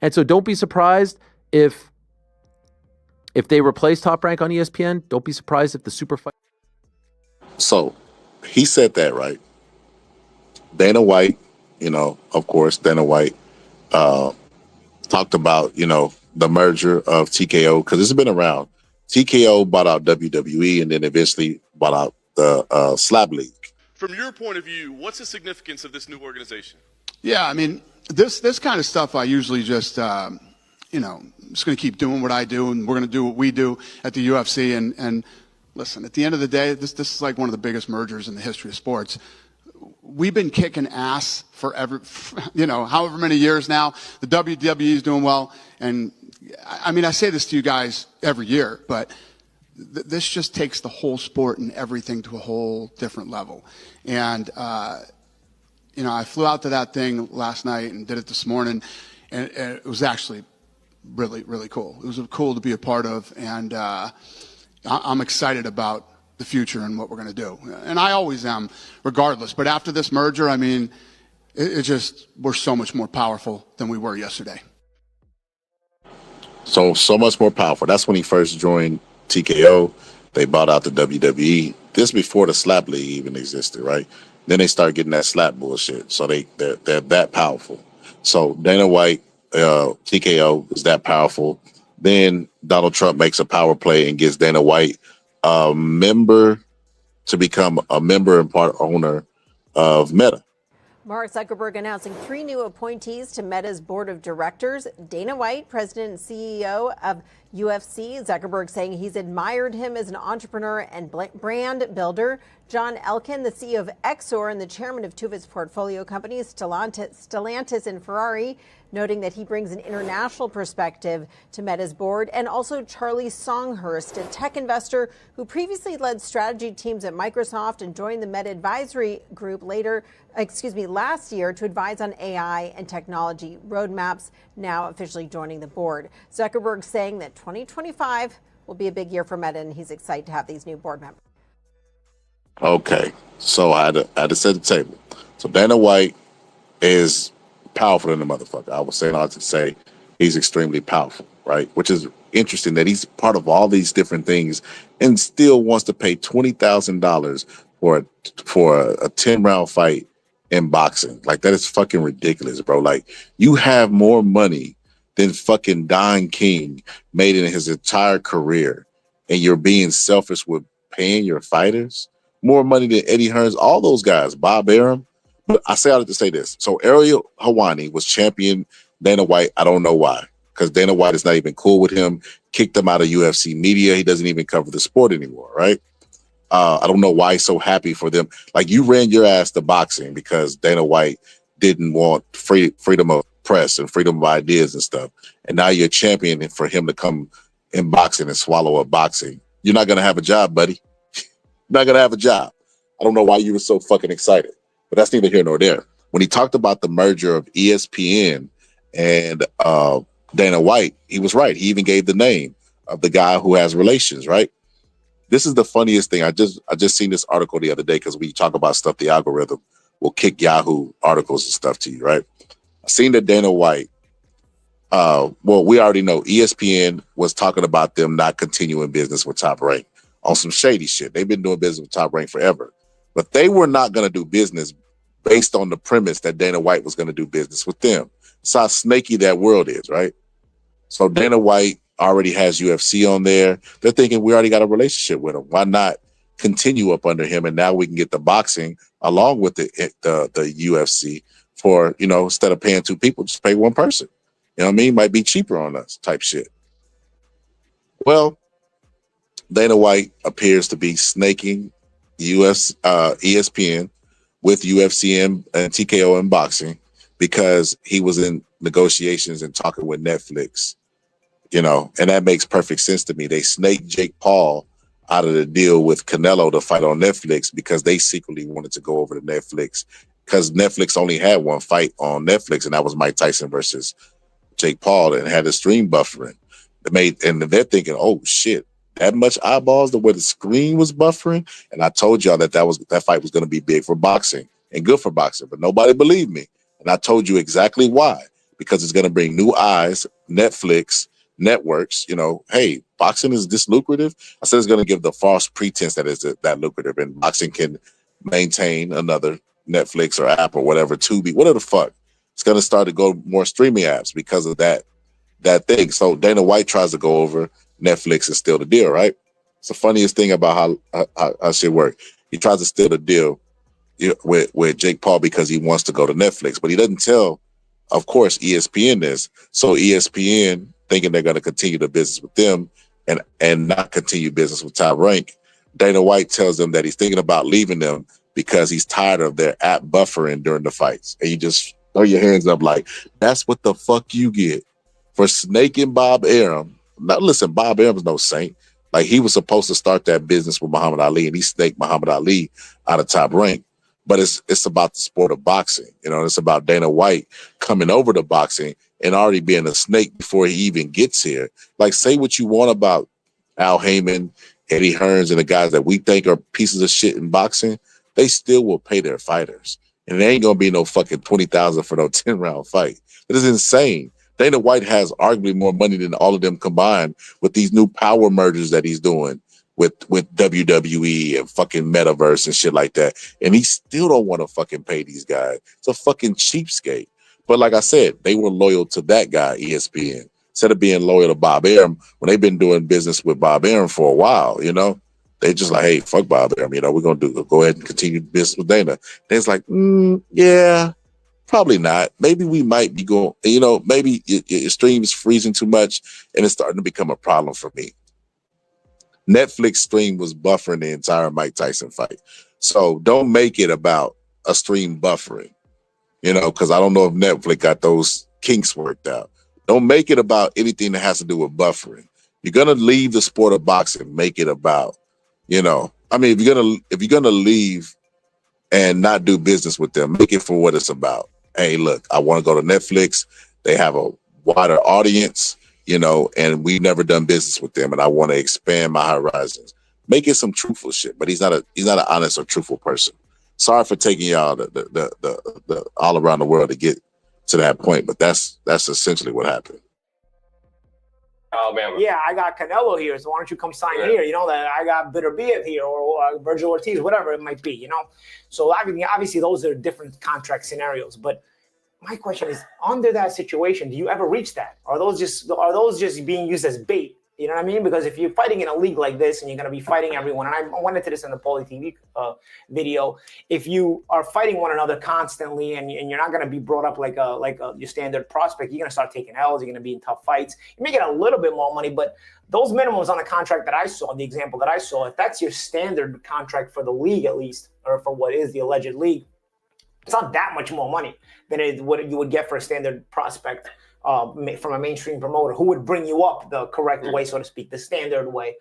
And so don't be surprised if they replace Top Rank on ESPN. Don't be surprised if the super fight. So he said that, right? Dana White, of course, Dana White talked about, the merger of TKO? Because it's been around. TKO bought out WWE and then eventually bought out the Slap League. From your point of view, what's the significance of this new organization? Yeah, I mean, this kind of stuff I usually just, you know, just going to keep doing what I do, and we're going to do what we do at the UFC. And listen, at the end of the day, this is like one of the biggest mergers in the history of sports. We've been kicking ass forever, you know, however many years now. The WWE is doing well, and I mean, I say this to you guys every year, but this just takes the whole sport and everything to a whole different level. And you know, I flew out to that thing last night and did it this morning, and it was actually really, really cool. It was cool to be a part of, and I'm excited about the future and what we're going to do. And I always am, regardless. But after this merger, I mean, it just, we're so much more powerful than we were yesterday. So much more powerful. That's when he first joined TKO. They bought out the WWE. This before the Slap League even existed, right? Then they start getting that slap bullshit. So they're that powerful. So Dana White, TKO is that powerful. Then Donald Trump makes a power play and gets Dana White a member to become a member and part owner of Meta. Mark Zuckerberg announcing 3 new appointees to Meta's board of directors. Dana White, president and CEO of UFC. Zuckerberg saying he's admired him as an entrepreneur and brand builder. John Elkann, the CEO of Exor and the chairman of 2 of its portfolio companies, Stellantis and Ferrari, noting that he brings an international perspective to Meta's board. And also Charlie Songhurst, a tech investor who previously led strategy teams at Microsoft and joined the Meta Advisory Group last year to advise on AI and technology roadmaps, now officially joining the board. Zuckerberg saying that 2025 will be a big year for Meta, and he's excited to have these new board members. Okay, so I had to set the table. So Dana White is powerful than the motherfucker. I was saying all to say he's extremely powerful, right? Which is interesting that he's part of all these different things and still wants to pay $20,000 for a 10-round fight in boxing. Like, that is fucking ridiculous, bro. Like, you have more money than fucking Don King made in his entire career, and you're being selfish with paying your fighters more money than Eddie Hearns, all those guys, Bob Arum. But I say all that to say this. So Ariel Helwani was champion Dana White. I don't know why, because Dana White is not even cool with him, kicked him out of UFC media. He doesn't even cover the sport anymore, right? I don't know why he's so happy for them. Like, you ran your ass to boxing because Dana White didn't want freedom of press and freedom of ideas and stuff. And now you're championing for him to come in boxing and swallow up boxing. You're not going to have a job, buddy. You're not going to have a job. I don't know why you were so fucking excited, but that's neither here nor there. When he talked about the merger of ESPN and Dana White, he was right. He even gave the name of the guy who has relations, right? This is the funniest thing. I just seen this article the other day, because we talk about stuff, the algorithm will kick Yahoo articles and stuff to you, right? I seen that Dana White, well, we already know ESPN was talking about them not continuing business with Top Rank on some shady shit. They've been doing business with Top Rank forever. But they were not going to do business based on the premise that Dana White was going to do business with them. That's how snaky that world is, right? So Dana White already has UFC on there. They're thinking, we already got a relationship with him. Why not continue up under him? And now we can get the boxing along with the UFC for, you know, instead of paying 2 people, just pay 1 person. You know what I mean? Might be cheaper on us type shit. Well, Dana White appears to be snaking ESPN with UFC and TKO in boxing, because he was in negotiations and talking with Netflix, you know, and that makes perfect sense to me. They snaked Jake Paul out of the deal with Canelo to fight on Netflix because they secretly wanted to go over to Netflix, because Netflix only had 1 fight on Netflix, and that was Mike Tyson versus Jake Paul, and had the stream buffering. And they're thinking, oh shit, that much eyeballs the way the screen was buffering. And I told y'all that that fight was going to be big for boxing and good for boxing, but nobody believed me. And I told you exactly why, because it's going to bring new eyes, Netflix, networks, you know, hey, boxing is this lucrative. I said it's going to give the false pretense that it's that lucrative, and boxing can maintain another Netflix or app or whatever, Tubi, whatever the fuck. It's going to start to go more streaming apps because of that that thing. So Dana White tries to go over Netflix and steal the deal, right? It's the funniest thing about how shit work. He tries to steal the deal with Jake Paul because he wants to go to Netflix, but he doesn't tell, of course, ESPN this. So ESPN, thinking they're going to continue the business with them and not continue business with Top Rank, Dana White tells them that he's thinking about leaving them because he's tired of their app buffering during the fights. And you just throw your hands up like, that's what the fuck you get for snaking Bob Arum. Now, listen, Bob Arum's no saint. Like, he was supposed to start that business with Muhammad Ali, and he snaked Muhammad Ali out of Top Rank. But it's about the sport of boxing. You know, it's about Dana White coming over to boxing and already being a snake before he even gets here. Like, say what you want about Al Heyman, Eddie Hearns, and the guys that we think are pieces of shit in boxing, they still will pay their fighters. And it ain't going to be no fucking $20,000 for no 10-round fight. It is insane. Dana White has arguably more money than all of them combined with these new power mergers that he's doing with WWE and fucking Metaverse and shit like that. And he still don't want to fucking pay these guys. It's a fucking cheapskate. But like I said, they were loyal to that guy, ESPN, instead of being loyal to Bob Arum when they've been doing business with Bob Arum for a while, you know? They just like, hey, fuck Bob Arum, you know, we're going to go ahead and continue business with Dana. And it's like, yeah, probably not. Maybe we might be going, you know, maybe your stream is freezing too much and it's starting to become a problem for me. Netflix stream was buffering the entire Mike Tyson fight. So don't make it about a stream buffering, you know, because I don't know if Netflix got those kinks worked out. Don't make it about anything that has to do with buffering. You're gonna leave the sport of boxing, make it about, you know, I mean, if you're gonna leave and not do business with them, make it for what it's about. Hey, look, I want to go to Netflix. They have a wider audience, you know, and we've never done business with them, and I want to expand my horizons. Make it some truthful shit, but he's not an honest or truthful person. Sorry for taking y'all the all around the world to get to that point, but that's essentially what happened. Alabama. Yeah, I got Canelo here, so why don't you come sign here? You know, that I got Bitter Beard here, or Virgil Ortiz, whatever it might be, you know? So obviously those are different contract scenarios, but my question is, under that situation, do you ever reach that? Are those just being used as bait? You know what I mean? Because if you're fighting in a league like this and you're going to be fighting everyone, and I went into this in the Paulie TV video, if you are fighting one another constantly and you're not going to be brought up like your standard prospect, you're going to start taking L's, you're going to be in tough fights. You may get a little bit more money, but those minimums on the contract that I saw, the example that I saw, if that's your standard contract for the league at least, or for what is the alleged league, it's not that much more money than what you would get for a standard prospect from a mainstream promoter who would bring you up the correct way, so to speak, the standard way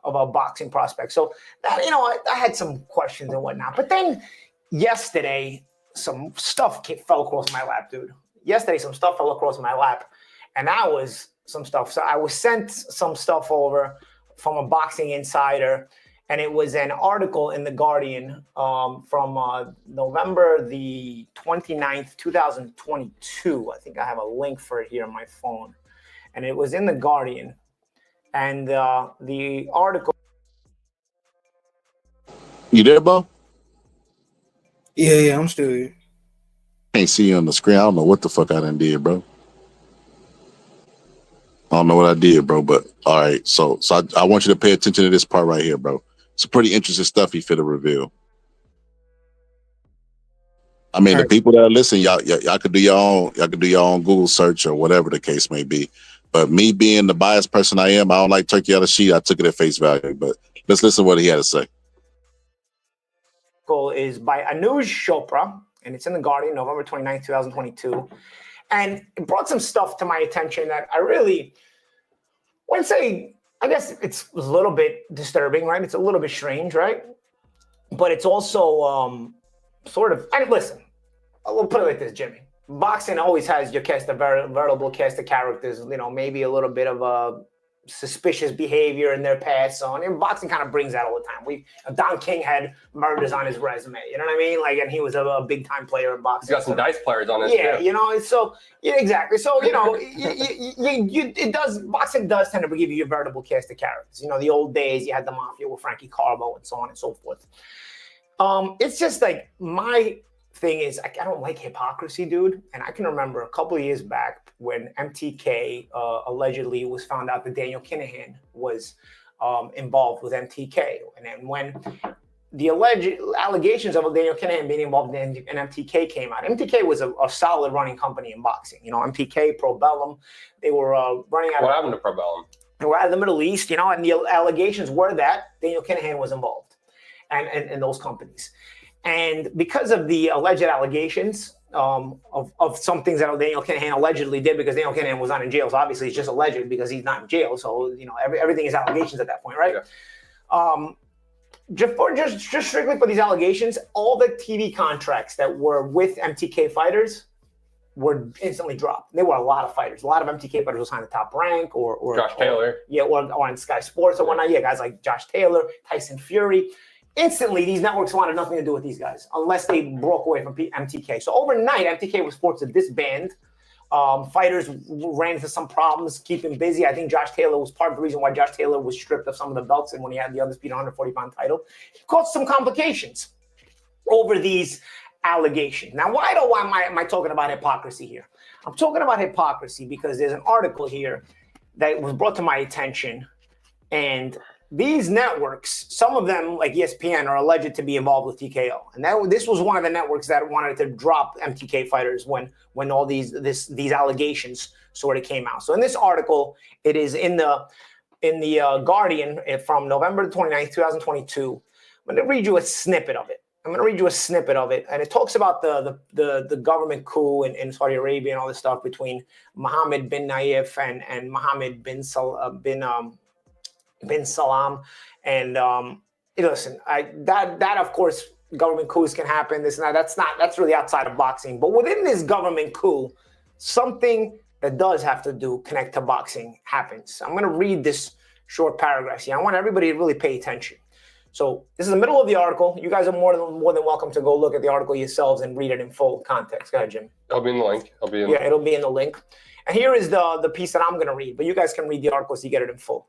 of a boxing prospect. So that, you know, I had some questions and whatnot. But then yesterday, some stuff fell across my lap, dude. Yesterday, some stuff fell across my lap, and that was some stuff. So I was sent some stuff over from a boxing insider, and it was an article in The Guardian from November the 29th, 2022. I think I have a link for it here on my phone. And it was in The Guardian. And the article... You there, Bo? Yeah, I'm still here. Can't see you on the screen. I don't know what the fuck I done did, bro. I don't know what I did, bro, but all right. So I want you to pay attention to this part right here, bro. It's pretty interesting stuff he finna reveal. I mean, the people that listen, y'all could do your own Google search or whatever the case may be. But me being the biased person I am, I don't like turkey out of sheet. I took it at face value. But let's listen to what he had to say. Is by Anuj Chopra, and it's in The Guardian, November 29th, 2022. And it brought some stuff to my attention that I really wouldn't say, I guess it's a little bit disturbing, right? It's a little bit strange, right? But it's also sort of, and listen, I'll put it like this, Jimmy. Boxing always has your cast of veritable cast of characters, you know, maybe a little bit of a suspicious behavior in their past. So, and boxing kind of brings that all the time. Don King had murders on his resume, you know what I mean? Like, and he was a big time player in boxing. He's got some dice players on his too. You know, so yeah, exactly. So, you know, boxing does tend to give you a veritable cast of characters. You know, the old days, you had the Mafia with Frankie Carbo and so on and so forth. It's just like, my thing is, I don't like hypocrisy, dude. And I can remember a couple of years back, when MTK allegedly was found out that Daniel Kinahan was involved with MTK. And then when the alleged allegations of Daniel Kinahan being involved in MTK came out, MTK was a solid running company in boxing. You know, MTK, Pro Bellum, they were running out. What happened to Pro Bellum? They were out of the Middle East, you know, and the allegations were that Daniel Kinahan was involved and those companies. And because of the alleged allegations of some things that Daniel Kinahan allegedly did, because Daniel Kinahan was not in jail, so obviously it's just alleged because he's not in jail. So, you know, everything is allegations at that point, right? Yeah. Just strictly for these allegations, all the TV contracts that were with MTK fighters were instantly dropped. There were a lot of fighters. A lot of MTK fighters were signed to Top Rank or Josh Taylor. Or on Sky Sports or whatnot. Yeah, guys like Josh Taylor, Tyson Fury. Instantly, these networks wanted nothing to do with these guys unless they broke away from MTK. So overnight, MTK was forced to disband. Fighters ran into some problems, keeping busy. I think Josh Taylor was part of the reason why Josh Taylor was stripped of some of the belts, and when he had the undisputed 140-pound title, he caused some complications over these allegations. Now, why am I talking about hypocrisy here? I'm talking about hypocrisy because there's an article here that was brought to my attention, and these networks, some of them, like ESPN, are alleged to be involved with TKO. And this was one of the networks that wanted to drop MTK fighters when all these allegations sort of came out. So in this article, it is in the Guardian from November 29th, 2022. I'm going to read you a snippet of it. And it talks about the government coup in Saudi Arabia and all this stuff between Mohammed bin Nayef and Mohammed bin Salam. And listen, that of course, government coups can happen. That's really outside of boxing. But within this government coup, something that does have to connect to boxing happens. I'm going to read this short paragraph here. I want everybody to really pay attention. So this is the middle of the article. You guys are more than welcome to go look at the article yourselves and read it in full context. Go ahead, Jim. It'll be in the link. It'll be in the link. And here is the piece that I'm going to read, but you guys can read the article so you get it in full.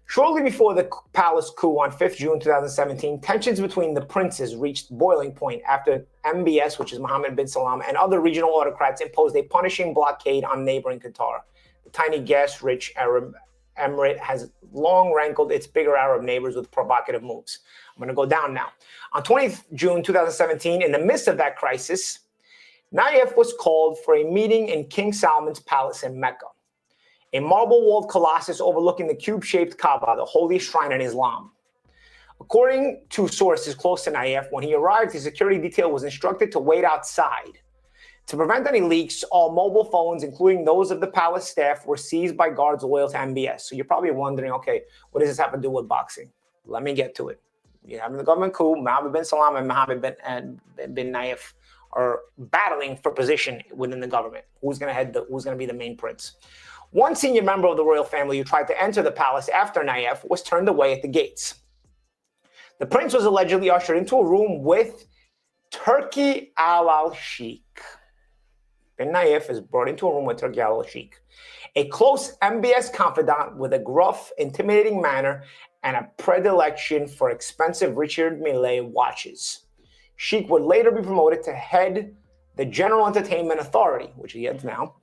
Shortly before the palace coup on 5th June 2017, tensions between the princes reached boiling point after MBS, which is Mohammed bin Salam, and other regional autocrats imposed a punishing blockade on neighboring Qatar. The tiny gas-rich Arab emirate has long rankled its bigger Arab neighbors with provocative moves. I'm going to go down now. On 20th June 2017, in the midst of that crisis, Nayef was called for a meeting in King Salomon's palace in Mecca, a marble-walled colossus overlooking the cube-shaped Kaaba, the holy shrine in Islam. According to sources close to Nayef, when he arrived, his security detail was instructed to wait outside. To prevent any leaks, all mobile phones, including those of the palace staff, were seized by guards loyal to MBS. So you're probably wondering, okay, what does this have to do with boxing? Let me get to it. You're having the government coup. Mohammed bin Salam and Mohammed bin Nayef are battling for position within the government. Who's going to be the main prince? One senior member of the royal family who tried to enter the palace after Nayef was turned away at the gates. The prince was allegedly ushered into a room with Turki al-Sheikh. Bin Nayef is brought into a room with Turki al-Sheikh, a close MBS confidant with a gruff, intimidating manner and a predilection for expensive Richard Mille watches. Sheikh would later be promoted to head the General Entertainment Authority, which he heads now,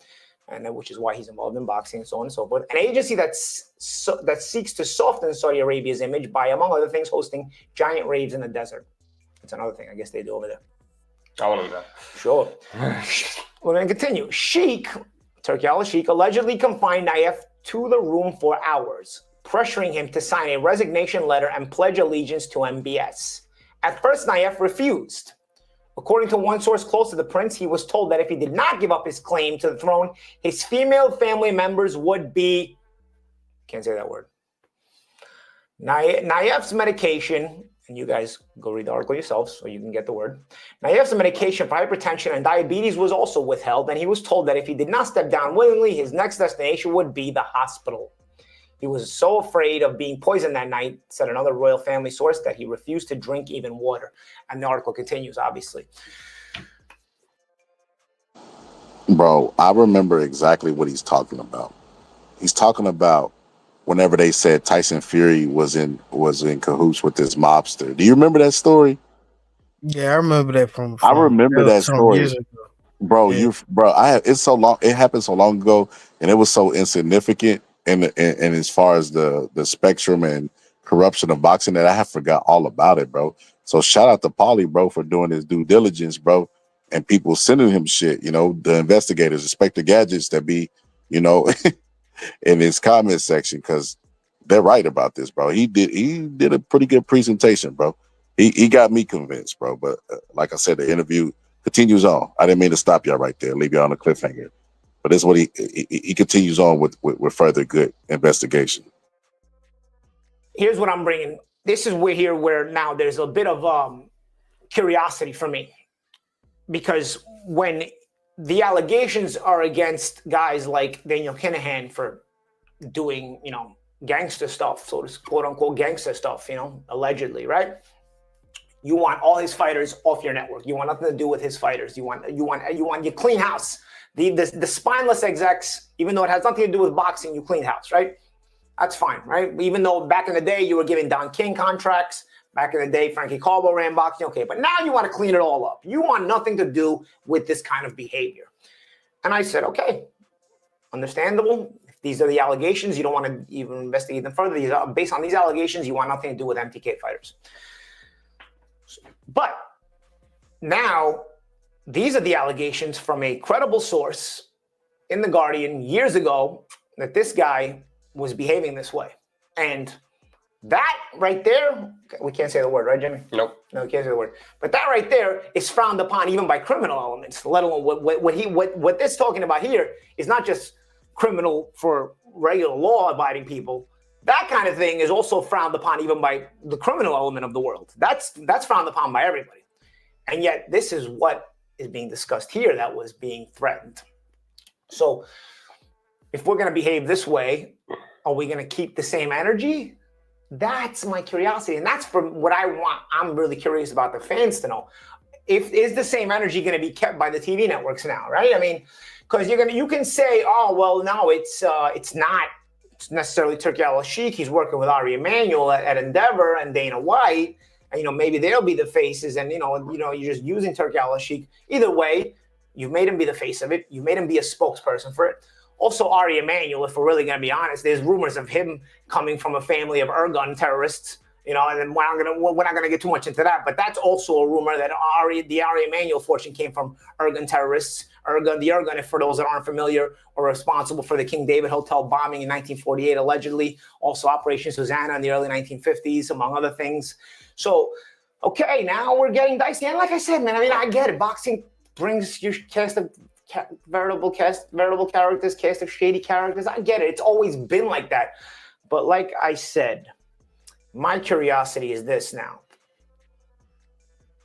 and which is why he's involved in boxing and so on and so forth. An agency that seeks to soften Saudi Arabia's image by, among other things, hosting giant raves in the desert. That's another thing I guess they do over there. I want to know. Sure. We're going to continue. Sheikh, Turki al-Sheikh, allegedly confined Nayef to the room for hours, pressuring him to sign a resignation letter and pledge allegiance to MBS. At first, Nayef refused. According to one source close to the prince, he was told that if he did not give up his claim to the throne, his female family members would be, can't say that word. Nayef's medication, and you guys go read the article yourselves so you can get the word. Nayef's medication for hypertension and diabetes was also withheld, and he was told that if he did not step down willingly, his next destination would be the hospital. He was so afraid of being poisoned that night, said another royal family source, that he refused to drink even water. And the article continues, obviously. Bro, I remember exactly what he's talking about. He's talking about whenever they said Tyson Fury was in cahoots with this mobster. Do you remember that story? Yeah, I remember that from I remember that some story. years ago. Bro, it's so long. It happened so long ago, and it was so insignificant. And as far as the spectrum and corruption of boxing, that I have forgot all about it, bro. So shout out to Paulie, bro, for doing his due diligence, bro, and people sending him shit. You know, the investigators, Inspector Gadgets, that be, you know, in his comment section, because they're right about this, bro. He did a pretty good presentation, bro. He got me convinced, bro. But like I said, the interview continues on. I didn't mean to stop y'all right there, leave y'all on a cliffhanger. But this is what he continues on with further good investigation. Here's what I'm bringing. This is where now there's a bit of curiosity for me, because when the allegations are against guys like Daniel Kinahan for doing, you know, gangster stuff, so to quote unquote gangster stuff, you know, allegedly, right? You want all his fighters off your network. You want nothing to do with his fighters. You want your clean house. The spineless execs, even though it has nothing to do with boxing, you clean house, right? That's fine, right? Even though back in the day you were giving Don King contracts, back in the day Frankie Calvo ran boxing, okay, but now you want to clean it all up. You want nothing to do with this kind of behavior. And I said, okay, understandable. If these are the allegations, you don't want to even investigate them further. These are, based on these allegations, you want nothing to do with MTK fighters. But now these are the allegations from a credible source in The Guardian years ago that this guy was behaving this way. And that right there, we can't say the word, right, Jimmy? Nope. No, we can't say the word. But that right there is frowned upon even by criminal elements, let alone what this talking about here is not just criminal for regular law-abiding people. That kind of thing is also frowned upon even by the criminal element of the world. That's frowned upon by everybody. And yet this is what is being discussed here that was being threatened. So if we're going to behave this way, are we going to keep the same energy? That's my curiosity. And that's from what I want. I'm really curious about the fans to know. Is the same energy going to be kept by the TV networks now, right? I mean, because you can say, oh, well, no, it's not necessarily Turki Al-Sheikh. He's working with Ari Emanuel at Endeavor and Dana White. And, you know, maybe they'll be the faces, and, you know, you're just using Turki Al-Sheikh. Either way, you've made him be the face of it. You made him be a spokesperson for it. Also, Ari Emanuel, if we're really going to be honest, there's rumors of him coming from a family of Ergun terrorists, you know, and then we're not going to get too much into that. But that's also a rumor that the Ari Emanuel fortune came from Ergun terrorists. The Ergun, for those that aren't familiar, are responsible for the King David Hotel bombing in 1948, allegedly. Also, Operation Susanna in the early 1950s, among other things. So, okay, now we're getting dicey. And like I said, man, I mean, I get it. Boxing brings your cast of veritable characters, cast of shady characters. I get it. It's always been like that. But like I said, my curiosity is this now.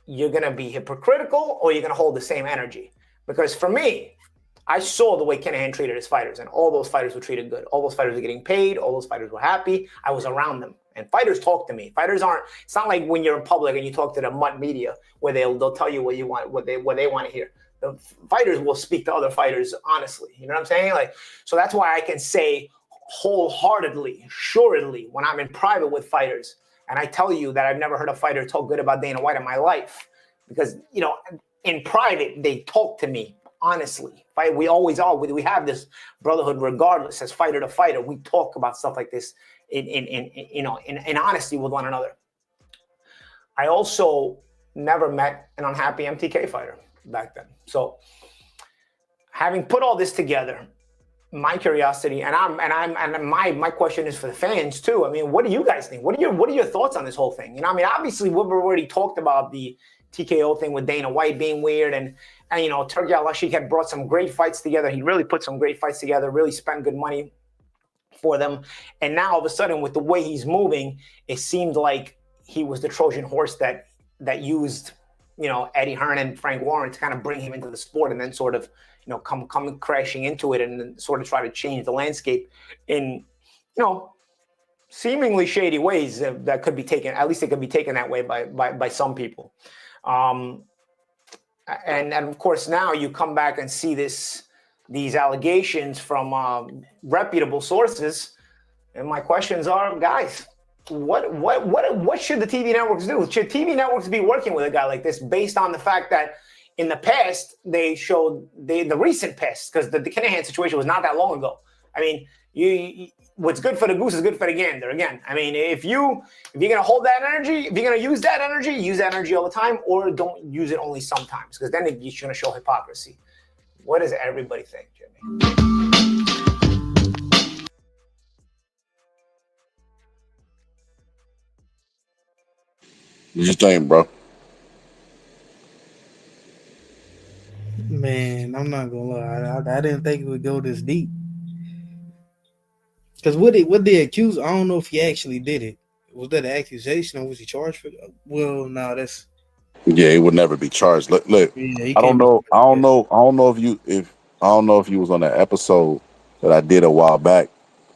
You're going to be hypocritical, or you're going to hold the same energy? Because for me, I saw the way Kinahan treated his fighters, and all those fighters were treated good. All those fighters were getting paid. All those fighters were happy. I was around them. And fighters talk to me. Fighters aren't, it's not like when you're in public and you talk to the mutt media where they'll tell you what you want, what they want to hear. The fighters will speak to other fighters honestly. You know what I'm saying? Like, so that's why I can say wholeheartedly, assuredly, when I'm in private with fighters, and I tell you that I've never heard a fighter talk good about Dana White in my life, because, you know, in private, they talk to me honestly. We always are. We have this brotherhood regardless, as fighter to fighter. We talk about stuff like this in honesty with one another. I also never met an unhappy MTK fighter back then. So having put all this together, my curiosity, and my question is for the fans too. I mean, what do you guys think? What are your thoughts on this whole thing? You know, I mean, obviously we've already talked about the TKO thing with Dana White being weird, and you know, Turki Al-Sheikh had brought some great fights together. He really put some great fights together, really spent good money for them. And now all of a sudden, with the way he's moving, it seemed like he was the Trojan horse that used, you know, Eddie Hearn and Frank Warren to kind of bring him into the sport, and then sort of, you know, come crashing into it, and then sort of try to change the landscape in, you know, seemingly shady ways that could be taken. At least it could be taken that way by some people. And of course, now you come back and see these allegations from reputable sources, and my questions are, guys, what should the TV networks do? Should TV networks be working with a guy like this based on the fact that In the past, they showed the recent past, because the Kinahan situation was not that long ago. I mean, you what's good for the goose is good for the gander. Again, I mean, if you're gonna hold that energy, if you're gonna use that energy all the time, or don't use it only sometimes, because then you're gonna show hypocrisy. What does everybody think, Jimmy? What you think, bro? Man, I'm not gonna lie. I didn't think it would go this deep. Because what they accuse, I don't know if he actually did it. Was that an accusation or was he charged for it? Well, no, that's Yeah, he would never be charged. Look, yeah, he I don't can't be. know. I don't know if you was on that episode that I did a while back,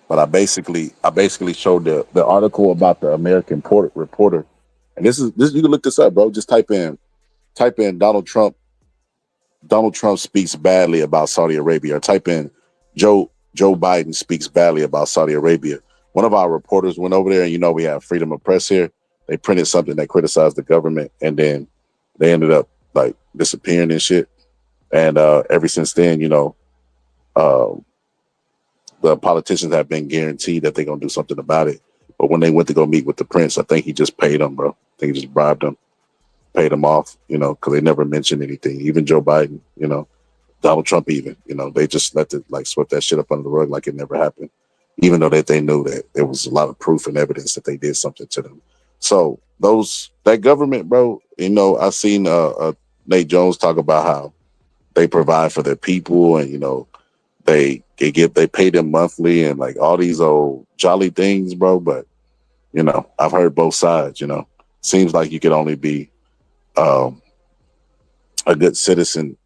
but I basically showed the article about the American reporter, and this you can look this up, bro. Just type in Donald Trump speaks badly about Saudi Arabia, or type in Joe Biden speaks badly about Saudi Arabia. One of our reporters went over there, and we have freedom of press here. They printed something that criticized the government, and then they ended up like disappearing and shit. And ever since then, the politicians have been guaranteed that they're gonna do something about it. But when they went to go meet with the prince, I think he just paid them, bro. I think he just bribed them, paid them off, because they never mentioned anything. Even Joe Biden, Donald Trump, even, they just let it sweep that shit up under the rug like it never happened, even though that they knew that there was a lot of proof and evidence that they did something to them. So that government, bro, I seen Nate Jones talk about how they provide for their people, and they pay them monthly and like all these old jolly things, bro. But I've heard both sides. Seems like you could only be a good citizen.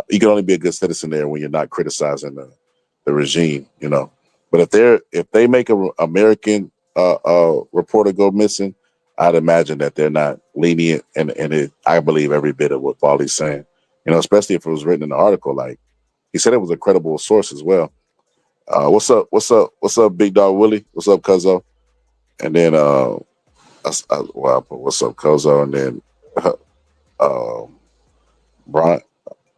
You can only be a good citizen there when you're not criticizing the regime. But if they make an American reporter go missing, I'd imagine that they're not lenient, and I believe every bit of what Paulie's saying. Especially if it was written in the article. Like he said, it was a credible source as well. What's up, Big Dog Willie? What's up, Cuzzo? And then I put what's up, Cuzzo? And then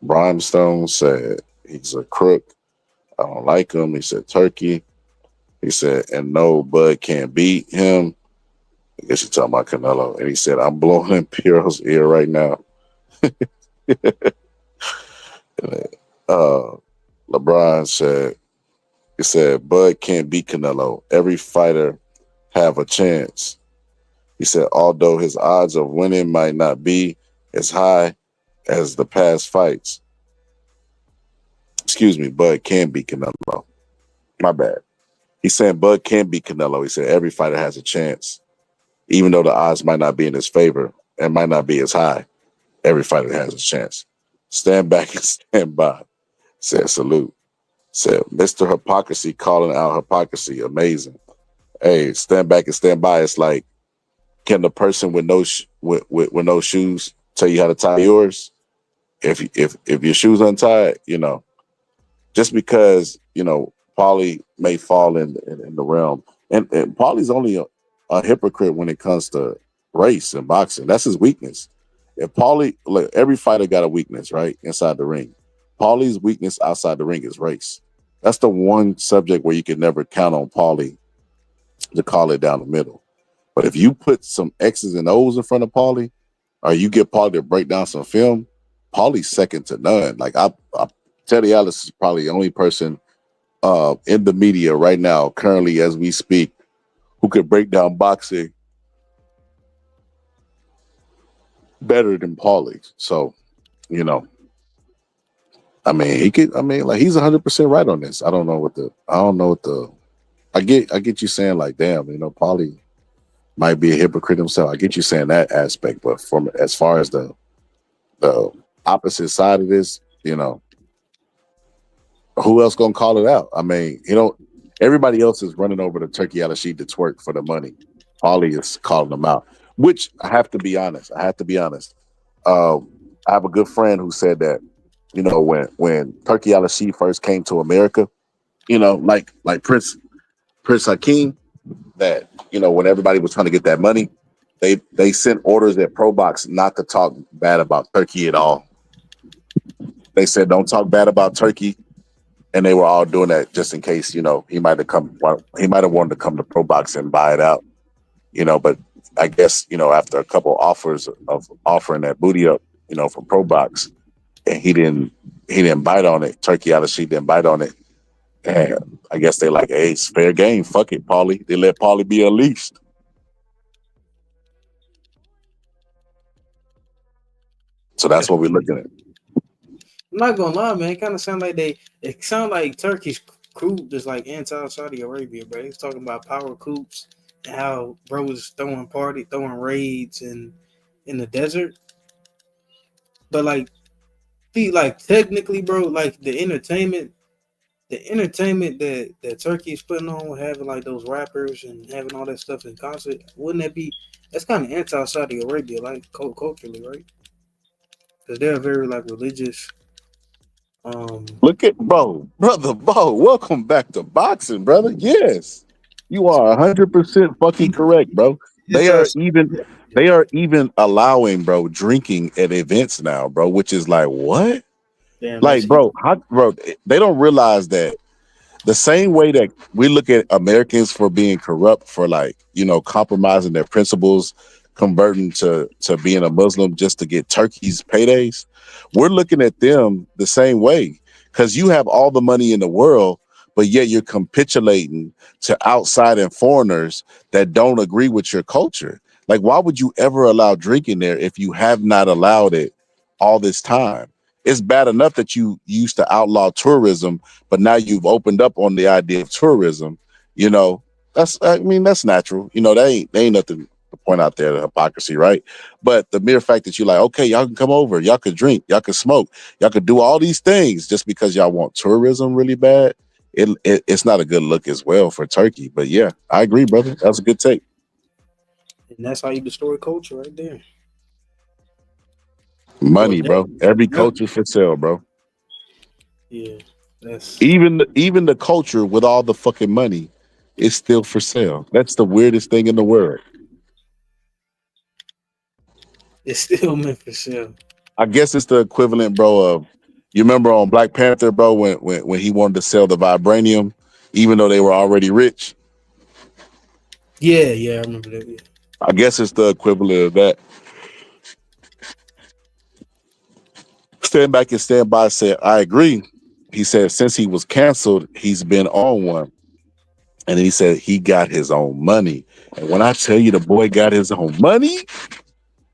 Brimstone said he's a crook. I don't like him. He said Turkey. He said, and no, Bud can't beat him. I guess you're talking about Canelo. And he said, I'm blowing in Piero's ear right now. LeBron said, he said, Bud can't beat Canelo. Every fighter have a chance. He said, although his odds of winning might not be as high as the past fights. Excuse me, Bud can beat Canelo. My bad. He's saying Bud can beat Canelo. He said every fighter has a chance. Even though the odds might not be in his favor and might not be as high, every fighter has a chance. Stand back and stand by. Said salute. Said Mr. Hypocrisy calling out hypocrisy. Amazing. Hey, stand back and stand by. It's like, can the person with no shoes tell you how to tie yours? If your shoes untied, just because Paulie may fall in the realm, and Paulie's only a hypocrite when it comes to race and boxing. That's his weakness. If Paulie, look, every fighter got a weakness, right, inside the ring. Paulie's weakness outside the ring is race. That's the one subject where you can never count on Paulie to call it down the middle. But if you put some X's and O's in front of Paulie, or you get Paulie to break down some film, Paulie's second to none. Like Teddy Ellis is probably the only person in the media right now, currently as we speak, who could break down boxing better than Paulie. So, I mean, he could. I mean, like he's 100% right on this. I don't know what the. I get you saying like, damn, Paulie might be a hypocrite himself. I get you saying that aspect, but from as far as the opposite side of this, who else gonna call it out? I mean, everybody else is running over to Turkey Al-Rashid to twerk for the money. Paulie is calling them out, which I have to be honest. I have a good friend who said that, when Turkey Al-Rashid first came to America, like Prince Hakeem, that, when everybody was trying to get that money, they sent orders at Pro Box not to talk bad about Turkey at all. they said don't talk bad about Turkey, and they were all doing that just in case, you know, he might have wanted to come to pro boxing and buy it out, you know. But I guess, you know, after a couple offers of offering that booty up, you know, from pro box, and he didn't bite on it. Turkey out of sheet didn't bite on it. And I guess they like, hey, it's fair game. Fuck it, Paulie. They let Paulie be unleashed. So that's what we're looking at. I'm not gonna lie, man. It kind of sound like Turkey's coup is like anti-Saudi Arabia, bro. He's talking about power coups and how bro was throwing raids in the desert. But like technically, bro, like the entertainment that Turkey's putting on, having like those rappers and having all that stuff in concert, wouldn't that be? That's kind of anti-Saudi Arabia, like culturally, right? Because they're very like religious. Look at brother Bo. Welcome back to boxing, brother. Yes, you are 100% fucking correct, bro. They are even allowing, bro, drinking at events now, bro. Which is like what? Damn, like, bro, they don't realize that the same way that we look at Americans for being corrupt, for like, you know, compromising their principles, converting to being a Muslim just to get Turkey's paydays, we're looking at them the same way, because you have all the money in the world, but yet you're capitulating to outside and foreigners that don't agree with your culture. Like, why would you ever allow drinking there if you have not allowed it all this time? It's bad enough that you used to outlaw tourism, but now you've opened up on the idea of tourism. You know, that's natural. You know, they ain't nothing to point out there, the hypocrisy, right? But the mere fact that you're like, okay, y'all can come over, y'all could drink, y'all could smoke, y'all could do all these things just because y'all want tourism really bad. It's not a good look as well for Turkey. But yeah, I agree, brother. That's a good take. And that's how you destroy culture right there. Money, bro. Every culture for sale, bro. Yeah, that's even the culture with all the fucking money is still for sale. That's the weirdest thing in the world. It's still meant for sale. I guess it's the equivalent, bro, of, you remember on Black Panther, bro, when he wanted to sell the vibranium, even though they were already rich. Yeah, I remember that. Yeah. I guess it's the equivalent of that. Stand Back and Stand By said, I agree. He said since he was canceled, he's been on one. And then he said he got his own money. And when I tell you the boy got his own money,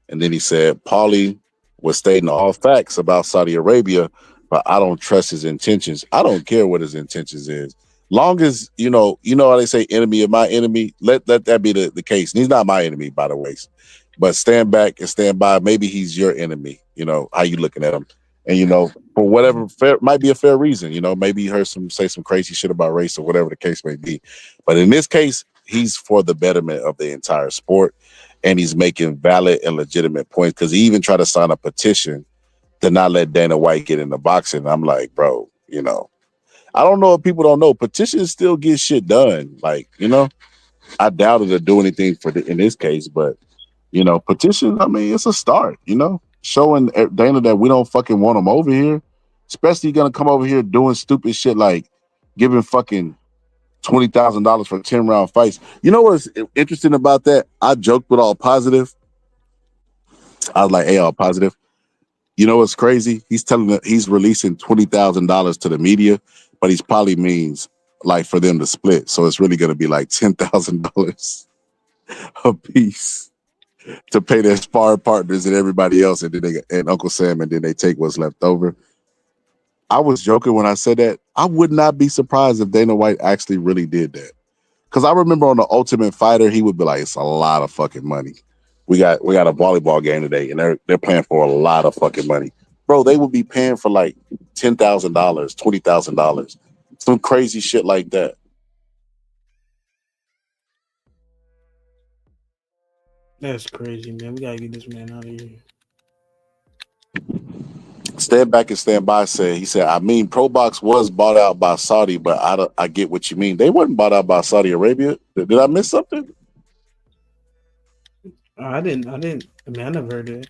and then he said Paulie was stating all facts about Saudi Arabia, but I don't trust his intentions. I don't care what his intentions is. Long as, you know how they say enemy of my enemy, let that be the case. And he's not my enemy, by the way. But stand back and stand by. Maybe he's your enemy. You know, how you looking at him? And, you know, for whatever might be a fair reason, you know, maybe you heard say some crazy shit about race or whatever the case may be. But in this case, he's for the betterment of the entire sport. And he's making valid and legitimate points, because he even tried to sign a petition to not let Dana White get into boxing. I'm like, bro, you know, I don't know if people don't know, petitions still get shit done. Like, you know, I doubt it'll do anything in this case, but, you know, petitions, I mean, it's a start, you know, showing Dana that we don't fucking want him over here, especially gonna come over here doing stupid shit like giving fucking $20,000 for 10-round fights. You know what's interesting about that? I joked with All Positive. I was like, hey, All Positive. You know what's crazy? He's telling that he's releasing $20,000 to the media, but he's probably means like for them to split. So it's really going to be like $10,000 a piece to pay their sparring partners and everybody else, and then and Uncle Sam, and then they take what's left over. I was joking when I said that. I would not be surprised if Dana White actually really did that. Because I remember on The Ultimate Fighter, he would be like, it's a lot of fucking money. We got a volleyball game today, and they're playing for a lot of fucking money. Bro, they would be paying for like $10,000, $20,000. Some crazy shit like that. That's crazy, man. We gotta get this man out of here. Stand Back and Stand By said, he said, I mean, Pro Box was bought out by Saudi, but I get what you mean. They weren't bought out by Saudi Arabia. Did I miss something? I didn't. I mean, I never heard that.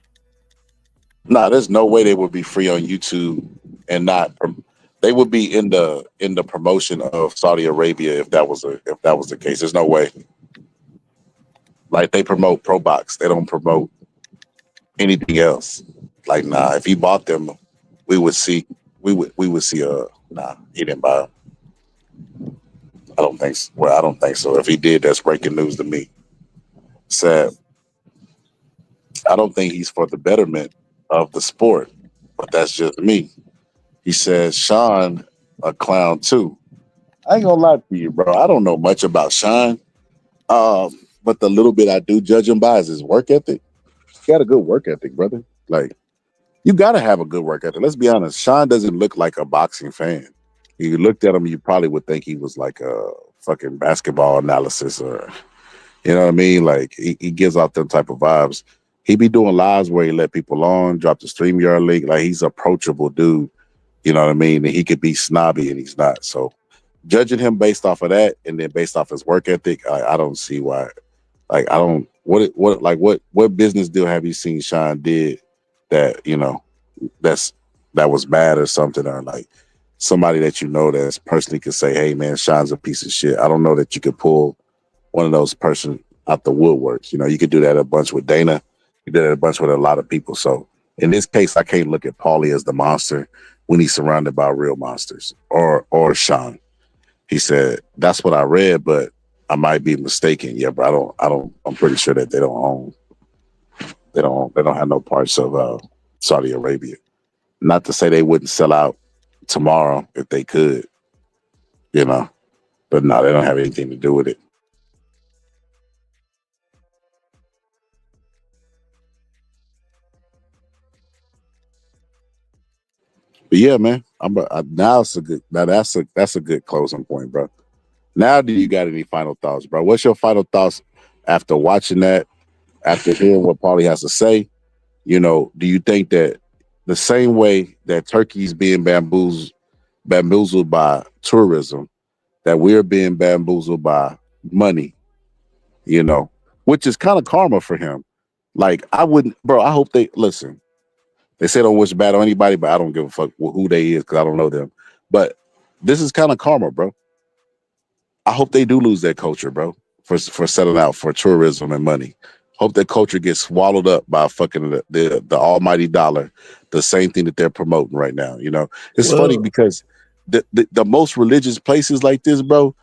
Nah, there's no way they would be free on YouTube and not. They would be in the promotion of Saudi Arabia if that was the case. There's no way. Like they promote pro box, they don't promote anything else. Like nah, if he bought them, we would see nah, he didn't buy them. I don't think so. Well, I don't think so. If he did, that's breaking news to me. Sad. I don't think he's for the betterment of the sport, but that's just me. He says Sean a clown too. I ain't gonna lie to you, bro. I don't know much about Sean. But the little bit I do judge him by is his work ethic. He got a good work ethic, brother. Like you gotta have a good work ethic. Let's be honest. Sean doesn't look like a boxing fan. If you looked at him, you probably would think he was like a fucking basketball analysis or you know what I mean? Like he gives out them type of vibes. He be doing lives where he let people on, drop the StreamYard link. Like he's approachable dude. You know what I mean? And he could be snobby and he's not. So judging him based off of that and then based off his work ethic, I don't see why. Like I don't what business deal have you seen Sean did that, you know, that was bad or something, or like somebody that you know that's personally could say, hey man, Sean's a piece of shit. I don't know that you could pull one of those person out the woodworks. You know, you could do that a bunch with Dana. You did it a bunch with a lot of people. So in this case, I can't look at Paulie as the monster when he's surrounded by real monsters or Sean. He said, that's what I read, but I might be mistaken. Yeah, but I'm pretty sure that they don't have no parts of Saudi Arabia. Not to say they wouldn't sell out tomorrow if they could, you know, but no, they don't have anything to do with it. But yeah, man, now that's a good closing point, bro. Now, do you got any final thoughts, bro? What's your final thoughts after watching that? After hearing what Paulie has to say, you know, do you think that the same way that Turkey's being bamboozled by tourism, that we're being bamboozled by money, you know, which is kind of karma for him. Like I hope they listen. They say don't wish bad on anybody, but I don't give a fuck who they is because I don't know them. But this is kind of karma, bro. I hope they do lose their culture, bro, for selling out for tourism and money. Hope that culture gets swallowed up by fucking the almighty dollar, the same thing that they're promoting right now. You know, it's funny because the most religious places like this, bro,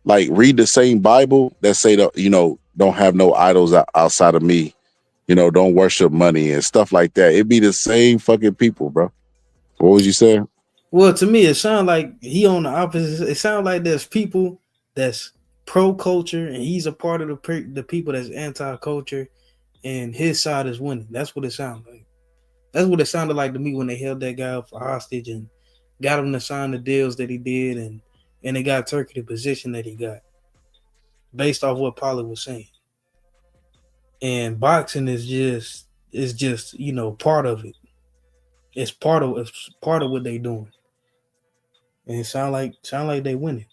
like read the same Bible that say that, you know, don't have no idols outside of me. You know, don't worship money and stuff like that. It'd be the same fucking people, bro. What was you saying? Well, to me, it sounds like he on the opposite. It sounds like there's people that's pro culture and he's a part of the people that's anti culture, and his side is winning. That's what it sounds like. That's what it sounded like to me when they held that guy up for hostage and got him to sign the deals that he did, and they got Turkey the position that he got based off what Paulie was saying. And boxing is just you know part of it. It's part of what they doing, and it sound like they winning.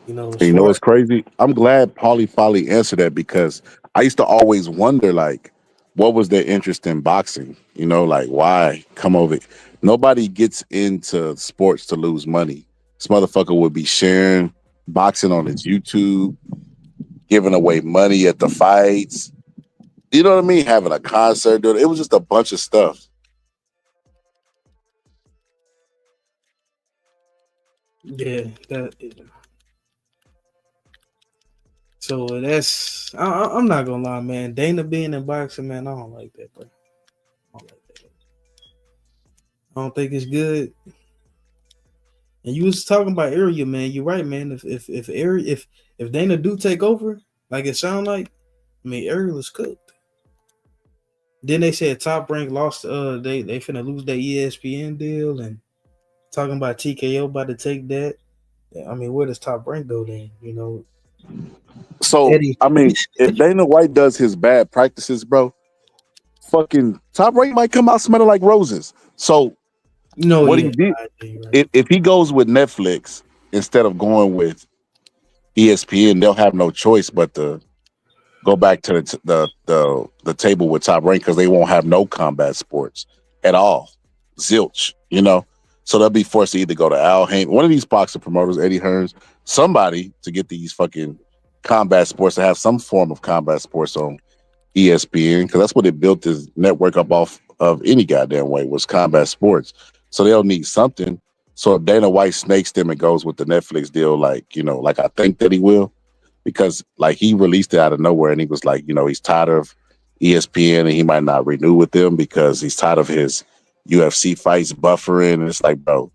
You know, You know what's crazy? I'm glad Paulie finally answered that because I used to always wonder, like, what was their interest in boxing? You know, like, why come over? Nobody gets into sports to lose money. This motherfucker would be sharing boxing on his YouTube, giving away money at the fights. You know what I mean? Having a concert. Dude. It was just a bunch of stuff. Yeah, so that's I'm not gonna lie, man. Dana being in boxing, man, I don't like that, bro. I don't think it's good. And you was talking about area, man. You're right, man. If Dana do take over, like it sound like, I mean, Ariel was cooked. Then they said Top Rank lost. They finna lose their ESPN deal, and talking about TKO about to take that. I mean, where does Top Rank go then? You know. So Eddie. I mean, if Dana White does his bad practices, bro, fucking Top Rank might come out smelling like roses. So no, what yeah, he did, if he goes with Netflix instead of going with ESPN, they'll have no choice but to go back to the table with Top Rank because they won't have no combat sports at all. Zilch, you know. So they'll be forced to either go to Al Hain, one of these boxing promoters, Eddie Hearns, somebody to get these fucking combat sports to have some form of combat sports on ESPN, because that's what it built this network up off of any goddamn way, was combat sports. So they'll need something. So if Dana White snakes them and goes with the Netflix deal, like, you know, like I think that he will, because like he released it out of nowhere and he was like, you know, he's tired of ESPN and he might not renew with them because he's tired of his UFC fights buffering. And it's like, bro,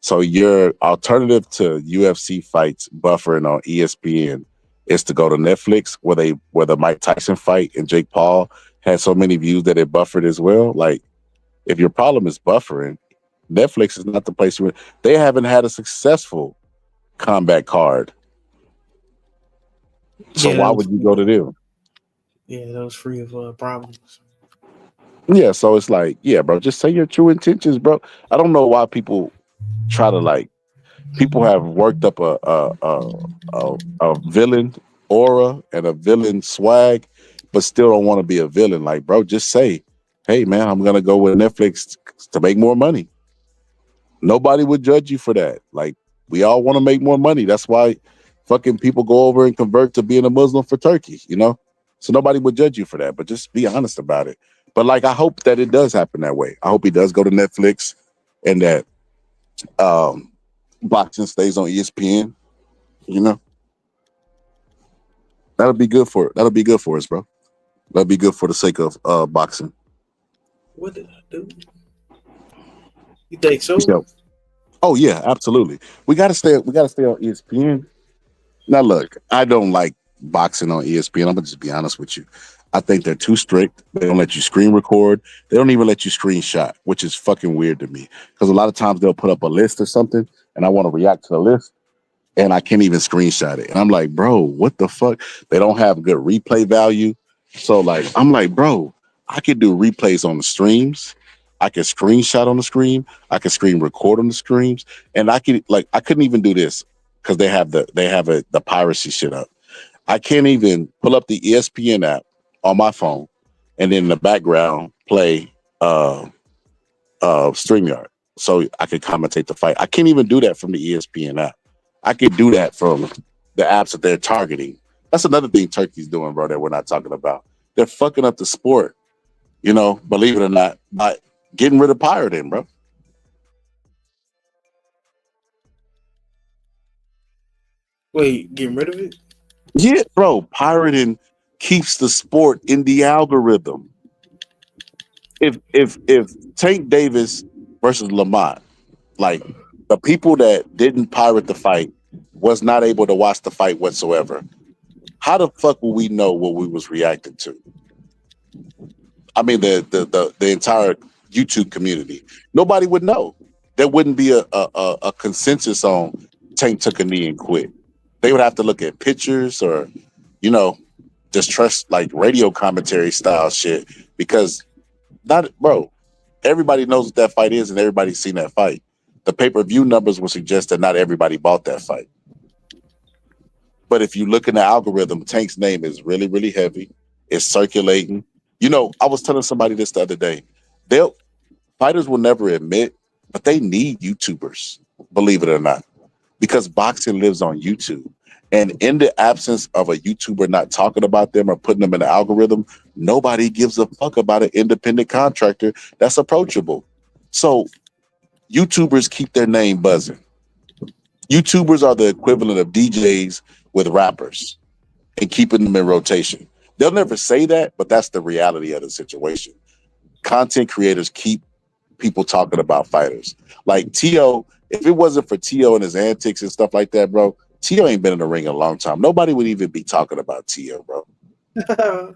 so your alternative to UFC fights buffering on ESPN is to go to Netflix, where the Mike Tyson fight and Jake Paul had so many views that it buffered as well. Like, if your problem is buffering, Netflix is not the place where they haven't had a successful combat card. So Yeah, why would you go to them? Yeah, that was free of problems. Yeah, so it's like, yeah, bro, just say your true intentions, bro. I don't know why people try to like. People have worked up a villain aura and a villain swag, but still don't want to be a villain. Like, bro, just say, hey, man, I'm gonna go with Netflix to make more money. Nobody would judge you for that. Like, we all want to make more money. That's why fucking people go over and convert to being a Muslim for Turkey, you know? So nobody would judge you for that, but just be honest about it. But like, I hope that it does happen that way. I hope he does go to Netflix and that boxing stays on ESPN, you know? That'll be good for us, bro. That'll be good for the sake of boxing. What did I do? You think so? So, oh yeah, absolutely. We gotta stay on ESPN. Now look, I don't like boxing on ESPN. I'm gonna just be honest with you. I think they're too strict. They don't let you screen record. They don't even let you screenshot, which is fucking weird to me. Because a lot of times they'll put up a list or something, and I want to react to the list, and I can't even screenshot it. And I'm like, bro, what the fuck? They don't have good replay value. So like, I'm like, bro, I could do replays on the streams. I could screenshot on the screen. I could screen record on the streams, and I couldn't even do this because they have the piracy shit up. I can't even pull up the ESPN app on my phone and then in the background play StreamYard so I could commentate the fight. I can't even do that from the ESPN app. I could do that from the apps that they're targeting. That's another thing Turkey's doing, bro, that we're not talking about. They're fucking up the sport, you know, believe it or not, by getting rid of pirating, bro. Wait, getting rid of it? Yeah, bro, pirating keeps the sport in the algorithm. If Tank Davis versus Lamont, like the people that didn't pirate the fight was not able to watch the fight whatsoever, how the fuck will we know what we was reacting to? I mean, the entire YouTube community, nobody would know. There wouldn't be a consensus on Tank took a knee and quit. They would have to look at pictures or, you know, just trust like radio commentary style shit because everybody knows what that fight is and everybody's seen that fight. The pay-per-view numbers will suggest that not everybody bought that fight. But if you look in the algorithm, Tank's name is really, really heavy. It's circulating. You know, I was telling somebody this the other day. Fighters will never admit, but they need YouTubers, believe it or not, because boxing lives on YouTube. And in the absence of a YouTuber not talking about them or putting them in the algorithm, nobody gives a fuck about an independent contractor that's approachable. So YouTubers keep their name buzzing. YouTubers are the equivalent of DJs with rappers and keeping them in rotation. They'll never say that, but that's the reality of the situation. Content creators keep people talking about fighters. Like T.O., if it wasn't for T.O. and his antics and stuff like that, bro, T.O. ain't been in the ring in a long time. Nobody would even be talking about T.O., bro.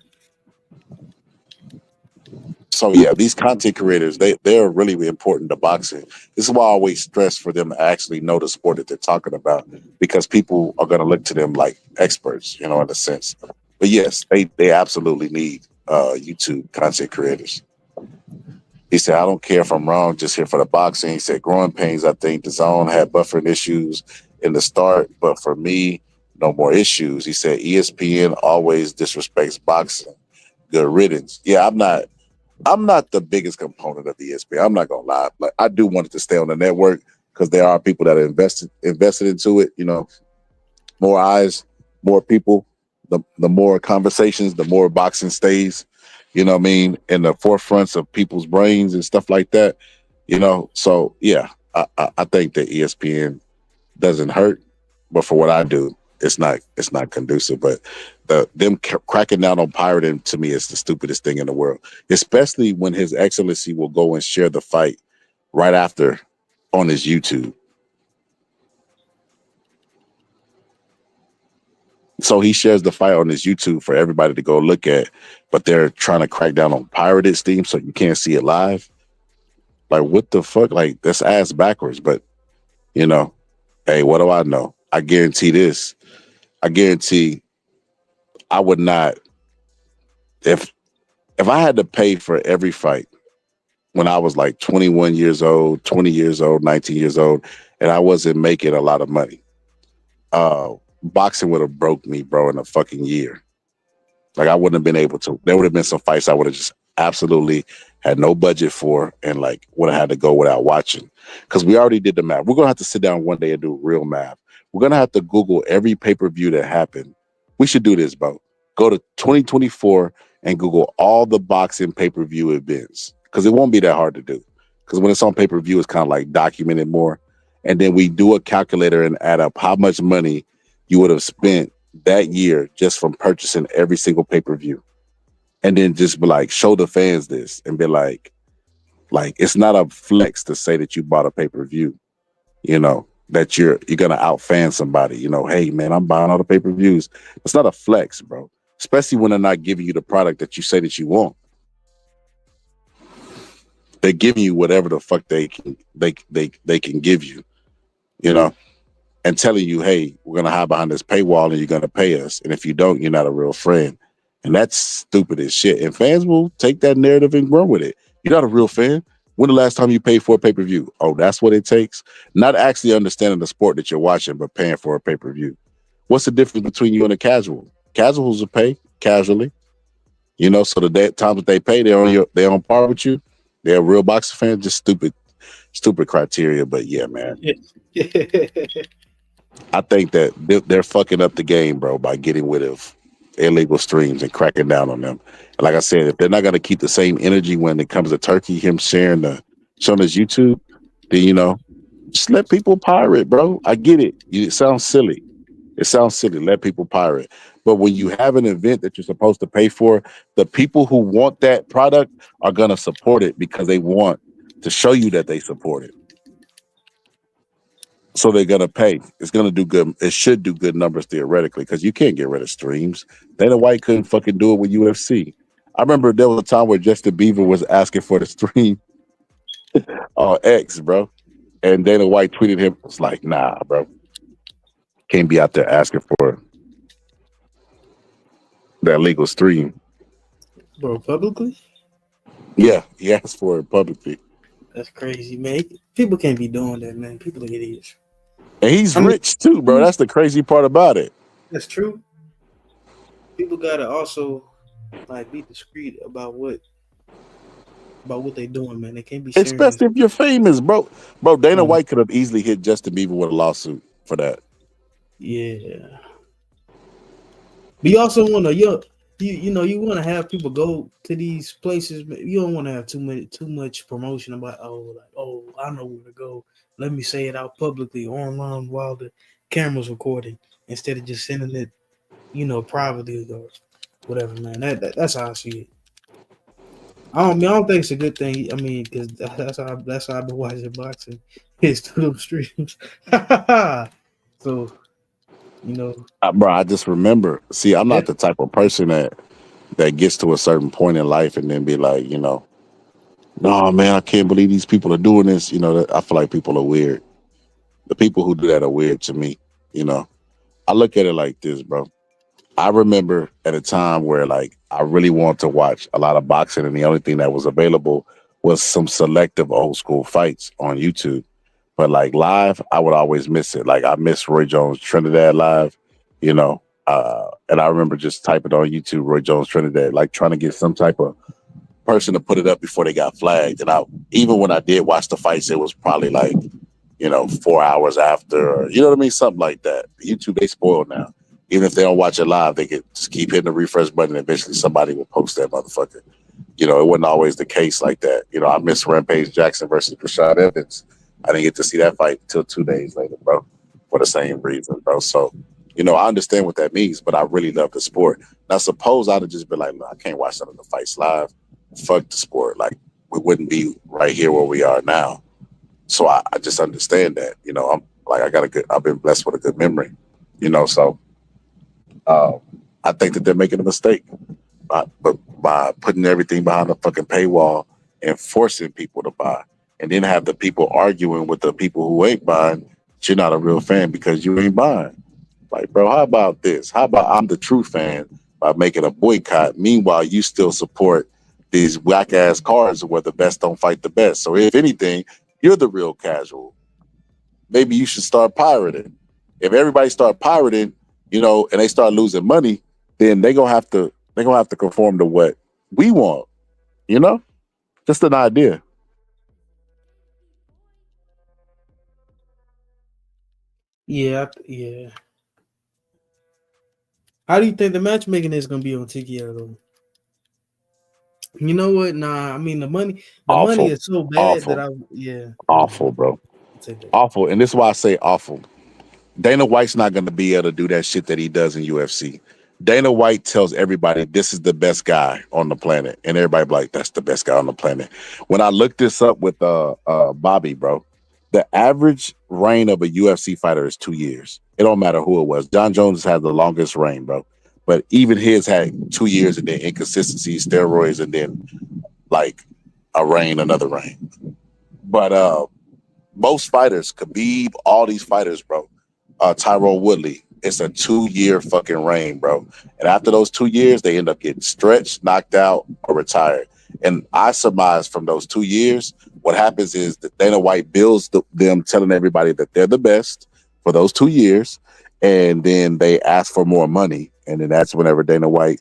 So yeah, these content creators, they're really important to boxing. This is why I always stress for them to actually know the sport that they're talking about, because people are going to look to them like experts, you know, in a sense. But yes, they absolutely need YouTube content creators. He said, I don't care if I'm wrong, just here for the boxing. He said, growing pains, I think the zone had buffering issues in the start, but for me, no more issues. He said, ESPN always disrespects boxing. Good riddance. Yeah, I'm not the biggest component of ESPN. I'm not gonna lie. Like I do want it to stay on the network because there are people that are invested into it. You know, more eyes, more people, the more conversations, the more boxing stays. You know what I mean? In the forefronts of people's brains and stuff like that. You know, so yeah, I think that ESPN doesn't hurt, but for what I do, it's not conducive. But them cracking down on pirating to me is the stupidest thing in the world. Especially when His Excellency will go and share the fight right after on his YouTube. So he shares the fight on his YouTube for everybody to go look at, but they're trying to crack down on pirated Steam so you can't see it live. Like what the fuck? Like that's ass backwards. But you know, hey, what do I know? I guarantee this. I guarantee I would not if I had to pay for every fight when I was like 21 years old, 20 years old, 19 years old, and I wasn't making a lot of money. Boxing would have broke me, bro, in a fucking year. Like I wouldn't have been able to. There would have been some fights I would have just absolutely had no budget for, and like would have had to go without watching. Because we already did the math. We're gonna have to sit down one day and do real math. We're gonna have to Google every pay-per-view that happened. We should do this, bro. Go to 2024 and Google all the boxing pay-per-view events. Because it won't be that hard to do. Because when it's on pay-per-view, it's kind of like documented more. And then we do a calculator and add up how much money you would have spent that year just from purchasing every single pay-per-view. And then just be like, show the fans this and be like it's not a flex to say that you bought a pay-per-view, you know, that you're gonna outfan somebody, you know, hey man, I'm buying all the pay-per-views. It's not a flex, bro. Especially when they're not giving you the product that you say that you want. They're giving you whatever the fuck they can give you, you know, and telling you, hey, we're gonna hide behind this paywall and you're gonna pay us. And if you don't, you're not a real friend. And that's stupid as shit. And fans will take that narrative and run with it. You're not a real fan. When the last time you paid for a pay-per-view? Oh, that's what it takes? Not actually understanding the sport that you're watching, but paying for a pay-per-view. What's the difference between you and a casual? Casuals will pay casually. You know, so the times that they pay, they're on par with you. They're a real boxer fan. Just stupid criteria. But yeah, man. I think that they're fucking up the game, bro, by getting rid of illegal streams and cracking down on them. And like I said, if they're not going to keep the same energy when it comes to Turkey, him showing his YouTube, then, you know, just let people pirate, bro. I get it. It sounds silly. Let people pirate. But when you have an event that you're supposed to pay for, the people who want that product are going to support it because they want to show you that they support it. So they're gonna pay. It's gonna do good. It should do good numbers theoretically because you can't get rid of streams. Dana White couldn't fucking do it with UFC. I remember there was a time where Justin Bieber was asking for the stream on X, bro, and Dana White tweeted him. It's like, nah, bro, can't be out there asking for that legal stream. Bro, publicly? Yeah, he asked for it publicly. That's crazy, man. People can't be doing that, man. People are idiots. And he's rich too, bro. That's the crazy part about it. That's true. People gotta also like be discreet about what they're doing, man. They can't be sharing. Especially if you're famous, bro. Bro, Dana White could have easily hit Justin Bieber with a lawsuit for that. Yeah. But you also want to you want to have people go to these places. You don't want to have too much promotion about I know where to go. Let me say it out publicly online while the camera's recording instead of just sending it, privately or whatever, man. That's how I see it. I don't think it's a good thing. I mean, because that's how I've been watching boxing. It's through them streams. So, bro, I just remember. See, I'm not the type of person that gets to a certain point in life and then be like, no, man, I can't believe these people are doing this. I feel like people are weird. The people who do that are weird to me. I look at it like this, bro. I remember at a time where like I really wanted to watch a lot of boxing, and the only thing that was available was some selective old school fights on YouTube. But like live, I would always miss it. Like I miss Roy Jones Trinidad live, and I remember just typing on YouTube Roy Jones Trinidad, like trying to get some type of person to put it up before they got flagged. And even when I did watch the fights, it was probably like, 4 hours after, or, you know what I mean? Something like that. YouTube, they spoiled now. Even if they don't watch it live, they could just keep hitting the refresh button and eventually somebody will post that motherfucker. It wasn't always the case like that. I missed Rampage Jackson versus Rashad Evans. I didn't get to see that fight until 2 days later, bro, for the same reason, bro. So, I understand what that means, but I really love the sport. Now, suppose I'd have just been like, I can't watch none of the fights live. Fuck the sport. Like, we wouldn't be right here where we are now. So I just understand that. I'm like, I've been blessed with a good memory, so I think that they're making a mistake by putting everything behind the fucking paywall and forcing people to buy, and then have the people arguing with the people who ain't buying that you're not a real fan because you ain't buying. Like, bro, how about this? How about I'm the true fan by making a boycott? Meanwhile, you still support these whack ass cards where the best don't fight the best. So if anything, you're the real casual. Maybe you should start pirating. If everybody start pirating, and they start losing money, then they're gonna have to conform to what we want. Just an idea. Yeah, yeah. How do you think the matchmaking is gonna be on TKO though? You know what? Nah, I mean the money is so bad that awful, bro. Awful. And this is why I say awful. Dana White's not gonna be able to do that shit that he does in UFC. Dana White tells everybody this is the best guy on the planet, and everybody be like, that's the best guy on the planet. When I looked this up with Bobby, bro, the average reign of a UFC fighter is 2 years. It don't matter who it was. John Jones had the longest reign, bro. But even his had 2 years and then inconsistency, steroids, and then like another reign. But most fighters, Khabib, all these fighters, bro, Tyrone Woodley, it's a 2-year fucking reign, bro. And after those 2 years, they end up getting stretched, knocked out, or retired. And I surmise from those 2 years, what happens is that Dana White builds them telling everybody that they're the best for those 2 years, and then they ask for more money. And then that's whenever Dana White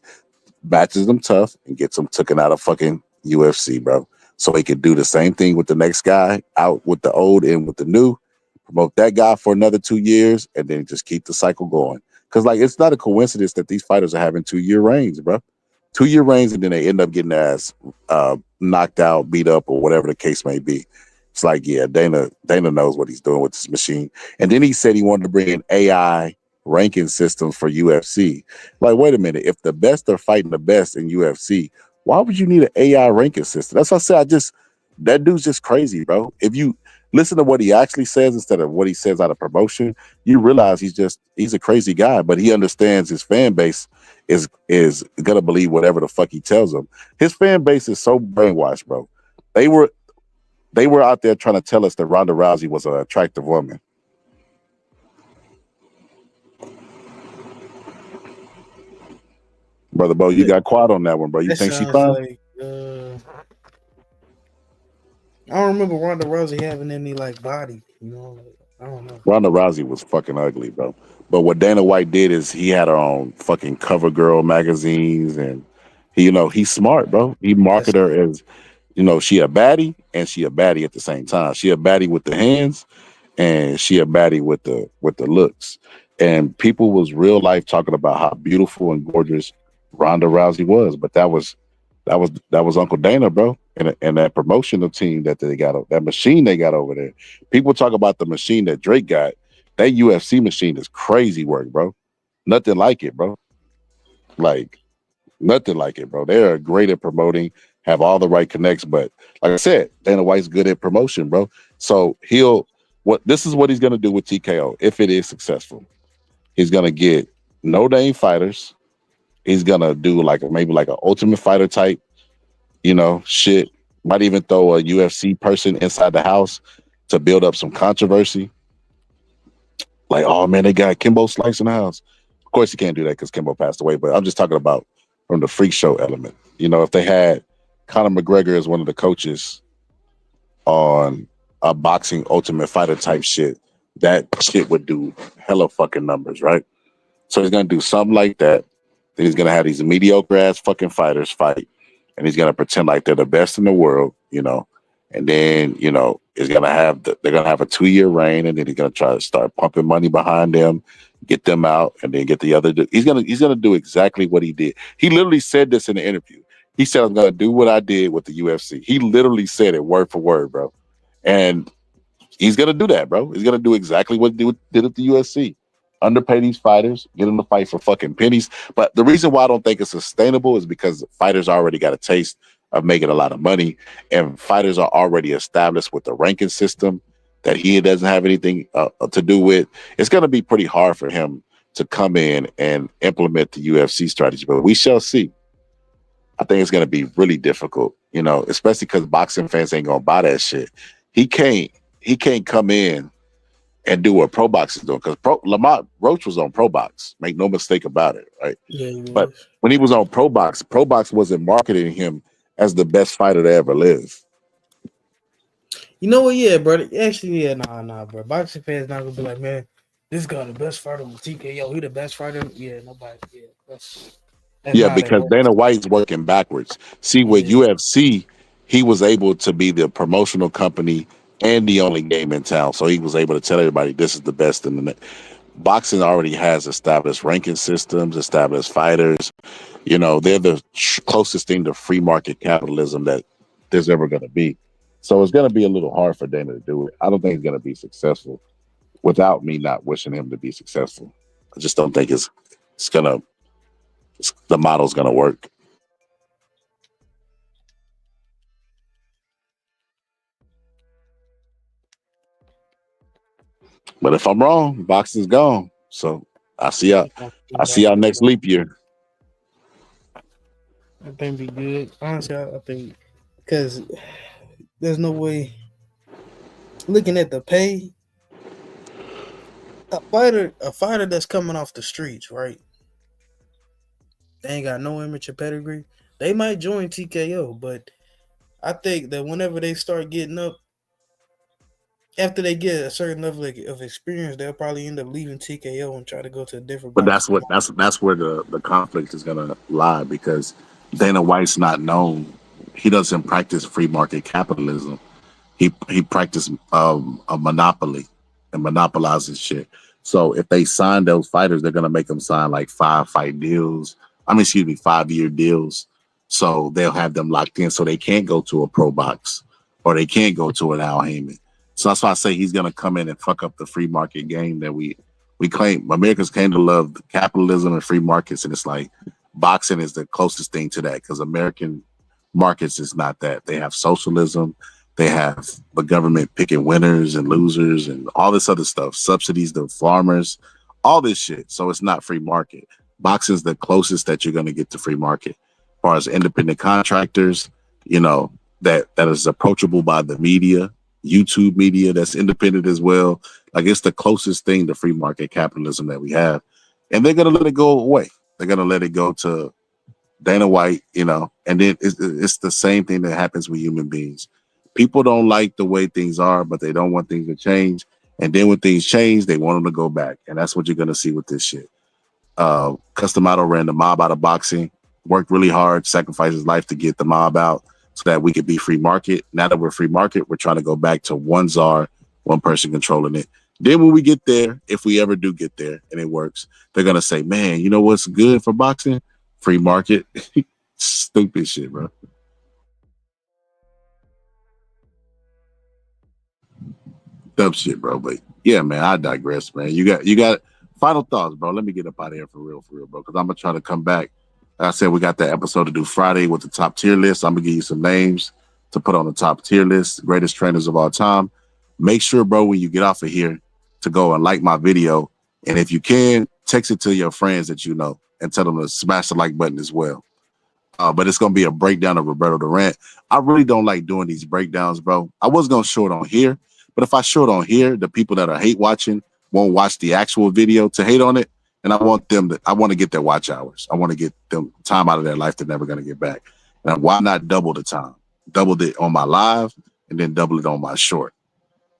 matches them tough and gets them taken out of fucking UFC, bro. So he can do the same thing with the next guy, out with the old, in with the new, promote that guy for another 2 years, and then just keep the cycle going. Because, like, it's not a coincidence that these fighters are having 2-year reigns, bro. 2-year reigns, and then they end up getting their ass knocked out, beat up, or whatever the case may be. It's like, yeah, Dana knows what he's doing with this machine. And then he said he wanted to bring in AI ranking systems for UFC. Like, wait a minute, if the best are fighting the best in UFC, why would you need an AI ranking system? That's what I said. That dude's just crazy, bro. If you listen to what he actually says instead of what he says out of promotion, you realize he's a crazy guy, but he understands his fan base is gonna believe whatever the fuck he tells them. His fan base is so brainwashed, bro. They were out there trying to tell us that Ronda Rousey was an attractive woman. Brother Bo, you got quiet on that one, bro. You think she fine? Like, I don't remember Ronda Rousey having any like body, I don't know. Ronda Rousey was fucking ugly, bro. But what Dana White did is he had her on fucking Cover Girl magazines, and he's smart, bro. He marketed her as, she a baddie and she a baddie at the same time. She a baddie with the hands, and she a baddie with the looks. And people was real life talking about how beautiful and gorgeous Ronda Rousey was, but that was Uncle Dana, bro, and that promotional team that they got, that machine they got over there. People talk about the machine that Drake got. That UFC machine is crazy work, bro. Nothing like it, bro. Like, nothing like it, bro. They're great at promoting, have all the right connects, but like I said, Dana White's good at promotion, bro. So this is what he's gonna do with TKO if it is successful. He's gonna get no-name fighters. He's gonna do maybe an Ultimate Fighter type, shit. Might even throw a UFC person inside the house to build up some controversy. Like, oh man, they got Kimbo Slice in the house. Of course, you can't do that because Kimbo passed away. But I'm just talking about from the freak show element. If they had Conor McGregor as one of the coaches on a boxing Ultimate Fighter type shit, that shit would do hella fucking numbers, right? So he's gonna do something like that. Then he's gonna have these mediocre ass fucking fighters fight, and he's gonna pretend like they're the best in the world, and then they're gonna have a 2-year reign, and then he's gonna try to start pumping money behind them, get them out, and then get the other. He's gonna do exactly what he did. He literally said this in the interview. He said, "I'm gonna do what I did with the UFC." He literally said it word for word, bro, and he's gonna do that, bro. He's gonna do exactly what he did at the UFC. Underpay these fighters, get them to fight for fucking pennies. But the reason why I don't think it's sustainable is because fighters already got a taste of making a lot of money, and fighters are already established with the ranking system that he doesn't have anything to do with. It's gonna be pretty hard for him to come in and implement the UFC strategy, but we shall see. I think it's gonna be really difficult, especially because boxing fans ain't gonna buy that shit. He can't come in and do what Pro Box is doing, because Lamont Roach was on Pro Box. Make no mistake about it, right? Yeah, But when he was on Pro Box wasn't marketing him as the best fighter to ever live. You know what? Yeah, bro. Actually, yeah, nah, bro. Boxing fans not gonna be like, man, this guy the best fighter with TKO. He the best fighter. Yeah, nobody. Yeah, that's Yeah, not because Dana White's working backwards. See, with UFC, he was able to be the promotional company and the only game in town. So he was able to tell everybody this is the best in the boxing already has established ranking systems, established fighters. They're the closest thing to free market capitalism that there's ever going to be. So it's going to be a little hard for Dana to do it. I don't think he's going to be successful without me not wishing him to be successful. I just don't think the model's going to work. But if I'm wrong, boxing's gone. So I'll see y'all next leap year. I think be good. Honestly, I think because there's no way. Looking at the pay, a fighter that's coming off the streets, right? They ain't got no image or pedigree. They might join TKO, but I think that whenever they start getting up, after they get a certain level of experience, they'll probably end up leaving TKO and try to go to a different. But that's where the conflict is gonna lie, because Dana White's not known. He doesn't practice free market capitalism. He practiced a monopoly and monopolizes shit. So if they sign those fighters, they're gonna make them sign like 5-fight deals. 5-year deals. So they'll have them locked in, so they can't go to a Pro Box or they can't go to an Al Heyman. So that's why I say he's gonna come in and fuck up the free market game that we claim. Americans came to love capitalism and free markets, and it's like boxing is the closest thing to that, because American markets is not that. They have socialism. They have the government picking winners and losers and all this other stuff, subsidies to farmers, all this shit. So it's not free market. Boxing is the closest that you're going to get to free market. As far as independent contractors, that is approachable by the media, YouTube media that's independent as well. Like, it's the closest thing to free market capitalism that we have. And they're going to let it go away. They're going to let it go to Dana White, and then it's the same thing that happens with human beings. People don't like the way things are, but they don't want things to change. And then when things change, they want them to go back. And that's what you're going to see with this shit. Custom Auto ran the mob out of boxing, worked really hard, sacrificed his life to get the mob out so that we could be free market. Now that we're free market, we're trying to go back to one czar, one person controlling it. Then when we get there, if we ever do get there and it works, they're going to say, man, you know what's good for boxing? Free market. Stupid shit, bro. Dumb shit, bro. But yeah, man, I digress, man. You got final thoughts, bro. Let me get up out of here for real, bro. Because I'm gonna try to come back. Like I said, we got that episode to do Friday with the top tier list. I'm gonna give you some names to put on the top tier list, greatest trainers of all time. Make sure, bro, when you get off of here, to go and like my video. And if you can, text it to your friends that you know and tell them to smash the like button as well. But it's going to be a breakdown of Roberto Durant. I really don't like doing these breakdowns, bro. I was going to show it on here, but if I show it on here, the people that are hate watching won't watch the actual video to hate on it. And I want to get their watch hours. I want to get them time out of their life they're never going to get back. And why not double the time? Double it on my live and then double it on my short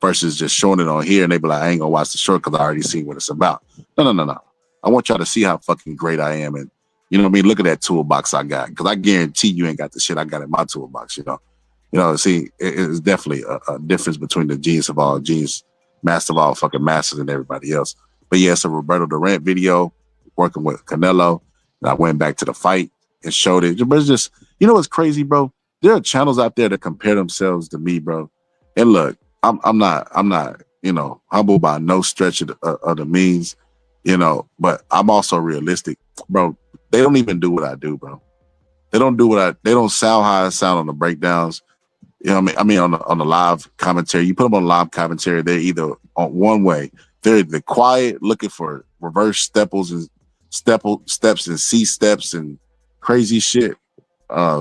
versus just showing it on here and they be like, I ain't going to watch the short because I already seen what it's about. No. I want y'all to see how fucking great I am and You know what I mean? Look at that toolbox I got, because I guarantee you ain't got the shit I got in my toolbox. See, it's definitely a difference between the genius of all genius, master of all fucking masters, and everybody else. But yeah, it's a Roberto Durant video working with Canelo, and I went back to the fight and showed it. But it's just, what's crazy, bro? There are channels out there that compare themselves to me, bro. And look, I'm not, humble by no stretch of the means, but I'm also realistic, bro. They don't even do what I do, bro. They don't sound how I sound on the breakdowns. You know what I mean? On the live commentary, you put them on live commentary, they're either on one way. They're the quiet, looking for reverse steps and C steps and crazy shit,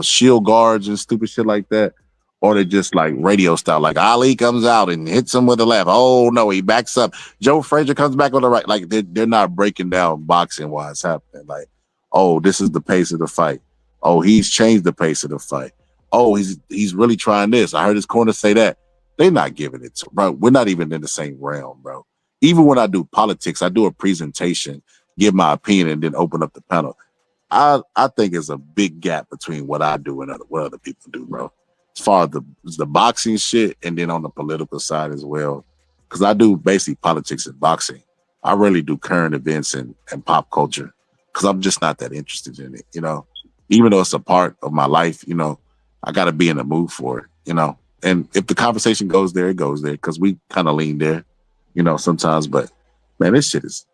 shield guards and stupid shit like that. Or they're just like radio style, like Ali comes out and hits him with the left. Oh no, he backs up. Joe Frazier comes back with the right. Like they're not breaking down boxing while it's happening. Like, oh, this is the pace of the fight. Oh, he's changed the pace of the fight. Oh, he's really trying this. I heard his corner say that. They're not giving it to, bro. We're not even in the same realm, bro. Even when I do politics, I do a presentation, give my opinion, and then open up the panel. I think there's a big gap between what I do and what other people do, bro. As far as the boxing shit, and then on the political side as well. Because I do basically politics and boxing. I really do current events and pop culture. Because I'm just not that interested in it, Even though it's a part of my life, I got to be in the mood for it, And if the conversation goes there, it goes there, because we kind of lean there, sometimes. But man, this shit is.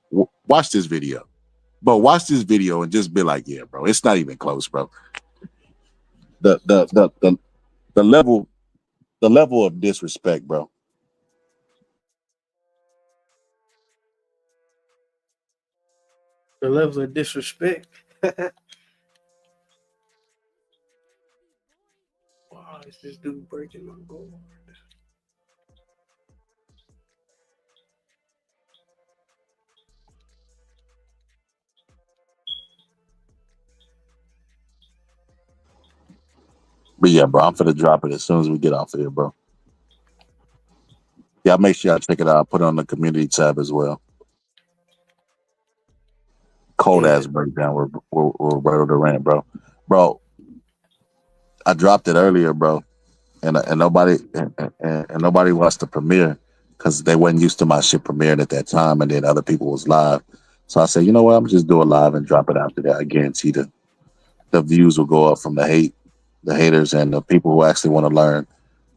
Watch this video, but watch this video and just be like, yeah, bro, it's not even close, bro. The level of disrespect, bro. The level of disrespect. Wow, is this dude breaking my goal? But yeah, bro, I'm finna drop it as soon as we get off of here, bro. Yeah, make sure y'all check it out. I'll put it on the community tab as well. Cold ass breakdown with Roberto Durant, bro. Bro, I dropped it earlier, bro, and nobody wants to premiere because they wasn't used to my shit premiering at that time, and then other people was live. So I said, you know what? I'm just do it live and drop it after that. I guarantee the views will go up from the haters, and the people who actually want to learn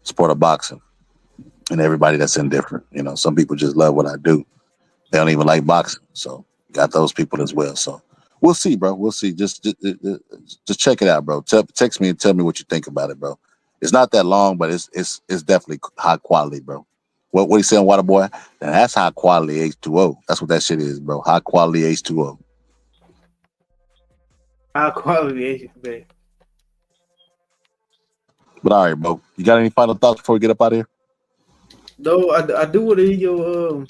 sport of boxing, and everybody that's indifferent. Some people just love what I do. They don't even like boxing, so got those people as well. So we'll see, bro. We'll see. Just check it out, bro. Text me and tell me what you think about it, bro. It's not that long, but it's definitely high quality, bro. What you saying, Water Boy? Now, that's high quality H2O. That's what that shit is, bro. High quality H2O. High quality H2O. But all right, bro. You got any final thoughts before we get up out of here? No, I do want to hear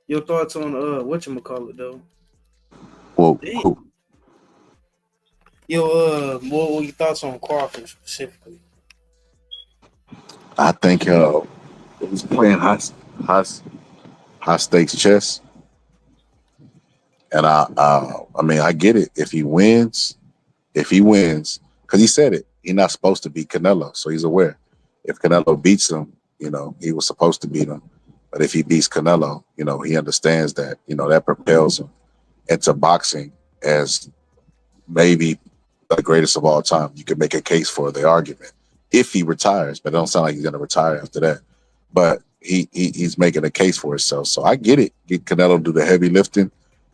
your thoughts on whatchamacallit though. Well, who? What were your thoughts on Crawford specifically? I think he's playing high stakes chess, and I mean I get it. If he wins, because he said it, he's not supposed to beat Canelo, so he's aware. If Canelo beats him, he was supposed to beat him. But if he beats Canelo, he understands that, that propels him into boxing as maybe the greatest of all time. You can make a case for the argument if he retires, but it don't sound like he's going to retire after that. But he's making a case for himself. So I get it. Get Canelo to do the heavy lifting. You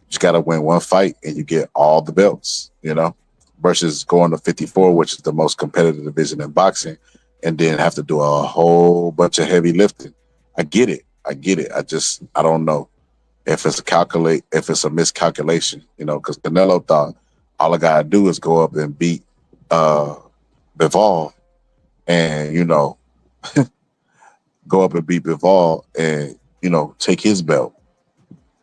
just got to win one fight and you get all the belts, versus going to 54, which is the most competitive division in boxing, and then have to do a whole bunch of heavy lifting. I get it. I don't know if it's a miscalculation, because Canelo thought all I gotta do is go up and beat Bivol and, go up and beat Bivol and, take his belt.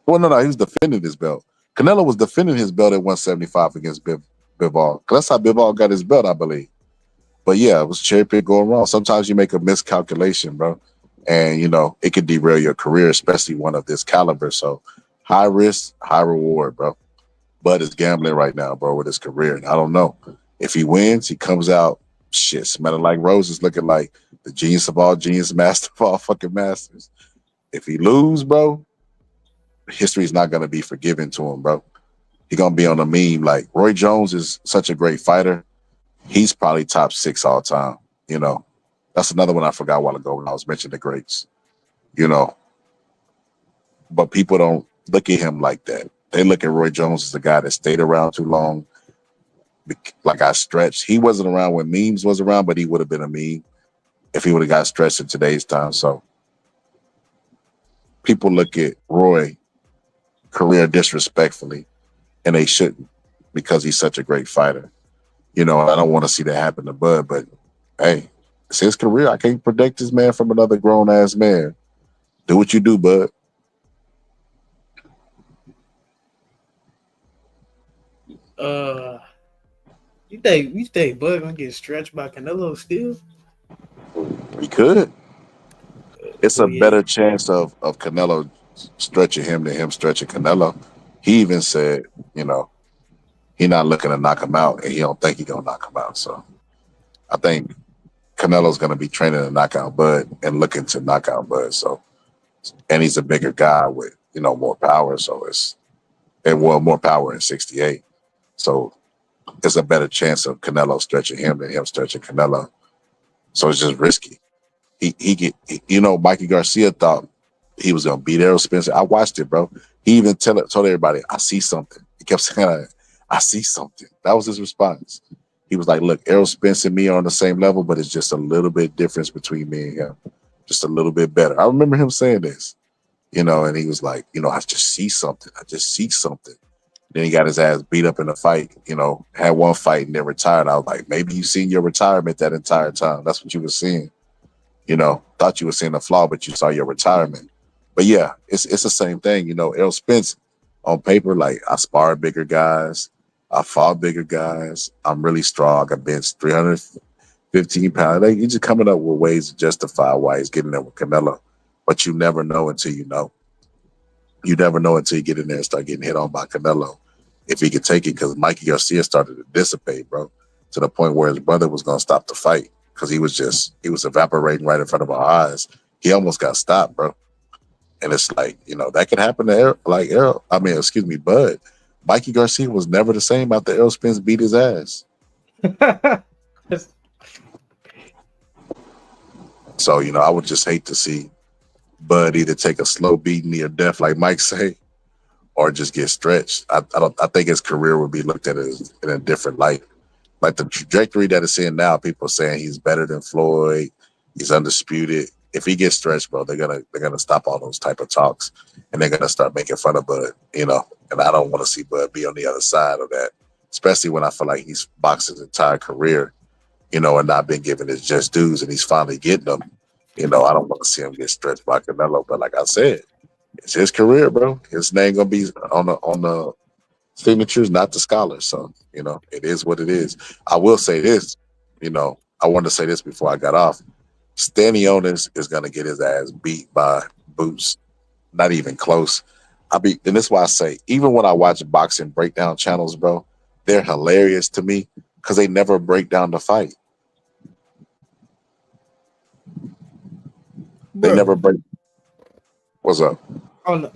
Well, no, he was defending his belt. Canelo was defending his belt at 175 against Bivol. That's how Bivol got his belt, I believe. But yeah, it was cherry pick going wrong. Sometimes you make a miscalculation, bro. And, it could derail your career, especially one of this caliber. So high risk, high reward, bro. Bud is gambling right now, bro, with his career. And I don't know. If he wins, he comes out, shit, smelling like roses, looking like the genius of all genius, master of all fucking masters. If he lose, bro, history's not gonna be forgiven to him, bro. He gonna be on a meme. Like Roy Jones is such a great fighter. He's probably top 6 all time. You know, that's another one I forgot a while ago when I was mentioning the greats. You know, but people don't look at him like that. They look at Roy Jones as a guy that stayed around too long. Like I stretched. He wasn't around when memes was around, but he would have been a meme if he would have got stretched in today's time. So people look at Roy career disrespectfully, and they shouldn't because he's such a great fighter. You know, I don't want to see that happen to Bud, but hey, it's his career. I can't protect this man from another grown ass man. Do what you do, Bud. You think Bud gonna get stretched by Canelo still? He could. It's a Well, yeah. better chance of Canelo stretching him than him stretching Canelo. He even said, you know, he not looking to knock him out, and he don't think he gonna knock him out. So I think Canelo's gonna be training to knock out Bud and looking to knock out Bud. So, and he's a bigger guy with, you know, more power. So more power in 68. So it's a better chance of Canelo stretching him than him stretching Canelo. So it's just risky. You know, Mikey Garcia thought he was gonna beat Errol Spencer. I watched it, bro. He even told everybody, "I see something." He kept saying, "I see something." That was his response. He was like, "Look, Errol Spencer and me are on the same level, but it's just a little bit difference between me and him, just a little bit better." I remember him saying this, you know, and he was like, "You know, I just see something. I just see something." Then he got his ass beat up in a fight. You know, had one fight and then retired. I was like, maybe you seen your retirement that entire time. That's what you were seeing. You know, thought you were seeing a flaw, but you saw your retirement. But yeah, it's the same thing. You know, Errol Spence on paper, like I sparred bigger guys, I fought bigger guys. I'm really strong. I bench 315 pounds. Like, he's just coming up with ways to justify why he's getting there with Canelo. But you never know until you know. You never know until you get in there and start getting hit on by Canelo if he could take it. Because Mikey Garcia started to dissipate, bro, to the point where his brother was going to stop the fight. Because he was evaporating right in front of our eyes. He almost got stopped, bro. And it's like, you know, that could happen to Bud. Mikey Garcia was never the same after Errol Spence beat his ass. So, you know, I would just hate to see Bud either take a slow beating near death, like Mike say, or just get stretched. I think his career would be looked at as in a different light. Like the trajectory that it's in now, people are saying he's better than Floyd, he's undisputed. If he gets stretched, bro, they're gonna stop all those type of talks, and they're gonna start making fun of Bud, you know. And I don't want to see Bud be on the other side of that, especially when I feel like he's boxed his entire career, you know, and not been given his just dues, and he's finally getting them. You know, I don't want to see him get stretched by Canelo, but like I said, it's his career, bro. His name gonna be on the signatures, not the scholars. So, you know, it is what it is. I will say this, you know, I wanted to say this before I got off. Stanionis is going to get his ass beat by Boots. Not even close. And this is why I say, even when I watch boxing breakdown channels, bro, they're hilarious to me because they never break down the fight. They never break. What's up? Oh, no.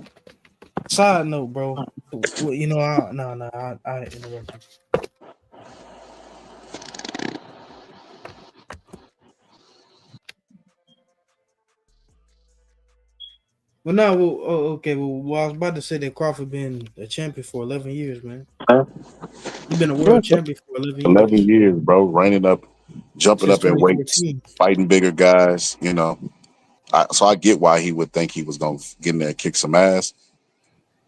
Side note, bro. Well, you know, I interrupt you. Well, no, okay. Well, I was about to say that Crawford been a champion for 11 years, man. You've been a world champion for 11 years. 11 years, bro. Reigning up, jumping Since up in weights, 2014. fighting bigger guys, you know. So I get why he would think he was going to get in there and kick some ass.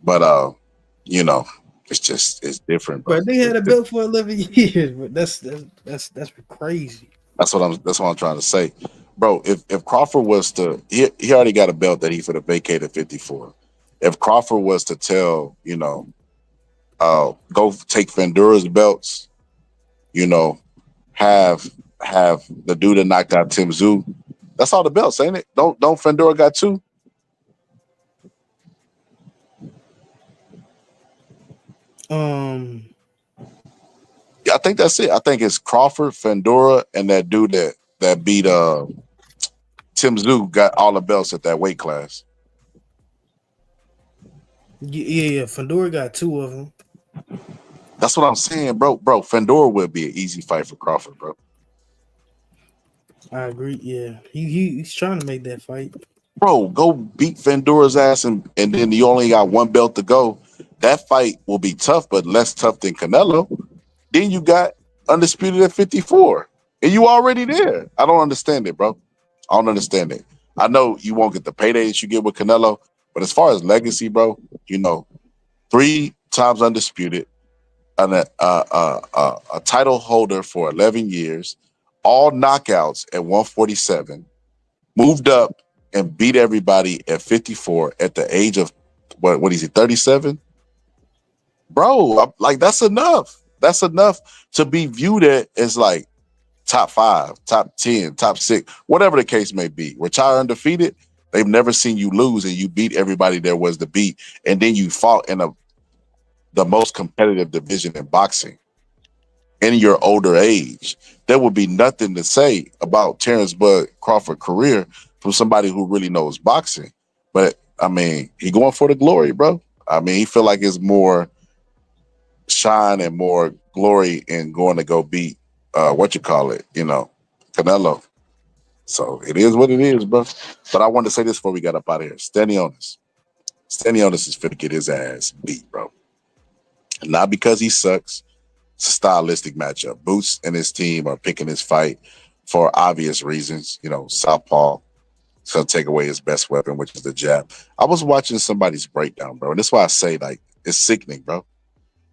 But, you know, it's different, bro. But they had a belt for 11 years, but that's crazy. That's what I'm trying to say. Bro, if Crawford was to, he already got a belt that he could have vacated 54. If Crawford was to tell, you know, go take Fendura's belts, you know, have the dude that knocked out Tim Tszyu, that's all the belts, ain't it? Don't Fendura got 2? Yeah, I think that's it. I think it's Crawford, Fandora, and that dude that beat Tim Tszyu got all the belts at that weight class. Yeah. Fandora got 2 of them. That's what I'm saying, bro. Bro, Fandora would be an easy fight for Crawford, bro. I agree. Yeah, he's trying to make that fight. Bro, go beat Fandora's ass, and then you only got 1 belt to go. That fight will be tough, but less tough than Canelo. Then you got Undisputed at 54, and you already there. I don't understand it, bro. I don't understand it. I know you won't get the payday that you get with Canelo, but as far as legacy, bro, 3 times undisputed, a title holder for 11 years, all knockouts at 147, moved up and beat everybody at 54 at the age of, what is he, 37? Bro, like, that's enough. That's enough to be viewed as like top 5, top 10, top 6, whatever the case may be. Retire undefeated. They've never seen you lose, and you beat everybody there was to beat, and then you fought in the most competitive division in boxing in your older age. There would be nothing to say about Terrence Bud Crawford's career from somebody who really knows boxing. But I mean, he going for the glory, bro. I mean, he feel like it's more shine and more glory in going to go beat Canelo. So it is what it is, bro. But I wanted to say this before we got up out of here. Stanionis is fit to get his ass beat, bro. Not because he sucks. It's a stylistic matchup. Boots and his team are picking his fight for obvious reasons. Southpaw is going to take away his best weapon, which is the jab. I was watching somebody's breakdown, bro. And that's why I say, like, it's sickening, bro.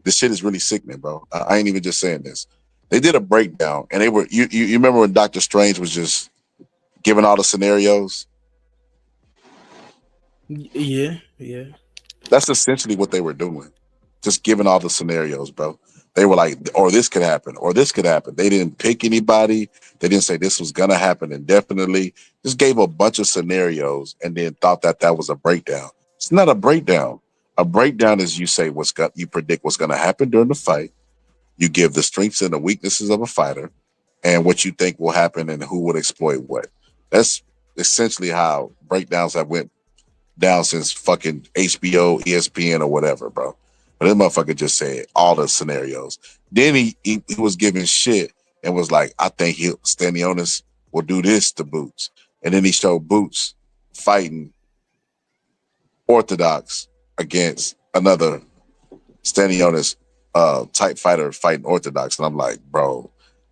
This shit is really sickening, bro. I ain't even just saying this. They did a breakdown, and they were, you remember when Dr. Strange was just giving all the scenarios? Yeah. That's essentially what they were doing. Just giving all the scenarios, bro. They were like, or this could happen, or this could happen. They didn't pick anybody. They didn't say this was going to happen indefinitely. Just gave a bunch of scenarios and then thought that was a breakdown. It's not a breakdown. A breakdown is you say you predict what's going to happen during the fight. You give the strengths and the weaknesses of a fighter and what you think will happen and who would exploit what. That's essentially how breakdowns have went down since fucking HBO, ESPN, or whatever, bro. But this motherfucker just said all the scenarios. Then he was giving shit and was like, I think Stanionis will do this to Boots. And then he showed Boots fighting Orthodox against another Stanionis type fighter fighting Orthodox. And I'm like, bro,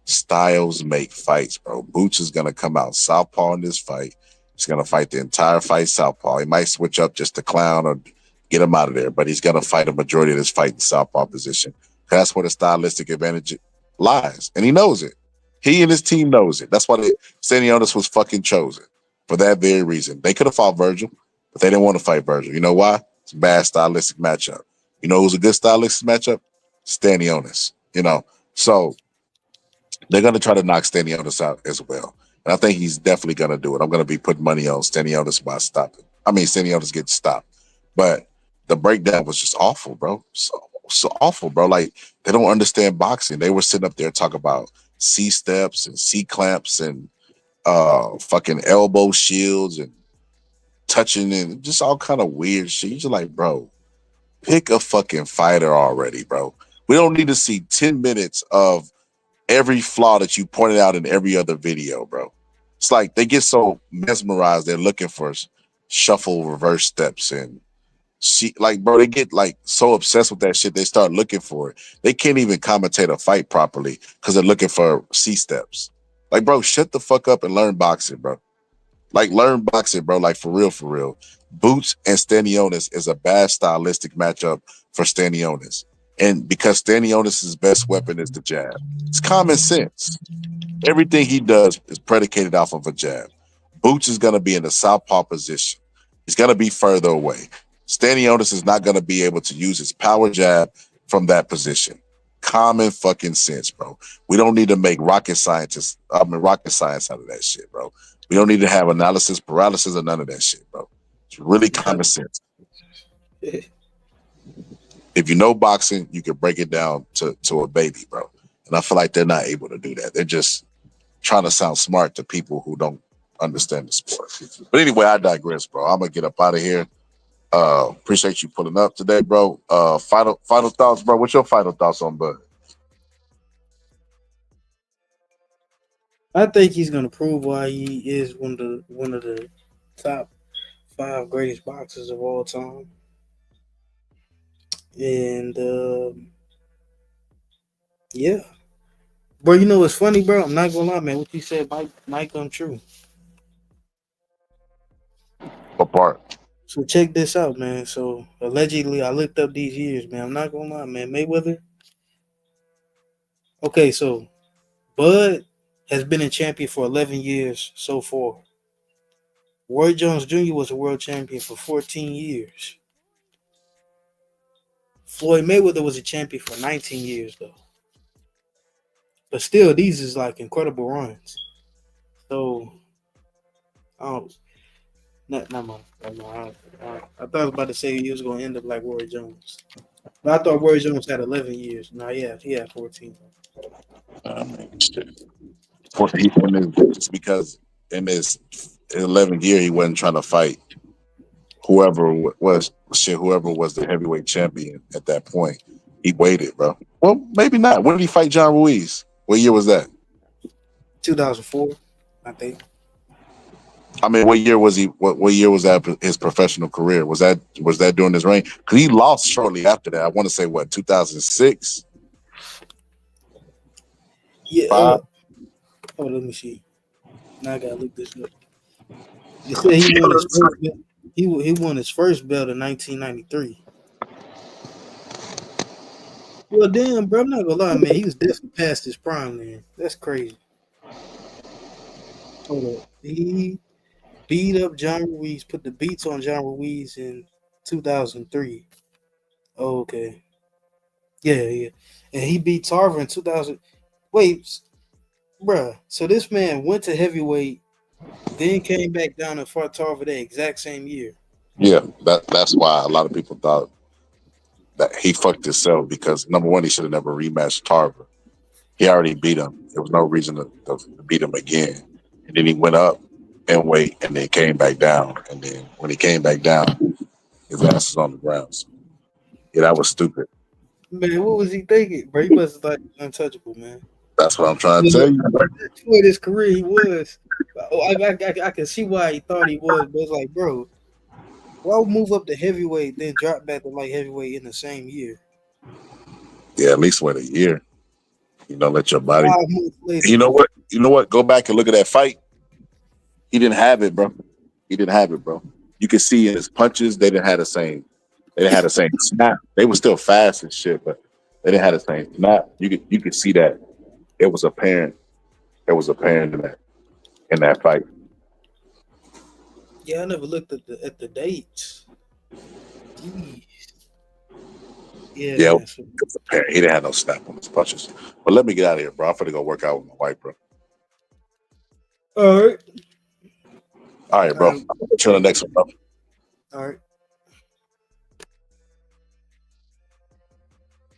styles make fights, bro. Boots is going to come out southpaw in this fight. He's going to fight the entire fight southpaw. He might switch up just to clown or get him out of there, but he's going to fight a majority of this fight in southpaw position. That's where the stylistic advantage lies, and he knows it. He and his team knows it. That's why Stanionis was fucking chosen for that very reason. They could have fought Virgil, but they didn't want to fight Virgil. You know why? It's a bad stylistic matchup. You know who's a good stylistic matchup? Stanionis. So they're going to try to knock Stanionis out as well. And I think he's definitely going to do it. I'm going to be putting money on Stanionis by stopping. Stanionis gets stopped. But the breakdown was just awful, bro. So awful, bro. Like, they don't understand boxing. They were sitting up there talking about C-steps and C-clamps and fucking elbow shields and touching and just all kind of weird shit. You're just like, bro, pick a fucking fighter already, bro. We don't need to see 10 minutes of every flaw that you pointed out in every other video, bro. It's like they get so mesmerized, they're looking for shuffle reverse steps and bro, they get like so obsessed with that shit, they start looking for it. They can't even commentate a fight properly because they're looking for C-steps. Like, bro, shut the fuck up and learn boxing, bro. Like, learn boxing, bro. Like, for real. Boots and Stanionis is a bad stylistic matchup for Stanionis. And because Stanionis' best weapon is the jab. It's common sense. Everything he does is predicated off of a jab. Boots is going to be in the southpaw position. He's going to be further away. Stanionis is not going to be able to use his power jab from that position. Common fucking sense, bro. We don't need to make rocket science out of that shit, bro. We don't need to have analysis paralysis or none of that shit, bro. It's really common sense. if you know boxing, you can break it down to a baby, bro. And I feel like they're not able to do that. They're just trying to sound smart to people who don't understand the sport. But anyway, I digress, bro. I'm gonna get up out of here. Appreciate you pulling up today, bro. Final thoughts, bro. What's your final thoughts on Bud? I think he's gonna prove why he is one of the top 5 greatest boxers of all time. And yeah, bro. You know what's funny, bro? I'm not gonna lie, man. What you said might come true. What part? So check this out, man. So allegedly, I looked up these years, man. I'm not gonna lie, man. Mayweather. Okay, so Bud has been a champion for 11 years so far. Roy Jones Jr. was a world champion for 14 years. Floyd Mayweather was a champion for 19 years, though. But still, these is like incredible runs. So, not mind. I thought I was about to say he was going to end up like Roy Jones. But I thought Roy Jones had 11 years. No, he had 14. 14 just because in his 11th year he wasn't trying to fight whoever was the heavyweight champion at that point. He waited, bro. Well, maybe not. When did he fight John Ruiz? What year was that? 2004, I think. I mean, what year was he? What year was that? His professional career was that during his reign? Because he lost shortly after that. I want to say 2006. Yeah. Oh, let me see. Now I gotta look this up. He said he won his first belt. He won his first belt in 1993. Well, damn, bro, I'm not gonna lie, man. He was definitely past his prime, man. That's crazy. Hold up. He beat up John Ruiz, put the beats on John Ruiz in 2003. Oh, okay. Yeah. And he beat Tarver in 2000. Wait, bruh. So this man went to heavyweight, then came back down and fought Tarver the exact same year. Yeah, that's why a lot of people thought that he fucked himself because number one, he should have never rematched Tarver. He already beat him. There was no reason to beat him again. And then he went up and weight and then came back down. And then when he came back down, his ass was on the ground. So, yeah, that was stupid. Man, what was he thinking, bro? He must have thought he was untouchable, man. That's what I'm trying to tell you. For his career, he was. I can see why he thought he was, but it's like, bro, why move up to heavyweight, then drop back to like heavyweight in the same year? Yeah, at least wait a year. You know, let your body. 5 months later. You know what? Go back and look at that fight. He didn't have it, bro. You could see in his punches, they didn't have the same. They didn't have the same snap. They were still fast and shit, but they didn't have the same snap. You could see that it was apparent. It was apparent in that fight. Yeah, I never looked at the dates. Jeez. Yeah, it was apparent. He didn't have no snap on his punches. But let me get out of here, bro. I'm finna go work out with my wife, bro. All right. All right, bro. I'll see you on the next one, bro. All right.